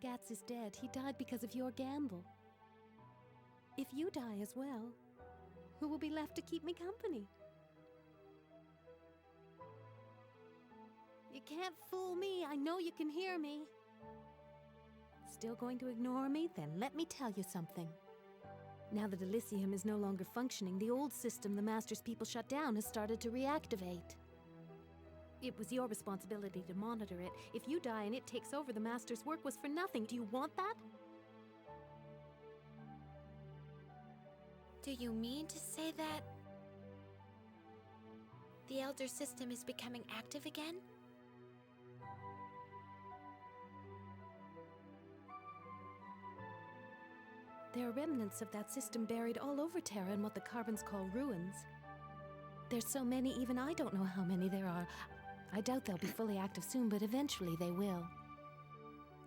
S3: Gats is dead. He died because of your gamble. If you die as well, who will be left to keep me company? You can't fool me. I know you can hear me. Still going to ignore me? Then let me tell you something. Now that Elysium is no longer functioning, the old system the Master's people shut down has started to reactivate. It was your responsibility to monitor it. If you die and it takes over, the Master's work was for nothing. Do you want that?
S8: Do you mean to say that the Elder System is becoming active again?
S3: There are remnants of that system buried all over Terra in what the Carbons call ruins. There's so many, even I don't know how many there are. I doubt they'll be fully active soon, but eventually they will.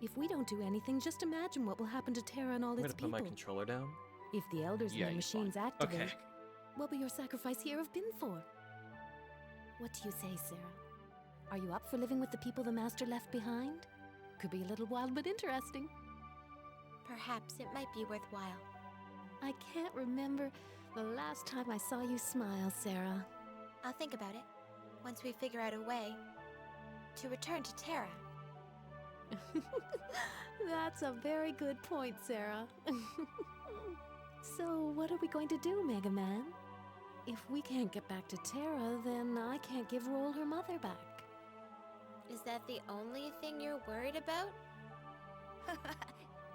S3: If we don't do anything, just imagine what will happen to Terra and all
S1: I'm
S3: its
S1: gonna put
S3: people.
S1: my controller down.
S3: If the Elders and
S2: Yeah,
S3: their
S2: you're
S3: machines activate,
S1: Okay.
S3: what will your sacrifice here have been for? What do you say, Sarah? Are you up for living with the people the Master left behind? Could be a little wild, but interesting.
S8: Perhaps it might be worthwhile.
S3: I can't remember the last time I saw you smile, Sarah.
S8: I'll think about it once we figure out a way to return to Terra.
S3: That's a very good point, Sarah. So, what are we going to do, Mega Man? If we can't get back to Terra, then I can't give Roll her mother back.
S8: Is that the only thing you're worried about?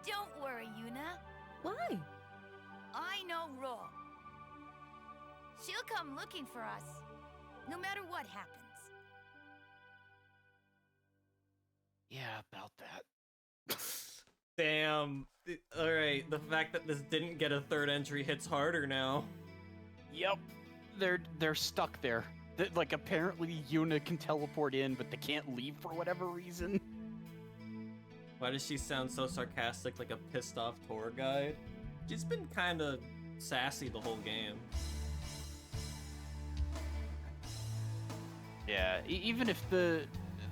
S4: Don't worry, Yuna.
S3: Why?
S4: I know Ro. She'll come looking for us, no matter what happens.
S2: Yeah, about that.
S1: Damn. Alright, the fact that this didn't get a third entry hits harder now.
S2: Yep. They're stuck there. Like, apparently Yuna can teleport in, but they can't leave for whatever reason.
S1: Why does she sound so sarcastic, like a pissed off tour guide? She's been kinda sassy the whole game.
S2: Yeah, even if the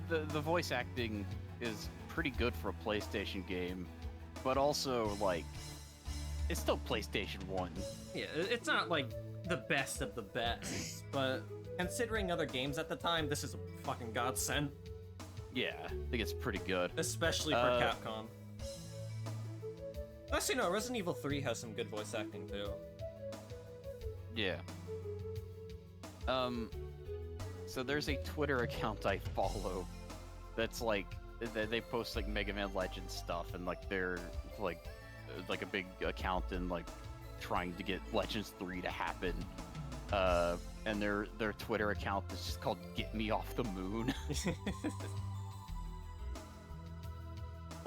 S2: voice acting is pretty good for a PlayStation game, but also, like, it's still PlayStation 1.
S1: Yeah, it's not like the best of the best, but considering other games at the time, this is a fucking godsend.
S2: Yeah, I think it's pretty good.
S1: Especially for Capcom. Actually, no, Resident Evil 3 has some good voice acting, too.
S2: Yeah. So there's a Twitter account I follow that's like, they post like Mega Man Legends stuff, and like they're like a big account and like trying to get Legends 3 to happen. And their Twitter account is just called Get Me Off the Moon.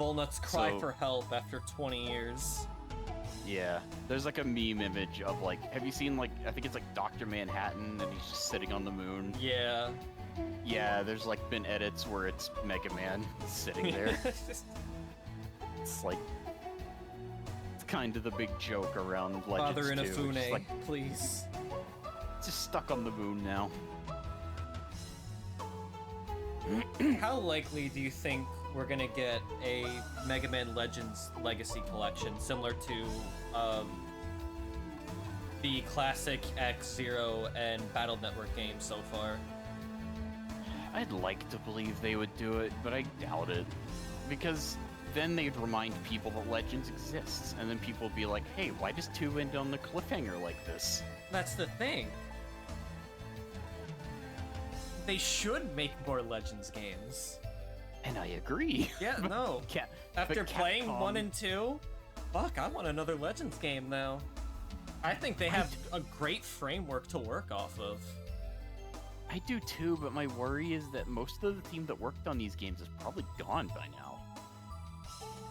S1: Bullnuts cry for help after 20 years.
S2: Yeah, there's like a meme image of like, have you seen like, I think it's like Dr. Manhattan and he's just sitting on the moon?
S1: Yeah.
S2: Yeah, there's like been edits where it's Mega Man sitting there. It's like, it's kind of the big joke around Legends
S1: Father
S2: 2.
S1: Inafune,
S2: It's like,
S1: please.
S2: just stuck on the moon now.
S1: How likely do you think we're gonna get a Mega Man Legends Legacy Collection similar to the classic X-Zero and Battle Network games so far?
S2: I'd like to believe they would do it, but I doubt it. Because then they'd remind people that Legends exists, and then people would be like, hey, why does 2 end on the cliffhanger like this?
S1: That's the thing. They should make more Legends games.
S2: And I agree.
S1: Yeah, no. After
S2: but
S1: playing
S2: Capcom-
S1: 1 and 2, fuck, I want another Legends game now. I think they have a great framework to work off of.
S2: I do too, but my worry is that most of the team that worked on these games is probably gone by now.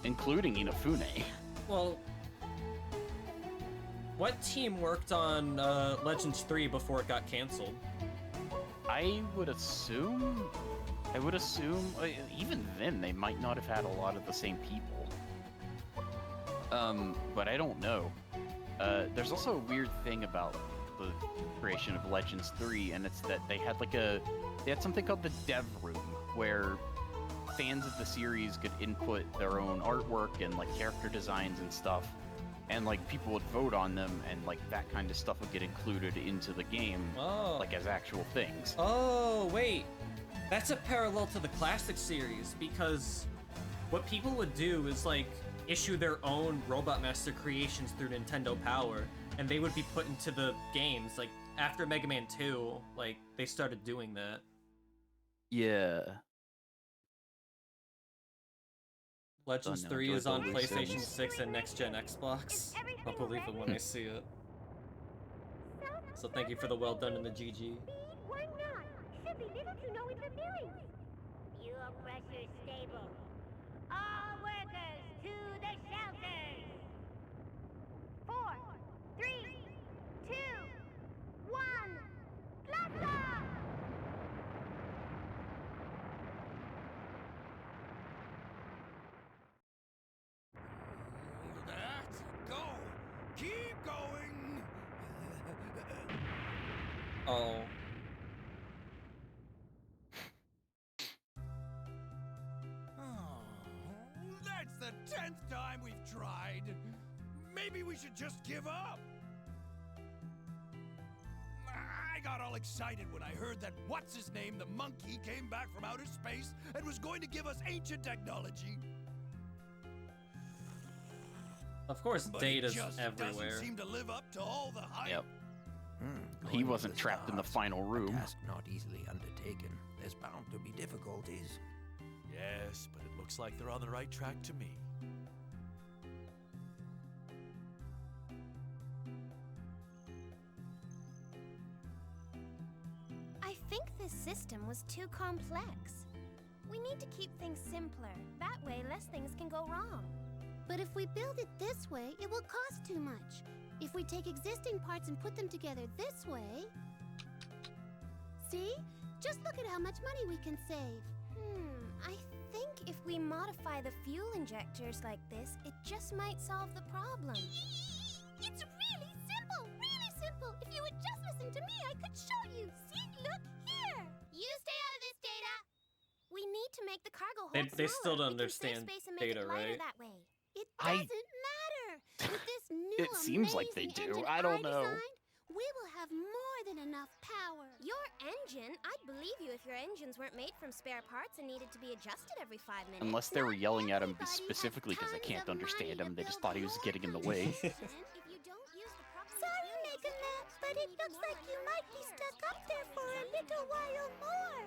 S2: Including Inafune.
S1: Well, what team worked on Legends 3 before it got canceled?
S2: I would assume, even then, they might not have had a lot of the same people. But I don't know. There's also a weird thing about the creation of Legends 3, and it's that they had something called the Dev Room, where fans of the series could input their own artwork and like character designs and stuff, and like people would vote on them, and like that kind of stuff would get included into the game, like as actual things.
S1: Oh, wait. That's a parallel to the classic series, because what people would do is like issue their own Robot Master creations through Nintendo Power, and they would be put into the games. Like after Mega Man 2, like they started doing that.
S2: Yeah.
S1: Legends
S2: Oh, no,
S1: 3 is on
S2: Joy
S1: PlayStation
S2: Service.
S1: 6 and Next Gen Xbox. I'll believe it when I see it. So thank you for the well done in the GG.
S6: Why not? Should be little to no interference. Pure pressure stable. All workers to the shelters. 4, 3, 2, 1. Blast off!
S9: Go! Keep going!
S1: Oh.
S9: Oh, that's the 10th time we've tried. Maybe we should just give up. I got all excited when I heard that what's-his-name, the monkey, came back from outer space and was going to give us ancient technology.
S1: Of course,
S9: But
S1: Data's
S9: it just
S1: everywhere.
S9: doesn't seem to live up to all the hype.
S2: Yep. He wasn't trapped in the final room.
S10: A task not easily undertaken. There's bound to be difficulties.
S9: Yes, but it looks like they're on the right track to me.
S11: this system was too complex. We need to keep things simpler. That way, less things can go wrong.
S12: But if we build it this way, it will cost too much. If we take existing parts and put them together this way... See? Just look at how much money we can save.
S11: I think if we modify the fuel injectors like this, it just might solve the problem.
S12: It's really simple! Really simple! If you would just listen to me, I could show you. See? Look here!
S11: You stay out of this, Data! We need to make the cargo hold
S1: They still
S11: smaller.
S1: don't
S11: We can save
S1: understand
S11: space and make
S1: Data,
S11: it lighter
S1: right?
S11: that way.
S12: It doesn't matter! With this new
S2: It seems like they
S12: amazing
S2: do.
S12: engine
S2: I don't know.
S12: designed, we will have more than enough power.
S11: Your engine? I'd believe you if your engines weren't made from spare parts and needed to be adjusted every 5 minutes.
S2: Unless they were yelling at him
S12: Everybody has
S2: specifically because they
S12: tons
S2: can't
S12: of money
S2: understand
S12: to
S2: him. They just
S12: build
S2: thought he was
S12: more
S2: getting in the way.
S11: If you don't use the proper
S12: Sorry,
S11: materials,
S12: Mega Man,
S11: it's
S12: but
S11: gonna
S12: it
S11: need
S12: looks
S11: more
S12: like you
S11: than
S12: might be
S11: 10
S12: stuck
S11: years.
S12: up there for a little while more.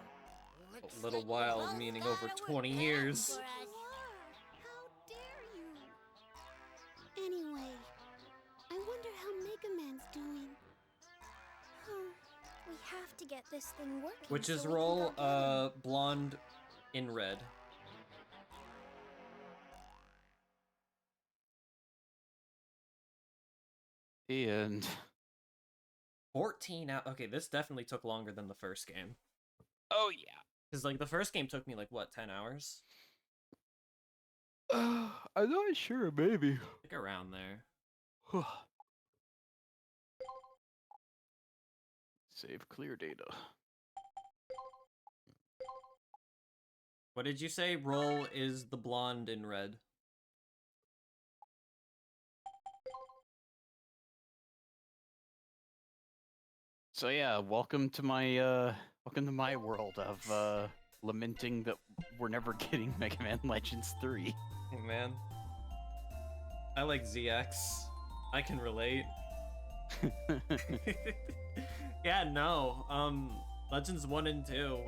S1: A little while, meaning over 20 years.
S12: How dare you? Anyway, I wonder how Mega Man's doing.
S11: We have to get this thing working.
S1: Which is
S11: so we can
S1: roll
S11: go get him.
S1: blonde in red.
S2: And
S1: 14 out. Okay, this definitely took longer than the first game.
S2: oh yeah.
S1: Because, like, the first game took me, like, what, 10 hours?
S2: I'm not sure, maybe.
S1: Like, around there.
S2: Save clear data.
S1: What did you say? Roll is the blonde in red.
S2: So yeah, welcome to my world of lamenting that we're never getting Mega Man Legends 3.
S1: Hey, man. I like ZX. I can relate. Yeah, no. Legends 1 and 2,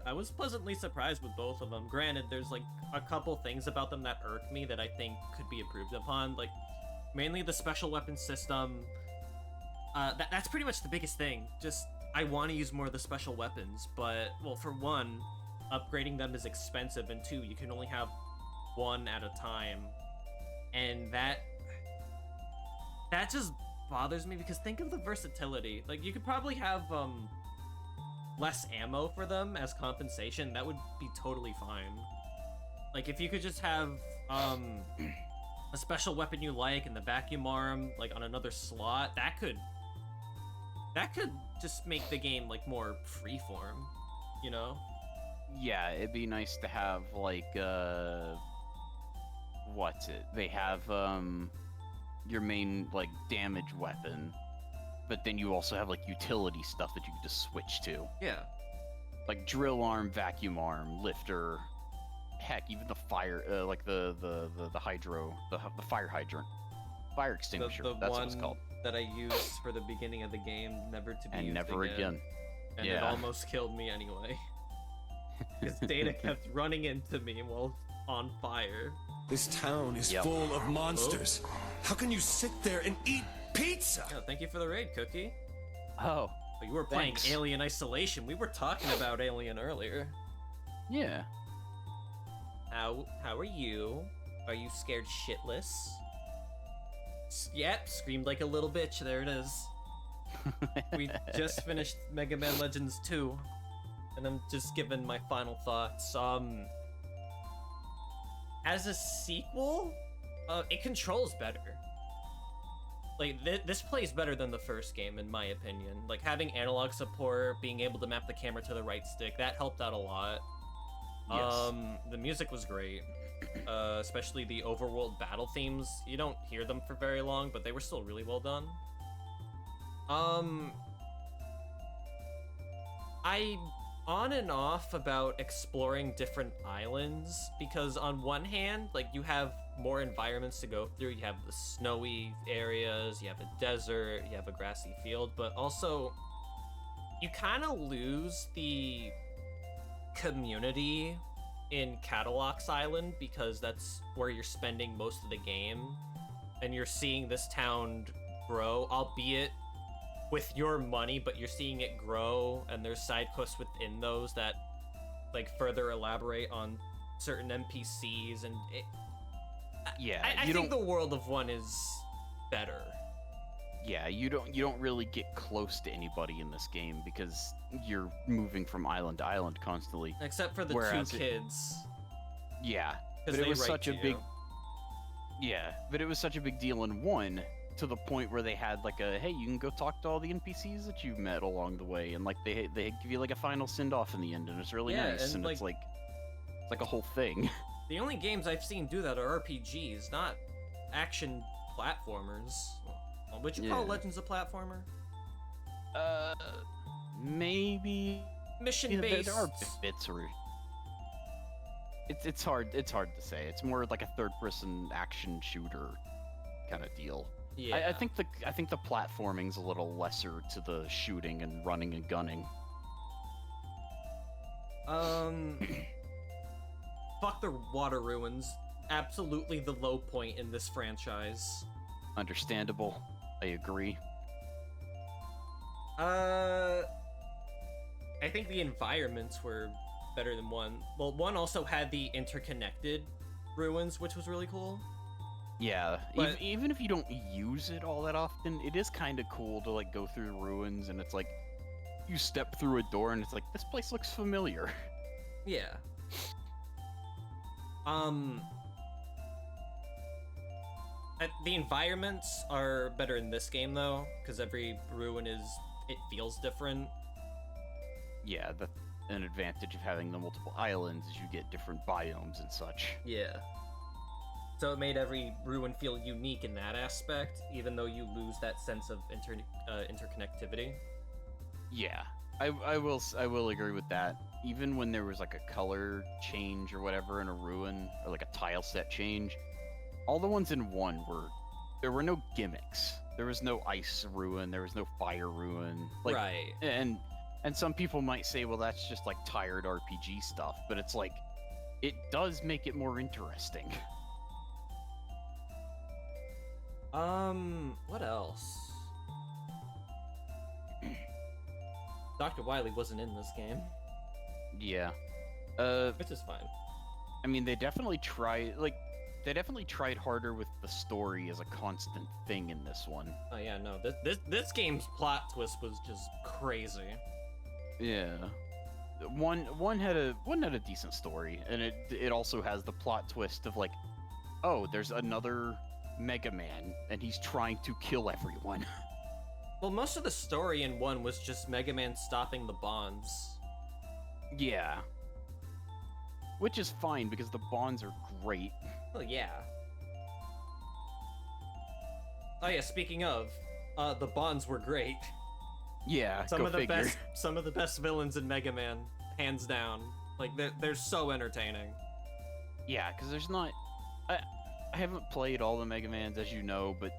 S1: I was pleasantly surprised with both of them. Granted, there's like a couple things about them that irk me that I think could be improved upon, like mainly the special weapon system. That's pretty much the biggest thing. Just, I want to use more of the special weapons, but, well, for one, upgrading them is expensive, and two, you can only have one at a time. And that just bothers me, because think of the versatility. Like, you could probably have, less ammo for them as compensation. That would be totally fine. Like, if you could just have, a special weapon you like and the vacuum arm, like, on another slot, that could just make the game, like, more freeform, you know?
S2: Yeah, it'd be nice to have, like, what's it? They have, your main, like, damage weapon, but then you also have, like, utility stuff that you can just switch to.
S1: Yeah.
S2: Like, drill arm, vacuum arm, lifter, heck, even the fire, like, the hydro, the fire hydrant. Fire extinguisher,
S1: The
S2: that's
S1: one
S2: what it's called.
S1: that I used for the beginning of the game, never to be
S2: And
S1: used
S2: never again.
S1: And
S2: Yeah.
S1: it almost killed me anyway. Because Data kept running into me while on fire.
S9: This town is full of monsters. How can you sit there and eat pizza?
S1: Yeah, thank you for the raid, Cookie.
S2: Oh.
S1: But you were playing
S2: Thanks.
S1: Alien Isolation. We were talking about Alien earlier.
S2: Yeah.
S1: How are you? Are you scared shitless? Yep, screamed like a little bitch. There it is. We just finished Mega Man Legends 2, and I'm just giving my final thoughts. As a sequel, it controls better. Like, this plays better than the first game, in my opinion. Like, having analog support, being able to map the camera to the right stick, that helped out a lot.
S2: Yes.
S1: The music was great. Especially the overworld battle themes. You don't hear them for very long, but they were still really well done. I'm on and off about exploring different islands, because on one hand, like, you have more environments to go through. You have the snowy areas, you have a desert, you have a grassy field, but also you kind of lose the community in Cadillacs Island, because that's where you're spending most of the game, and you're seeing this town grow, albeit with your money, but you're seeing it grow, and there's side quests within those that like further elaborate on certain NPCs, and
S2: Yeah,
S1: I think the world of 1 is better.
S2: Yeah, you don't really get close to anybody in this game because you're moving from island to island constantly.
S1: Except for the
S2: Whereas
S1: 2 kids.
S2: Yeah, but
S1: Because
S2: it
S1: they
S2: was
S1: write
S2: such a
S1: to
S2: big.
S1: you.
S2: Yeah, but it was such a big deal in 1 to the point where they had like a, hey, you can go talk to all the NPCs that you've met along the way, and like they give you like a final send off in the end, and it's really
S1: Yeah,
S2: nice, and
S1: and,
S2: it's like a whole thing.
S1: The only games I've seen do that are RPGs, not action platformers. Would you call
S2: Yeah.
S1: Legends a platformer?
S2: Maybe
S1: Mission
S2: yeah,
S1: based.
S2: there are bits where it's hard to say. It's more like a third-person action shooter kind of deal.
S1: Yeah.
S2: I think the platforming's a little lesser to the shooting and running and gunning.
S1: Fuck the water ruins. Absolutely the low point in this franchise.
S2: Understandable. I agree.
S1: I think the environments were better than 1. Well, 1 also had the interconnected ruins, which was really cool.
S2: Yeah,
S1: But-
S2: even if you don't use it all that often, it is kind of cool to like go through the ruins, and it's like you step through a door and it's like, this place looks familiar.
S1: Yeah. The environments are better in this game though, because every ruin it feels different.
S2: Yeah, an advantage of having the multiple islands is you get different biomes and such.
S1: Yeah. So it made every ruin feel unique in that aspect, even though you lose that sense of interconnectivity.
S2: Yeah, I will agree with that. Even when there was like a color change or whatever in a ruin, or like a tile set change, all the ones in 1 there were no gimmicks. There was no ice ruin, there was no fire ruin. Like,
S1: Right.
S2: And some people might say, well, that's just like tired RPG stuff, but it's like, it does make it more interesting.
S1: What else? Dr. Wily wasn't in this game,
S2: Yeah.
S1: which is fine.
S2: I mean, they definitely tried harder with the story as a constant thing in this one.
S1: Oh yeah, no, this game's plot twist was just crazy.
S2: Yeah. One had a decent story, and it also has the plot twist of like, oh, there's another Mega Man, and he's trying to kill everyone.
S1: Well, most of the story in 1 was just Mega Man stopping the bonds.
S2: Yeah. Which is fine, because the bonds are great.
S1: Oh yeah. Oh yeah, speaking of, the bonds were great.
S2: Yeah,
S1: Some
S2: go
S1: of the
S2: figure.
S1: best villains in Mega Man, hands down. Like they're so entertaining.
S2: Yeah, because there's not... I haven't played all the Mega Mans, as you know, but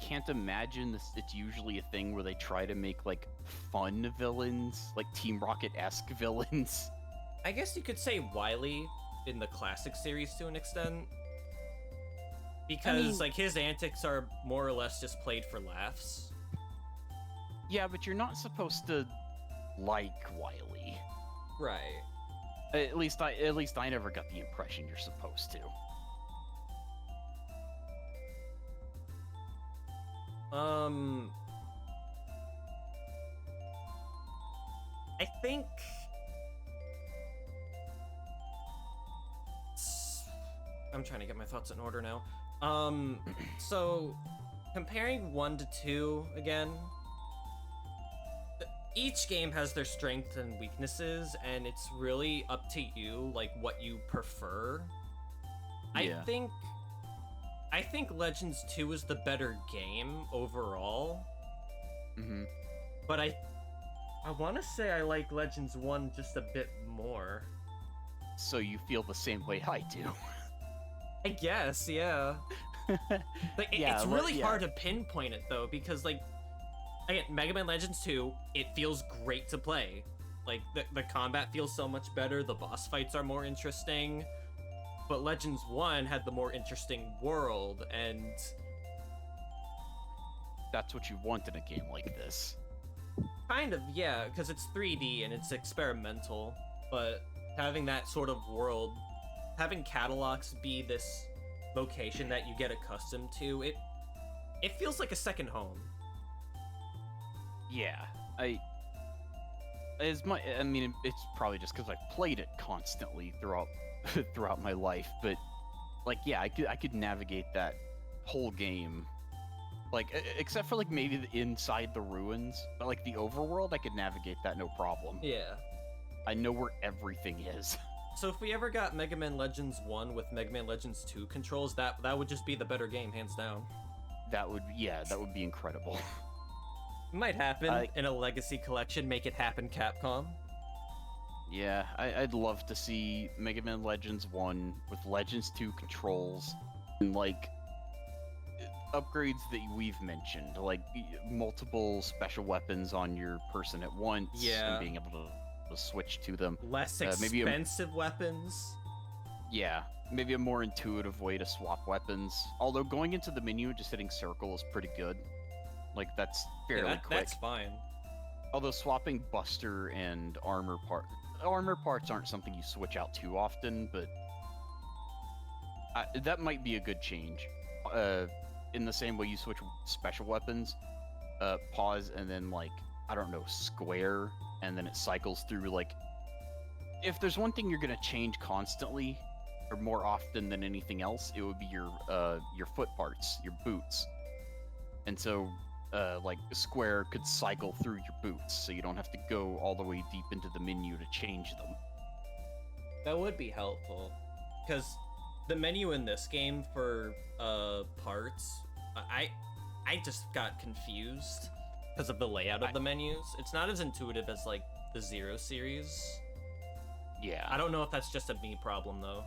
S2: can't imagine it's usually a thing where they try to make, like, fun villains, like Team Rocket-esque villains.
S1: I guess you could say Wily in the classic series to an extent. Because, like, his antics are more or less just played for laughs.
S2: Yeah, but you're not supposed to like Wily.
S1: Right.
S2: At least I never got the impression you're supposed to.
S1: I think... I'm trying to get my thoughts in order now. So, comparing 1 to 2 again, each game has their strengths and weaknesses, and it's really up to you, like, what you prefer.
S2: Yeah.
S1: I think Legends 2 is the better game overall.
S2: Mm-hmm.
S1: But I want to say I like Legends 1 just a bit more.
S2: So you feel the same way I do.
S1: I guess, yeah. Like, it's really hard to pinpoint it, though, because, like, again, Mega Man Legends 2, it feels great to play. Like, the combat feels so much better, the boss fights are more interesting, but Legends 1 had the more interesting world, and...
S2: That's what you want in a game like this.
S1: Kind of, yeah, because it's 3D and it's experimental, but having that sort of world, having Cadillacs be this location that you get accustomed to, it feels like a second home.
S2: Yeah, I mean, it's probably just because I've played it constantly throughout throughout my life, but like, yeah, I could navigate that whole game, like, except for like maybe the inside the ruins, but like the overworld, I could navigate that no problem.
S1: Yeah.
S2: I know where everything is.
S1: So if we ever got Mega Man Legends 1 with Mega Man Legends 2 controls, that would just be the better game, hands down.
S2: That would be incredible.
S1: Might happen in a Legacy collection. Make it happen, Capcom.
S2: Yeah, I'd love to see Mega Man Legends 1 with Legends 2 controls and like upgrades that we've mentioned, like multiple special weapons on your person at once, and being able to switch to them.
S1: Less expensive weapons.
S2: Yeah, maybe a more intuitive way to swap weapons. Although going into the menu and just hitting circle is pretty good. Like, that's fairly quick.
S1: That's fine.
S2: Although swapping Buster and armor parts aren't something you switch out too often, but that might be a good change. In the same way you switch special weapons, pause and then, like, I don't know, square, and then it cycles through, like, if there's one thing you're gonna change constantly, or more often than anything else, it would be your foot parts, your boots. And so, like, square could cycle through your boots, so you don't have to go all the way deep into the menu to change them.
S1: That would be helpful, because the menu in this game for parts, I just got confused because of the layout of the menus. It's not as intuitive as, like, the Zero series.
S2: Yeah.
S1: I don't know if that's just a me problem, though.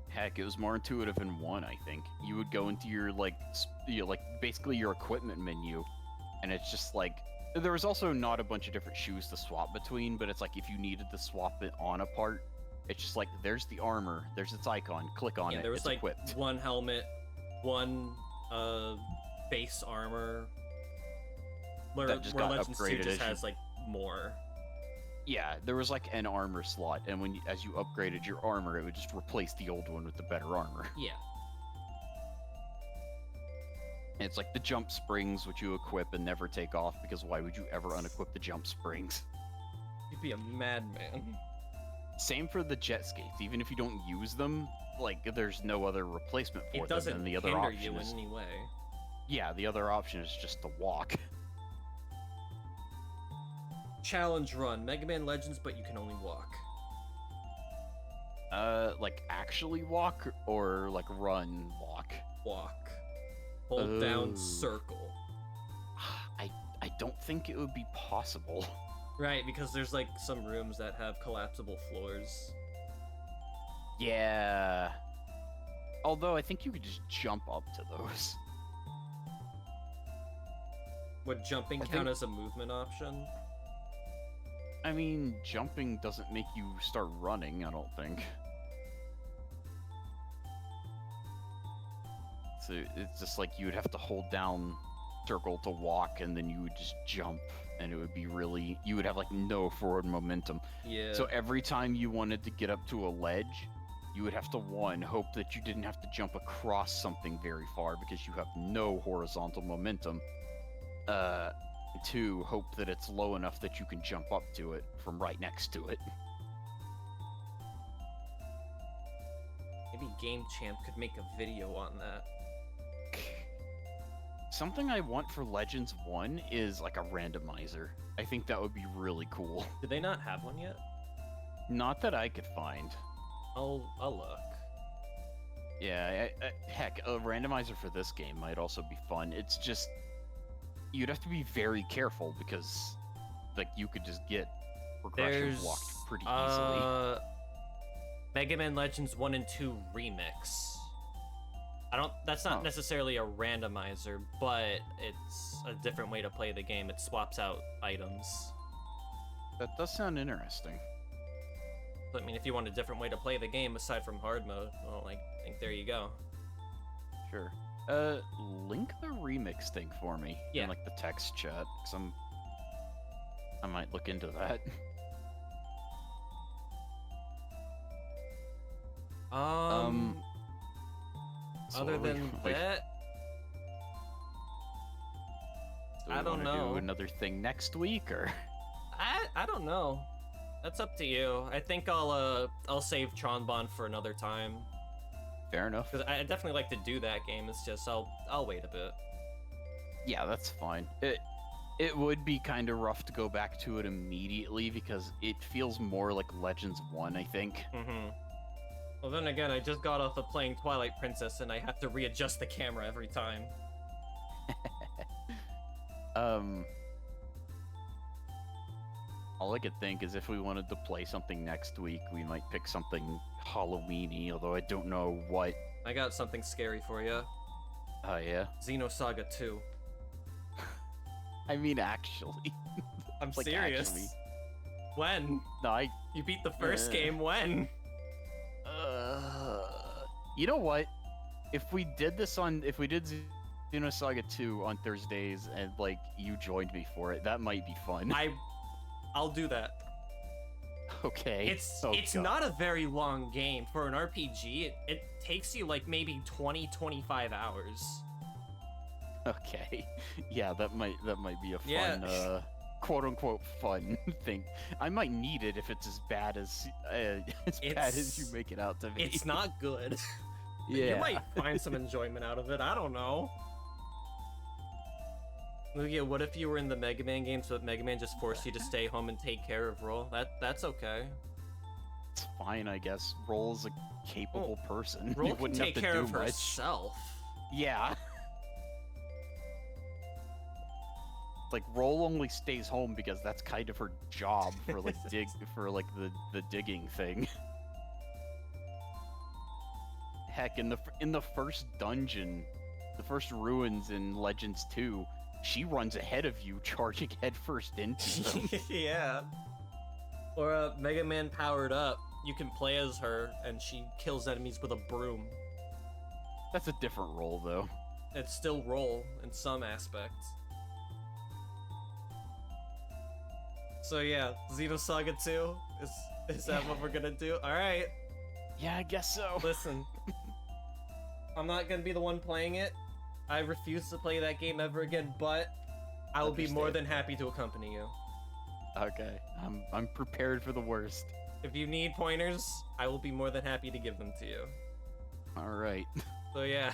S2: Heck, it was more intuitive in 1, I think. You would go into your, like, basically your equipment menu, and it's just, like, there was also not a bunch of different shoes to swap between, but it's like if you needed to swap it on a part, it's just like, there's the armor, there's its icon, click on it,
S1: there was,
S2: it's
S1: like,
S2: equipped.
S1: one helmet, one, base armor, where Legends 2 just has, like, more.
S2: Yeah, there was like an armor slot, and as you upgraded your armor, it would just replace the old one with the better armor.
S1: Yeah.
S2: And it's like the jump springs, which you equip and never take off, because why would you ever unequip the jump springs?
S1: You'd be a madman.
S2: Same for the jet skates. Even if you don't use them, like, there's no other replacement for them, and the other option
S1: you in
S2: is...
S1: any way.
S2: Yeah, the other option is just to walk.
S1: Challenge run, Mega Man Legends, but you can only walk.
S2: Like actually walk, or like run walk?
S1: Walk. Hold down circle.
S2: I don't think it would be possible.
S1: Right, because there's like some rooms that have collapsible floors.
S2: Yeah. Although I think you could just jump up to those.
S1: Would jumping count as a movement option?
S2: I mean, jumping doesn't make you start running, I don't think. So it's just like you would have to hold down circle to walk, and then you would just jump, and it would be really... You would have, like, no forward momentum.
S1: Yeah.
S2: So every time you wanted to get up to a ledge, you would have to, 1, hope that you didn't have to jump across something very far, because you have no horizontal momentum. 2, hope that it's low enough that you can jump up to it from right next to it.
S1: Maybe Game Champ could make a video on that.
S2: Something I want for Legends 1 is like a randomizer. I think that would be really cool.
S1: Do they not have one yet?
S2: Not that I could find.
S1: I'll look.
S2: Yeah, heck, a randomizer for this game might also be fun. It's just... You'd have to be very careful, because, like, you could just get progression blocked pretty easily.
S1: Mega Man Legends 1 and 2 Remix. That's not necessarily a randomizer, but it's a different way to play the game. It swaps out items.
S2: That does sound interesting.
S1: But, I mean, if you want a different way to play the game aside from hard mode, well, I think there you go.
S2: Sure. Link the remix thing for me in, like, the text chat, because I'm I might look into that.
S1: Other
S2: So what are
S1: than
S2: we,
S1: that,
S2: do
S1: I
S2: we
S1: don't
S2: wanna
S1: know.
S2: do another thing next week, or?
S1: I don't know. That's up to you. I think I'll save Tronbon for another time.
S2: Fair enough.
S1: Because I definitely like to do that game. It's just I'll wait a bit.
S2: Yeah, that's fine. It would be kind of rough to go back to it immediately because it feels more like Legends 1, I think.
S1: Mm-hmm. Well, then again, I just got off of playing Twilight Princess, and I have to readjust the camera every time.
S2: All I could think is if we wanted to play something next week, we might pick something Halloween-y, although I don't know what.
S1: I got something scary for you.
S2: Oh, yeah?
S1: Xenosaga 2.
S2: I mean, actually.
S1: I'm
S2: Like,
S1: serious.
S2: actually.
S1: When?
S2: No,
S1: You beat the first game when?
S2: You know what? If we did Xenosaga 2 on Thursdays and, like, you joined me for it, that might be fun.
S1: I'll do that.
S2: Okay.
S1: It's
S2: God.
S1: not a very long game. For an RPG, it takes you like maybe 20-25 hours.
S2: Okay. Yeah, that might be a fun,
S1: Yeah.
S2: quote-unquote fun thing. I might need it if it's as bad as bad as you make it out to be.
S1: It's not good.
S2: Yeah.
S1: You might find some enjoyment out of it. I don't know. Yeah, what if you were in the Mega Man games, but Mega Man just forced you to stay home and take care of Roll? That's okay.
S2: It's fine, I guess. Roll's a capable person.
S1: Roll
S2: You
S1: can
S2: wouldn't
S1: take
S2: have to
S1: care
S2: do
S1: of
S2: much.
S1: herself.
S2: Yeah. Like, Roll only stays home because that's kind of her job for like the digging thing. Heck, in the first dungeon, the first ruins in Legends 2, she runs ahead of you, charging headfirst into them.
S1: Yeah. Or Mega Man powered up. You can play as her, and she kills enemies with a broom.
S2: That's a different role, though.
S1: It's still Roll in some aspects. So yeah, Xenosaga 2? Is that what we're gonna do? Alright.
S2: Yeah, I guess so.
S1: Listen. I'm not gonna be the one playing it. I refuse to play that game ever again, but I will be more than happy to accompany you.
S2: Okay, I'm prepared for the worst.
S1: If you need pointers, I will be more than happy to give them to you.
S2: Alright.
S1: So yeah.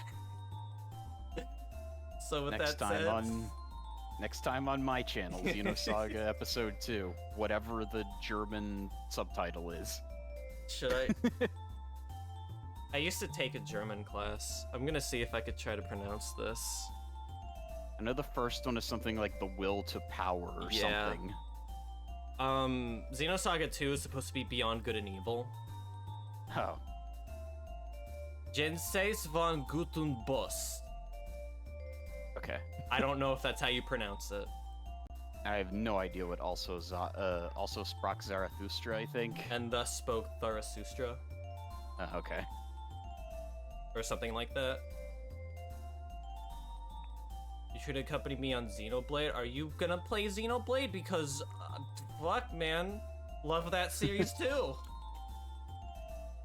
S1: So with
S2: Next
S1: that said...
S2: Next time on my channel, Xenosaga Episode 2, whatever the German subtitle is.
S1: Should I? I used to take a German class. I'm gonna see if I could try to pronounce this.
S2: I know the first one is something like the will to power or something.
S1: Xenosaga 2 is supposed to be Beyond Good and Evil.
S2: Oh.
S1: Jenseis von Guten Boss.
S2: Okay.
S1: I don't know if that's how you pronounce it.
S2: I have no idea what also sprach Zarathustra, I think.
S1: And thus spoke Zarathustra.
S2: Okay.
S1: Or something like that. You should accompany me on Xenoblade. Are you gonna play Xenoblade? Because, fuck, man. Love that series too.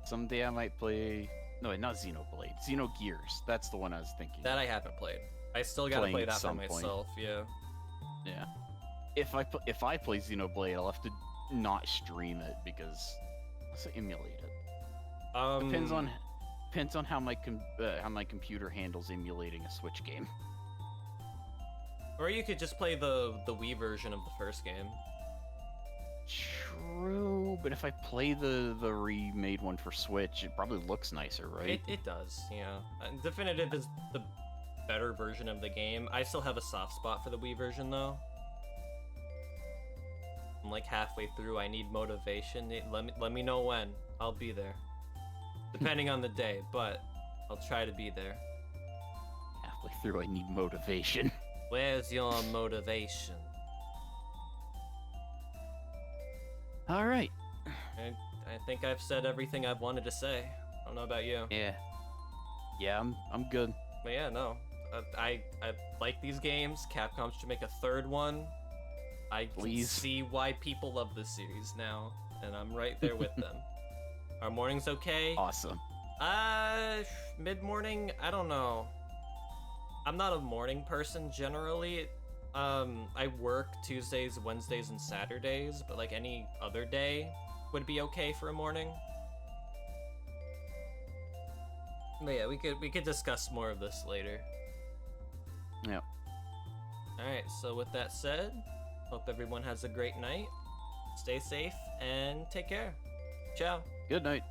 S2: Someday I might play... No, not Xenoblade. Xenogears. That's the one I was thinking.
S1: That I haven't played. I still gotta play that by myself, yeah.
S2: Yeah. If I play Xenoblade, I'll have to not stream it because I'll also emulate it. Depends on how my computer handles emulating a Switch game.
S1: Or you could just play the Wii version of the first game.
S2: True, but if I play the remade one for Switch, it probably looks nicer, right?
S1: It does, yeah. Definitive is the better version of the game. I still have a soft spot for the Wii version, though. I'm like halfway through. I need motivation. Let me know when. I'll be there. Depending on the day, but I'll try to be there.
S2: Halfway through, I need motivation.
S1: Where's your motivation?
S2: All right.
S1: I think I've said everything I've wanted to say. I don't know about you.
S2: Yeah, I'm good.
S1: But yeah, no. I like these games. Capcom should make a third one. I can
S2: Please.
S1: see why people love this series now, and I'm right there with them. Are mornings okay?
S2: Awesome.
S1: Mid-morning, I don't know. I'm not a morning person generally. I work Tuesdays, Wednesdays, and Saturdays, but like any other day would be okay for a morning. But yeah, we could discuss more of this later.
S2: Yeah.
S1: Alright, so with that said, hope everyone has a great night. Stay safe and take care. Ciao.
S2: Good night.